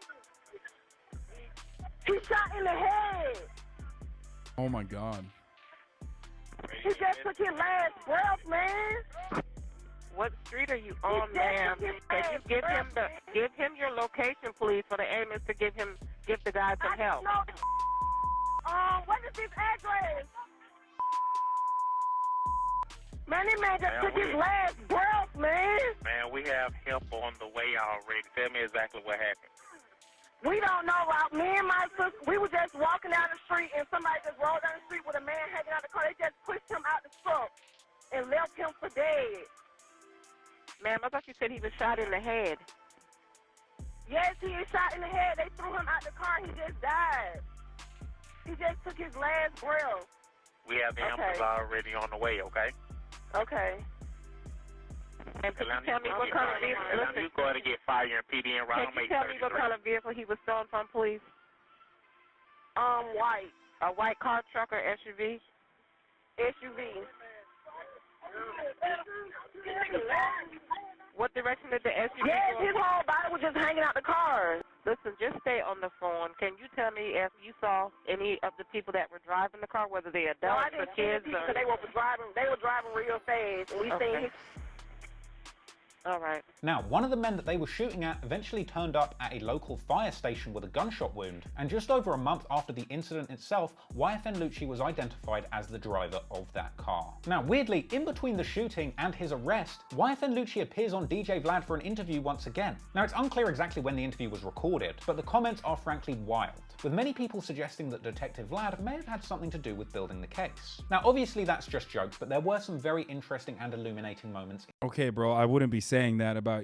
He's shot in the head. Oh my God. He just took his last breath, man. What street are you on, ma'am? Can you give him your location, please, for the ambulance to give the guy some help? What is his address? Man, this man just took his last breath, man. Man, we have help on the way already. Tell me exactly what happened. We don't know. Me and my sister, we were just walking down the street, and somebody just rolled down the street with a man hanging out the car. They just pushed him out the truck and left him for dead. Ma'am, I thought you said he was shot in the head. Yes, he is shot in the head. They threw him out the car. He just died. He just took his last breath. We have the ambulance already on the way, okay? Okay. And can you tell me what color vehicle? You go ahead and get fire and PD and right on Can you tell me what color vehicle he was stolen from, please? White. A white car, truck, or SUV? SUV. What direction did the SUV Yes, go? his whole body was just hanging out the car. Listen, just stay on the phone. Can you tell me if you saw any of the people that were driving the car, whether they adults or kids? They were driving real fast. And we seen his. All right. Now, one of the men that they were shooting at eventually turned up at a local fire station with a gunshot wound, and just over a month after the incident itself, YFN Lucci was identified as the driver of that car. Now, weirdly, in between the shooting and his arrest, YFN Lucci appears on DJ Vlad for an interview once again. Now, it's unclear exactly when the interview was recorded, but the comments are frankly wild, with many people suggesting that Detective Vlad may have had something to do with building the case. Now, obviously that's just jokes, but there were some very interesting and illuminating moments. Okay, bro, I wouldn't be saying that about.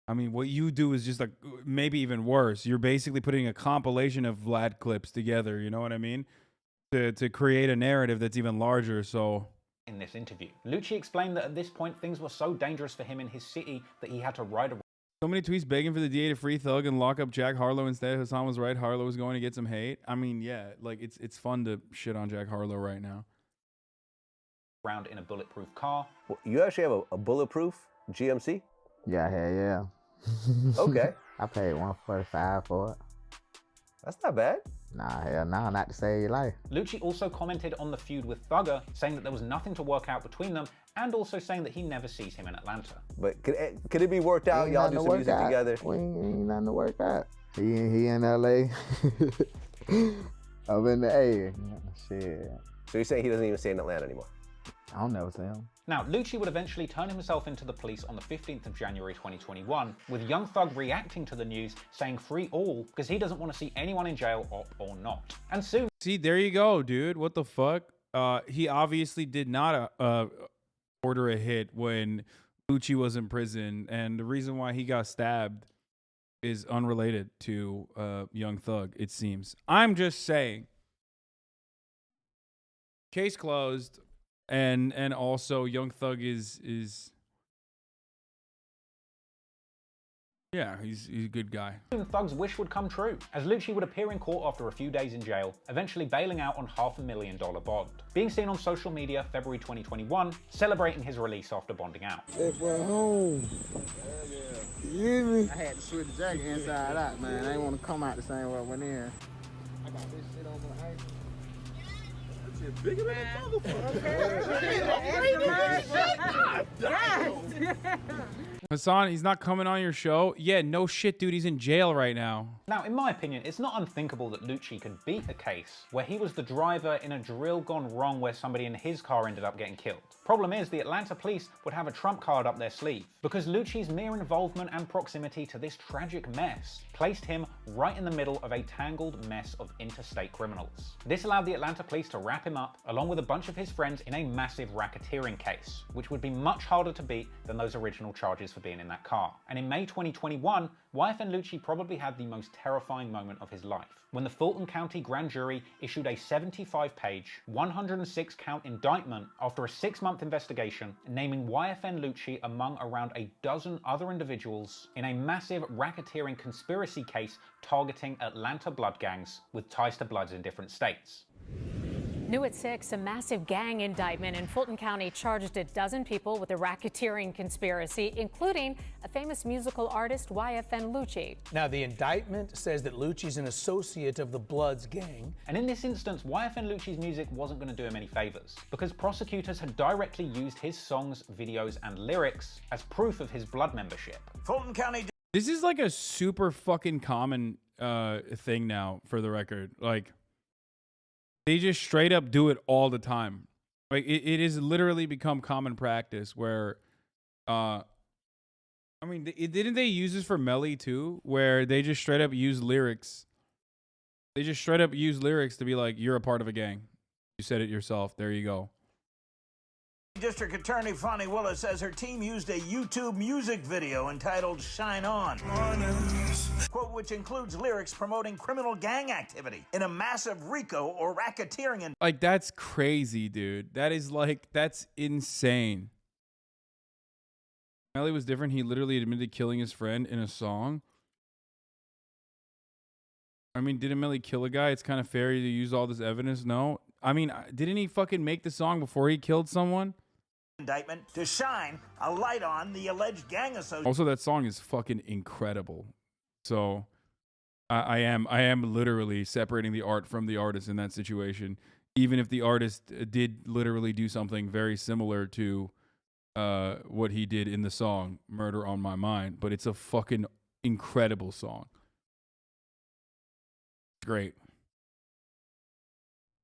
I mean, what you do is just like maybe even worse. You're basically putting a compilation of Vlad clips together. You know what I mean? To create a narrative that's even larger. So. In this interview, Lucci explained that at this point things were so dangerous for him in his city that he had to ride around. So many tweets begging for the DA to free Thug and lock up Jack Harlow instead. Hasan was right. Harlow was going to get some hate. I mean, yeah, like it's fun to shit on Jack Harlow right now. Around in a bulletproof car. Well, you actually have a bulletproof GMC? Yeah. Okay. I paid $145 for it. That's not bad. Nah, hell no, not to save your life. Lucci also commented on the feud with Thugger, saying that there was nothing to work out between them, and also saying that he never sees him in Atlanta. But could it be worked out? Y'all do some music together? We ain't nothing to work out. He in LA. I'm in the A. Shit. So you're saying he doesn't even stay in Atlanta anymore? I don't never see him. Now, Lucci would eventually turn himself into the police on the 15th of January 2021, with Young Thug reacting to the news, saying free all, because he doesn't want to see anyone in jail, op or not. And soon... See, there you go, dude. What the fuck? He obviously did not order a hit when Lucci was in prison, and the reason why he got stabbed is unrelated to Young Thug, it seems. I'm just saying. Case closed. And also Young Thug is Yeah, he's a good guy. Thug's wish would come true, as Lucci would appear in court after a few days in jail, eventually bailing out on $500,000 bond. Being seen on social media February 2021, celebrating his release after bonding out. We're home. You hear me? I had to switch the jacket inside out, man. I didn't want to come out the same way I went in. I got this shit over my ankle. Bigger than a motherfucker. Hasan, he's not coming on your show? Yeah, no shit, dude. He's in jail right now. Now, in my opinion, it's not unthinkable that Lucci could beat a case where he was the driver in a drill gone wrong where somebody in his car ended up getting killed. Problem is, the Atlanta police would have a trump card up their sleeve because Lucci's mere involvement and proximity to this tragic mess placed him right in the middle of a tangled mess of interstate criminals. This allowed the Atlanta police to wrap him up along with a bunch of his friends in a massive racketeering case, which would be much harder to beat than those original charges for being in that car. And in May 2021, YFN Lucci probably had the most terrifying moment of his life when the Fulton County grand jury issued a 75-page, 106-count indictment after a 6-month investigation, naming YFN Lucci among around a dozen other individuals in a massive racketeering conspiracy case targeting Atlanta blood gangs with ties to Bloods in different states. New at 6, a massive gang indictment in Fulton County charged a dozen people with a racketeering conspiracy, including a famous musical artist, YFN Lucci. Now, the indictment says that Lucci's an associate of the Bloods gang. And in this instance, YFN Lucci's music wasn't going to do him any favors, because prosecutors had directly used his songs, videos, and lyrics as proof of his Blood membership. Fulton County... This is like a super fucking common thing now, for the record. Like, they just straight up do it all the time. Like it has literally become common practice where, I mean, didn't they use this for Melly too? Where they just straight up use lyrics. They just straight up use lyrics to be like, you're a part of a gang. You said it yourself. There you go. District Attorney Fonnie Willis says her team used a YouTube music video entitled Shine On, quote, which includes lyrics promoting criminal gang activity in a massive RICO or racketeering. Like, that's crazy, dude. That is like, that's insane. Melly was different. He literally admitted killing his friend in a song. I mean, didn't Melly kill a guy? It's kind of fair to use all this evidence. No. I mean, didn't he fucking make the song before he killed someone? Indictment to shine a light on the alleged gang association. Also, that song is fucking incredible. So I am literally separating the art from the artist in that situation. Even if the artist did literally do something very similar to what he did in the song Murder on My Mind. But it's a fucking incredible song. It's great.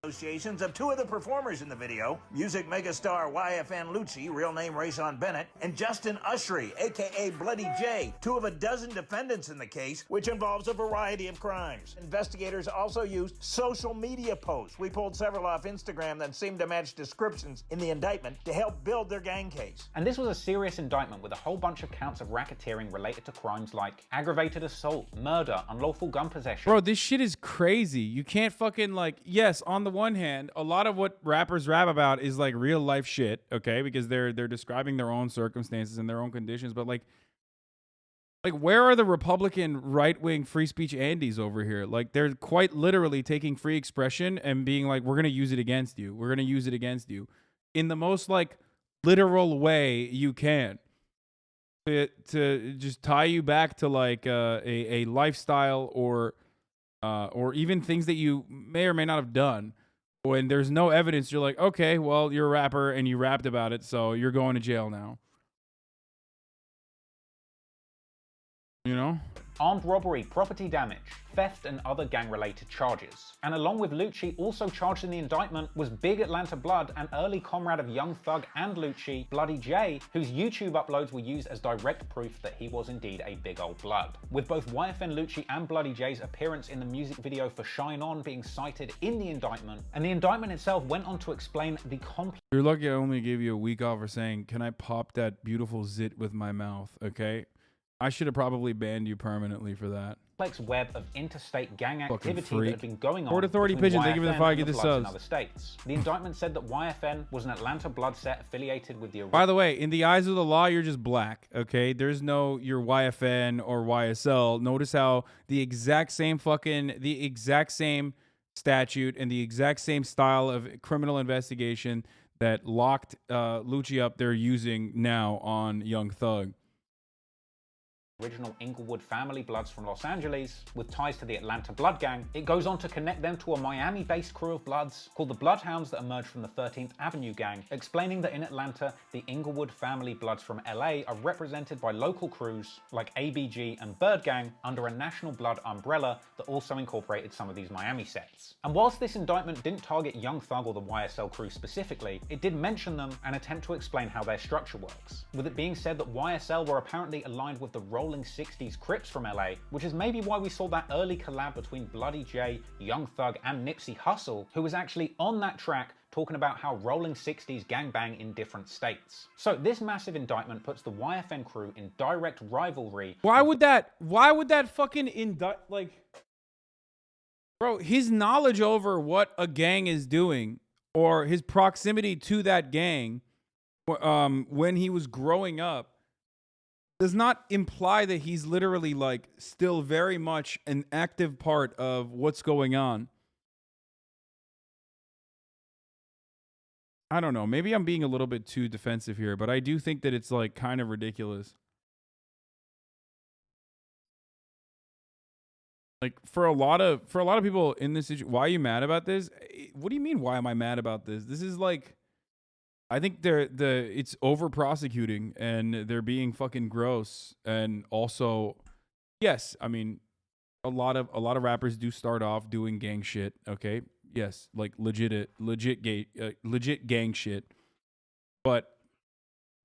Associations of two of the performers in the video, music megastar YFN Lucci, real name Rayshawn Bennett, and Justin Ushry, aka Bloody J, two of a dozen defendants in the case, which involves a variety of crimes. Investigators also used social media posts. We pulled several off Instagram that seemed to match descriptions in the indictment to help build their gang case. And this was a serious indictment with a whole bunch of counts of racketeering related to crimes like aggravated assault, murder, unlawful gun possession. Bro, this shit is crazy. You can't fucking like, yes, on the one hand, a lot of what rappers rap about is like real life shit, okay? Because they're describing their own circumstances and their own conditions, but like where are the Republican right-wing free speech Andes over here? Like, they're quite literally taking free expression and being like, we're going to use it against you. We're going to use it against you in the most like literal way you can to just tie you back to like a lifestyle or even things that you may or may not have done. When there's no evidence, you're like, okay, well, you're a rapper and you rapped about it, so you're going to jail now. You know? Armed robbery, property damage, theft, and other gang-related charges. And along with Lucci, also charged in the indictment was Big Atlanta Blood, an early comrade of Young Thug and Lucci, Bloody J, whose YouTube uploads were used as direct proof that he was indeed a big old blood. With both YFN Lucci and Bloody J's appearance in the music video for Shine On being cited in the indictment, and the indictment itself went on to explain the complex... You're lucky I only gave you a week off for saying, can I pop that beautiful zit with my mouth, okay? I should have probably banned you permanently for that. complex web of interstate gang activity that had been going on. Port Authority between Pigeon, thank you for the YFN 5, and get the Bloods in subs. other states. The indictment said that YFN was an Atlanta blood set affiliated with the. By the way, in the eyes of the law, you're just black, okay? There's no you're YFN or YSL. Notice how the exact same statute and the exact same style of criminal investigation that locked Lucci up, they're using now on Young Thug. Original Inglewood family Bloods from Los Angeles with ties to the Atlanta Blood Gang. It goes on to connect them to a Miami-based crew of Bloods called the Bloodhounds that emerged from the 13th Avenue Gang, explaining that in Atlanta, the Inglewood family Bloods from LA are represented by local crews like ABG and Bird Gang under a national blood umbrella that also incorporated some of these Miami sets. And whilst this indictment didn't target Young Thug or the YSL crew specifically, it did mention them and attempt to explain how their structure works, with it being said that YSL were apparently aligned with the Rolling 60s Crips from LA, which is maybe why we saw that early collab between Bloody J, Young Thug, and Nipsey Hussle, who was actually on that track talking about how Rolling 60s gangbang in different states. So this massive indictment puts the YFN crew in direct rivalry. Why would that fucking indict, like, bro, his knowledge over what a gang is doing or his proximity to that gang when he was growing up does not imply that he's literally like still very much an active part of what's going on. I don't know. Maybe I'm being a little bit too defensive here, but I do think that it's like kind of ridiculous. Like for a lot of people in this situation, why are you mad about this? What do you mean? Why am I mad about this? This is like, I think it's over prosecuting and they're being fucking gross. And also, yes, I mean, a lot of rappers do start off doing gang shit. Okay, yes, like legit gang shit, but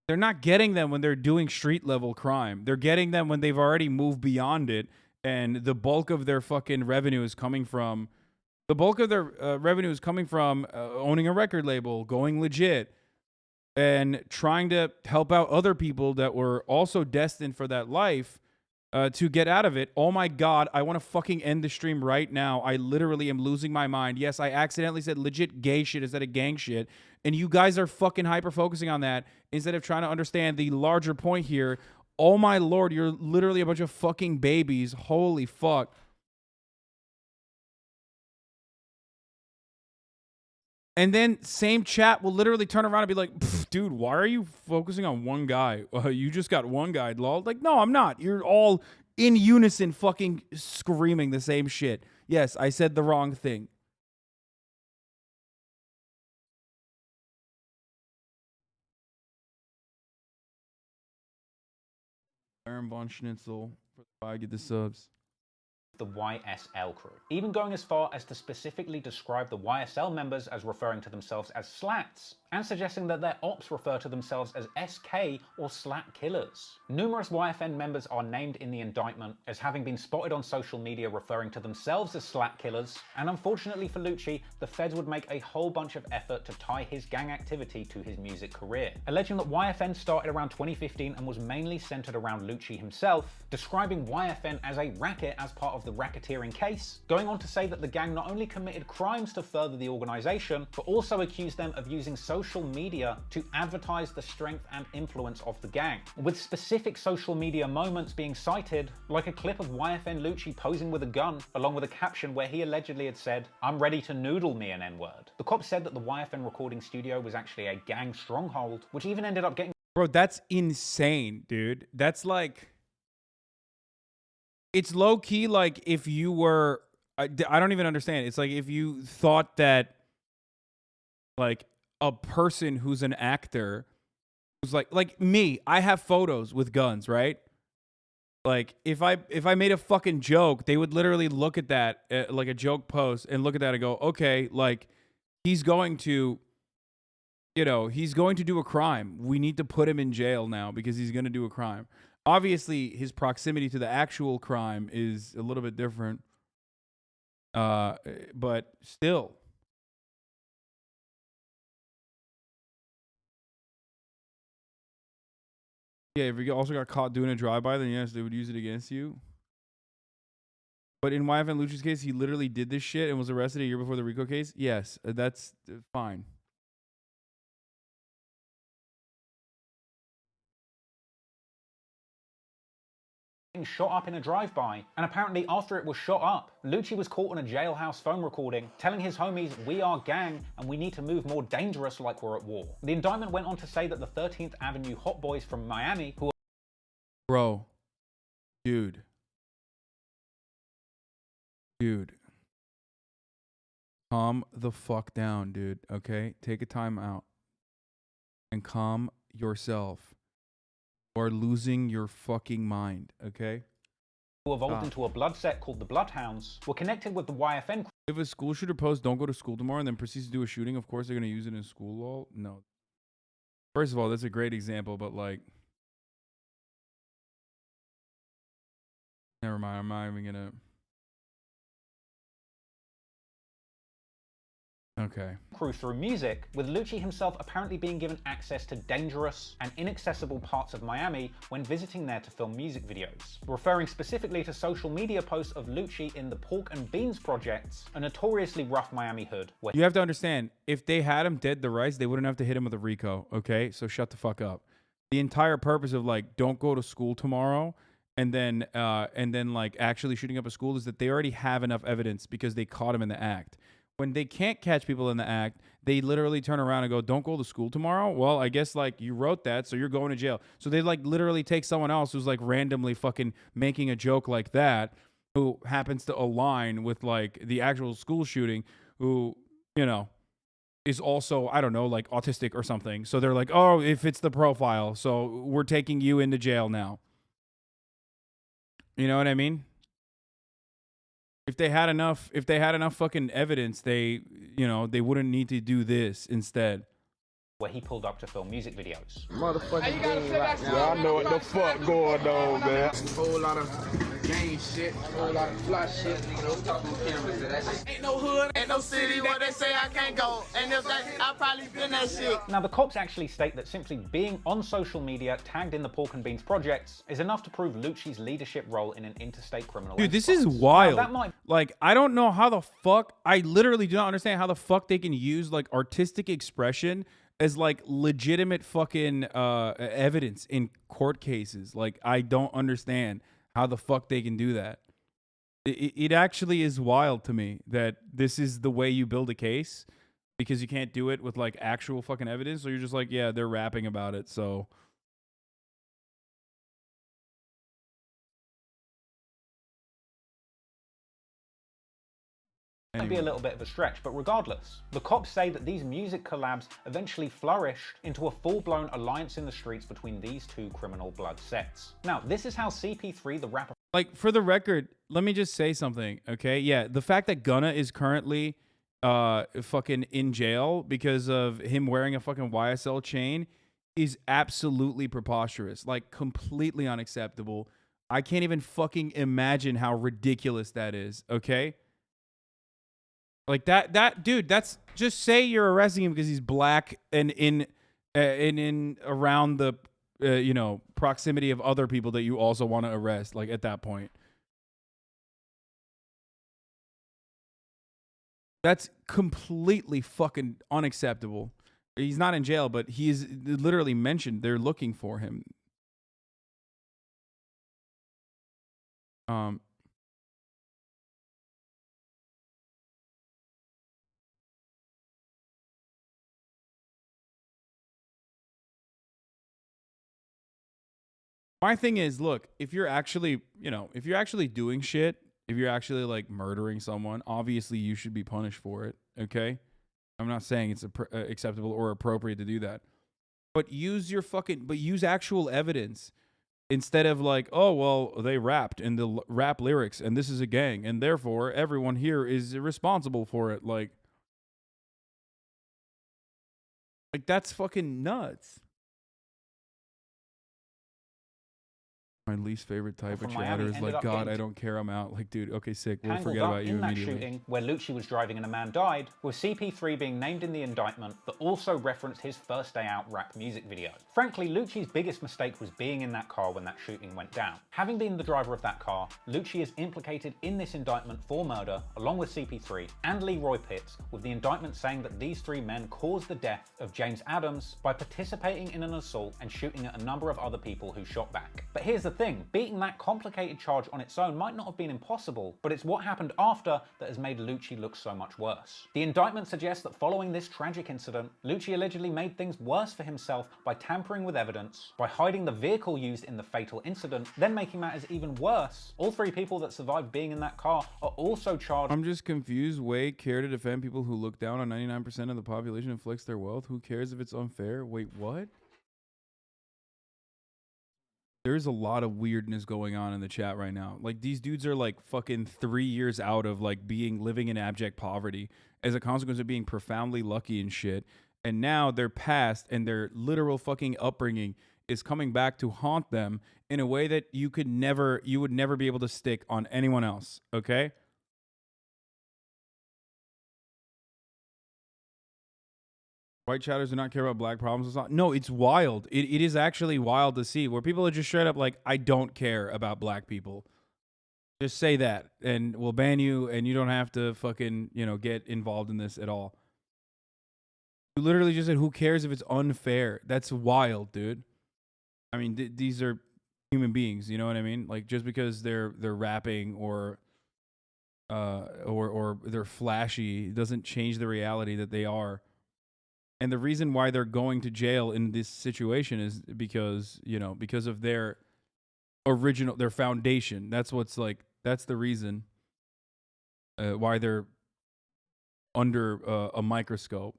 they're not getting them when they're doing street level crime. They're getting them when they've already moved beyond it, and the bulk of their fucking revenue is coming from owning a record label, going legit, and trying to help out other people that were also destined for that life to get out of it. Oh my God, I want to fucking end the stream right now. I literally am losing my mind. Yes, I accidentally said legit gay shit instead of gang shit. And you guys are fucking hyper-focusing on that instead of trying to understand the larger point here. Oh my Lord, you're literally a bunch of fucking babies. Holy fuck. And then same chat will literally turn around and be like, dude, why are you focusing on one guy? You just got one guy, lol. Like, no, I'm not. You're all in unison fucking screaming the same shit. Yes, I said the wrong thing. Aaron Von Schnitzel, I get the subs. The YSL crew, even going as far as to specifically describe the YSL members as referring to themselves as slats, and suggesting that their ops refer to themselves as SK or slat killers. Numerous YFN members are named in the indictment as having been spotted on social media referring to themselves as slat killers, and unfortunately for Lucci, the feds would make a whole bunch of effort to tie his gang activity to his music career, alleging that YFN started around 2015 and was mainly centered around Lucci himself, describing YFN as a racket as part of the racketeering case, going on to say that the gang not only committed crimes to further the organization, but also accused them of using social media to advertise the strength and influence of the gang, with specific social media moments being cited, like a clip of YFN Lucci posing with a gun, along with a caption where he allegedly had said, "I'm ready to noodle me an N-word." The cops said that the YFN recording studio was actually a gang stronghold, which even ended up getting— Bro, that's insane, dude. That's like, it's low key like if you were, I don't even understand. It's like if you thought that like a person who's an actor who's like me, I have photos with guns, right? Like if I made a fucking joke, they would literally look at that like a joke post and look at that and go, okay, like he's going to do a crime. We need to put him in jail now because he's going to do a crime. Obviously, his proximity to the actual crime is a little bit different. But still. Yeah, if you also got caught doing a drive-by, then yes, they would use it against you. But in YFN Lucci's case, he literally did this shit and was arrested a year before the RICO case. Yes, that's fine. Shot up in a drive-by, and apparently after it was shot up, Lucci was caught on a jailhouse phone recording telling his homies, "We are gang and we need to move more dangerous like we're at war." The indictment went on to say that the 13th Avenue hot boys from Miami who Bro, dude, calm the fuck down, dude. Okay, take a time out and calm yourself. You are losing your fucking mind. Okay. who evolved into a blood set called the Bloodhounds were connected with the YFN. If a school shooter posts "Don't go to school tomorrow" and then proceeds to do a shooting, of course they're gonna use it in school. Lol. No. First of all, that's a great example, but like, never mind. I'm not even gonna. Okay. Crew through music, with Lucci himself apparently being given access to dangerous and inaccessible parts of Miami when visiting there to film music videos, referring specifically to social media posts of Lucci in the Pork and Beans projects, a notoriously rough Miami hood. Where You have to understand, if they had him dead to rights, they wouldn't have to hit him with a RICO, okay? So shut the fuck up. The entire purpose of like, don't go to school tomorrow, and then like actually shooting up a school is that they already have enough evidence because they caught him in the act. When they can't catch people in the act, they literally turn around and go, "Don't go to school tomorrow." Well, I guess like you wrote that, so you're going to jail. So they like literally take someone else who's like randomly fucking making a joke like that, who happens to align with like the actual school shooting, who, you know, is also, I don't know, like autistic or something. So they're like, "Oh, it fits the profile, so we're taking you into jail now." You know what I mean? If they had enough fucking evidence, they wouldn't need to do this instead. Where he pulled up to film music videos. Motherfucking game right now. Y'all know what the fuck going on, man. A whole lot of game shit, a whole lot of fly shit. Ain't no hood, ain't no city where they say I can't go. And if that, I probably been that shit. Now, the cops actually state that simply being on social media tagged in the Pork and Beans projects is enough to prove Lucci's leadership role in an interstate criminal Dude, this enterprise. is wild. Now, that might Like, I don't know how the fuck, I literally do not understand how the fuck they can use like artistic expression as like legitimate fucking evidence in court cases. Like, I don't understand how the fuck they can do that. It actually is wild to me that this is the way you build a case, because you can't do it with like actual fucking evidence. So you're just like, yeah, they're rapping about it, so. might be a little bit of a stretch, but regardless, the cops say that these music collabs eventually flourished into a full-blown alliance in the streets between these two criminal blood sets. Now, this is how CP3, the rapper... Like, for the record, let me just say something, okay? Yeah, the fact that Gunna is currently fucking in jail because of him wearing a fucking YSL chain is absolutely preposterous. Like, completely unacceptable. I can't even fucking imagine how ridiculous that is, okay? Like that dude, that's just say you're arresting him because he's black and in around the proximity of other people that you also want to arrest, like at that point. That's completely fucking unacceptable. He's not in jail, but he's literally mentioned they're looking for him. My thing is, look, if you're actually doing shit, if you're actually like murdering someone, obviously you should be punished for it, okay? I'm not saying it's acceptable or appropriate to do that. But use actual evidence instead of like, "Oh, well, they rapped in the rap lyrics and this is a gang and therefore everyone here is responsible for it." Like that's fucking nuts. My least favorite type From of Miami chatter is ended like, up God, getting I don't care, I'm out. Like, dude, okay, sick. We'll tangled forget up about you in that immediately. shooting where Lucci was driving and a man died, with CP3 being named in the indictment that also referenced his first day out rap music video. Frankly, Lucci's biggest mistake was being in that car when that shooting went down. Having been the driver of that car, Lucci is implicated in this indictment for murder, along with CP3 and Leroy Pitts, with the indictment saying that these three men caused the death of James Adams by participating in an assault and shooting at a number of other people who shot back. But here's the thing, beating that complicated charge on its own might not have been impossible, but it's what happened after that has made Lucci look so much worse. The indictment suggests that following this tragic incident, Lucci allegedly made things worse for himself by tampering with evidence, by hiding the vehicle used in the fatal incident, then making matters even worse. All three people that survived being in that car are also charged. I'm just confused. Way care to defend people who look down on 99% of the population and flex their wealth? Who cares if it's unfair? Wait, what? There's a lot of weirdness going on in the chat right now. Like, these dudes are like fucking 3 years out of like living in abject poverty as a consequence of being profoundly lucky and shit. And now their past and their literal fucking upbringing is coming back to haunt them in a way that you would never be able to stick on anyone else. Okay? White chatters do not care about black problems. It's not. No, it's wild. It is actually wild to see where people are just straight up like, I don't care about black people. Just say that and we'll ban you and you don't have to fucking, get involved in this at all. You literally just said, who cares if it's unfair? That's wild, dude. I mean, these are human beings, you know what I mean? Like, just because they're rapping or they're flashy doesn't change the reality that they are. And the reason why they're going to jail in this situation is because, because of their foundation. That's the reason why they're under a microscope.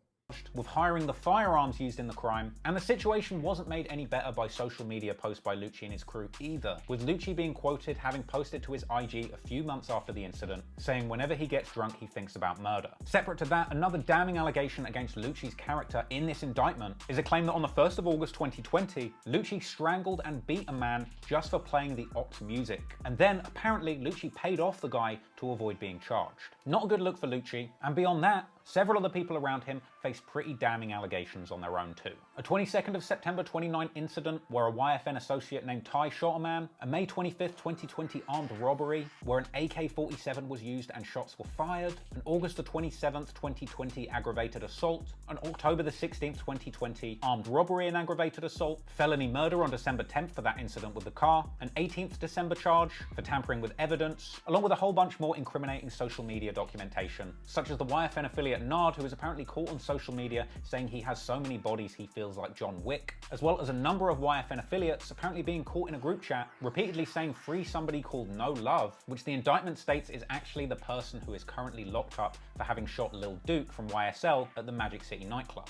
With hiring the firearms used in the crime, and the situation wasn't made any better by social media posts by Lucci and his crew either, with Lucci being quoted having posted to his IG a few months after the incident, saying whenever he gets drunk he thinks about murder. Separate to that, another damning allegation against Lucci's character in this indictment is a claim that on the 1st of August 2020, Lucci strangled and beat a man just for playing the Ox music, and then apparently Lucci paid off the guy to avoid being charged. Not a good look for Lucci, and beyond that, several other people around him face pretty damning allegations on their own too. A 22nd of September 29 incident where a YFN associate named Ty shot a man, a May 25th 2020 armed robbery where an AK-47 was used and shots were fired, an August the 27th 2020 aggravated assault, an October the 16th 2020 armed robbery and aggravated assault, felony murder on December 10th for that incident with the car, an 18th December charge for tampering with evidence, along with a whole bunch more incriminating social media documentation, such as the YFN affiliate Nard, who is apparently caught on social media saying he has so many bodies he feels like John Wick, as well as a number of YFN affiliates apparently being caught in a group chat repeatedly saying free somebody called No Love, which the indictment states is actually the person who is currently locked up for having shot Lil Duke from YSL at the Magic City nightclub.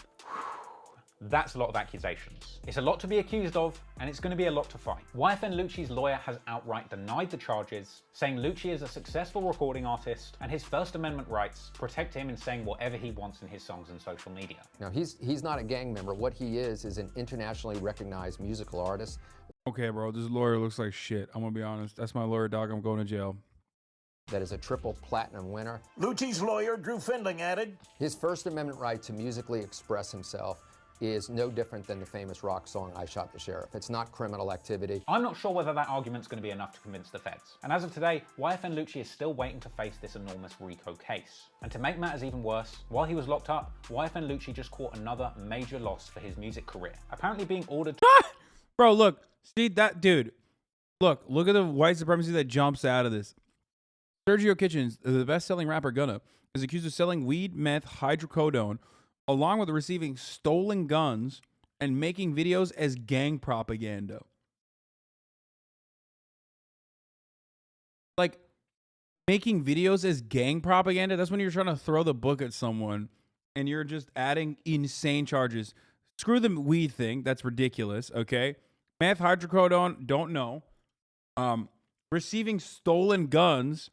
That's a lot of accusations. It's a lot to be accused of, and it's going to be a lot to fight. YFN Lucci's lawyer has outright denied the charges, saying Lucci is a successful recording artist, and his First Amendment rights protect him in saying whatever he wants in his songs and social media. Now, he's not a gang member. What he is an internationally recognized musical artist. Okay, bro, this lawyer looks like shit. I'm going to be honest. That's my lawyer, dog. I'm going to jail. That is a triple platinum winner. Lucci's lawyer, Drew Findling, added, his First Amendment right to musically express himself is no different than the famous rock song, I Shot the Sheriff. It's not criminal activity. I'm not sure whether that argument's going to be enough to convince the feds. And as of today, YFN Lucci is still waiting to face this enormous RICO case. And to make matters even worse, while he was locked up, YFN Lucci just caught another major loss for his music career, apparently being ordered to Bro, look, see that dude. Look at the white supremacy that jumps out of this. Sergio Kitchens, the best-selling rapper Gunna, is accused of selling weed, meth, hydrocodone, along with receiving stolen guns and making videos as gang propaganda. Like, making videos as gang propaganda, that's when you're trying to throw the book at someone and you're just adding insane charges. Screw the weed thing, that's ridiculous, okay? Meth, hydrocodone, don't know. Receiving stolen guns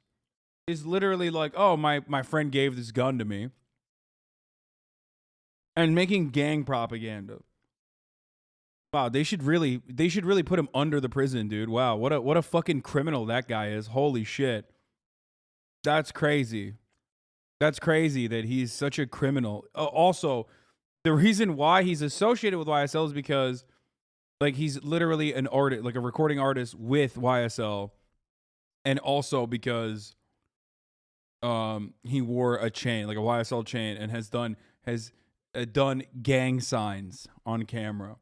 is literally like, oh, my friend gave this gun to me. And making gang propaganda. Wow, they should really put him under the prison, dude. Wow, what a fucking criminal that guy is. Holy shit. That's crazy. That's crazy that he's such a criminal. Also, the reason why he's associated with YSL is because like he's literally an artist, like a recording artist with YSL, and also because he wore a chain, like a YSL chain, and has done gang signs on camera.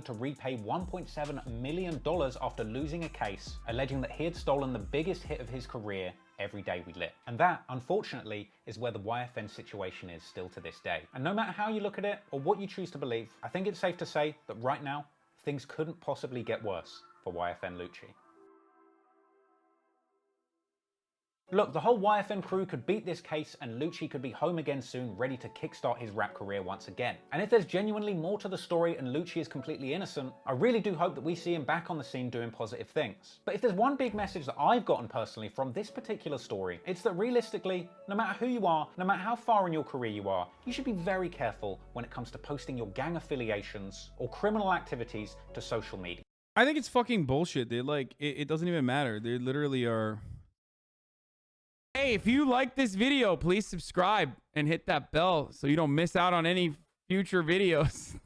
To repay $1.7 million after losing a case alleging that he had stolen the biggest hit of his career, Every Day We Lit. And that, unfortunately, is where the YFN situation is still to this day. And no matter how you look at it or what you choose to believe, I think it's safe to say that right now, things couldn't possibly get worse for YFN Lucci. Look, the whole YFN crew could beat this case and Lucci could be home again soon, ready to kickstart his rap career once again. And if there's genuinely more to the story and Lucci is completely innocent, I really do hope that we see him back on the scene doing positive things. But if there's one big message that I've gotten personally from this particular story, it's that realistically, no matter who you are, no matter how far in your career you are, you should be very careful when it comes to posting your gang affiliations or criminal activities to social media. I think it's fucking bullshit. They like, it doesn't even matter. They literally are... Hey, if you like this video, please subscribe and hit that bell so you don't miss out on any future videos.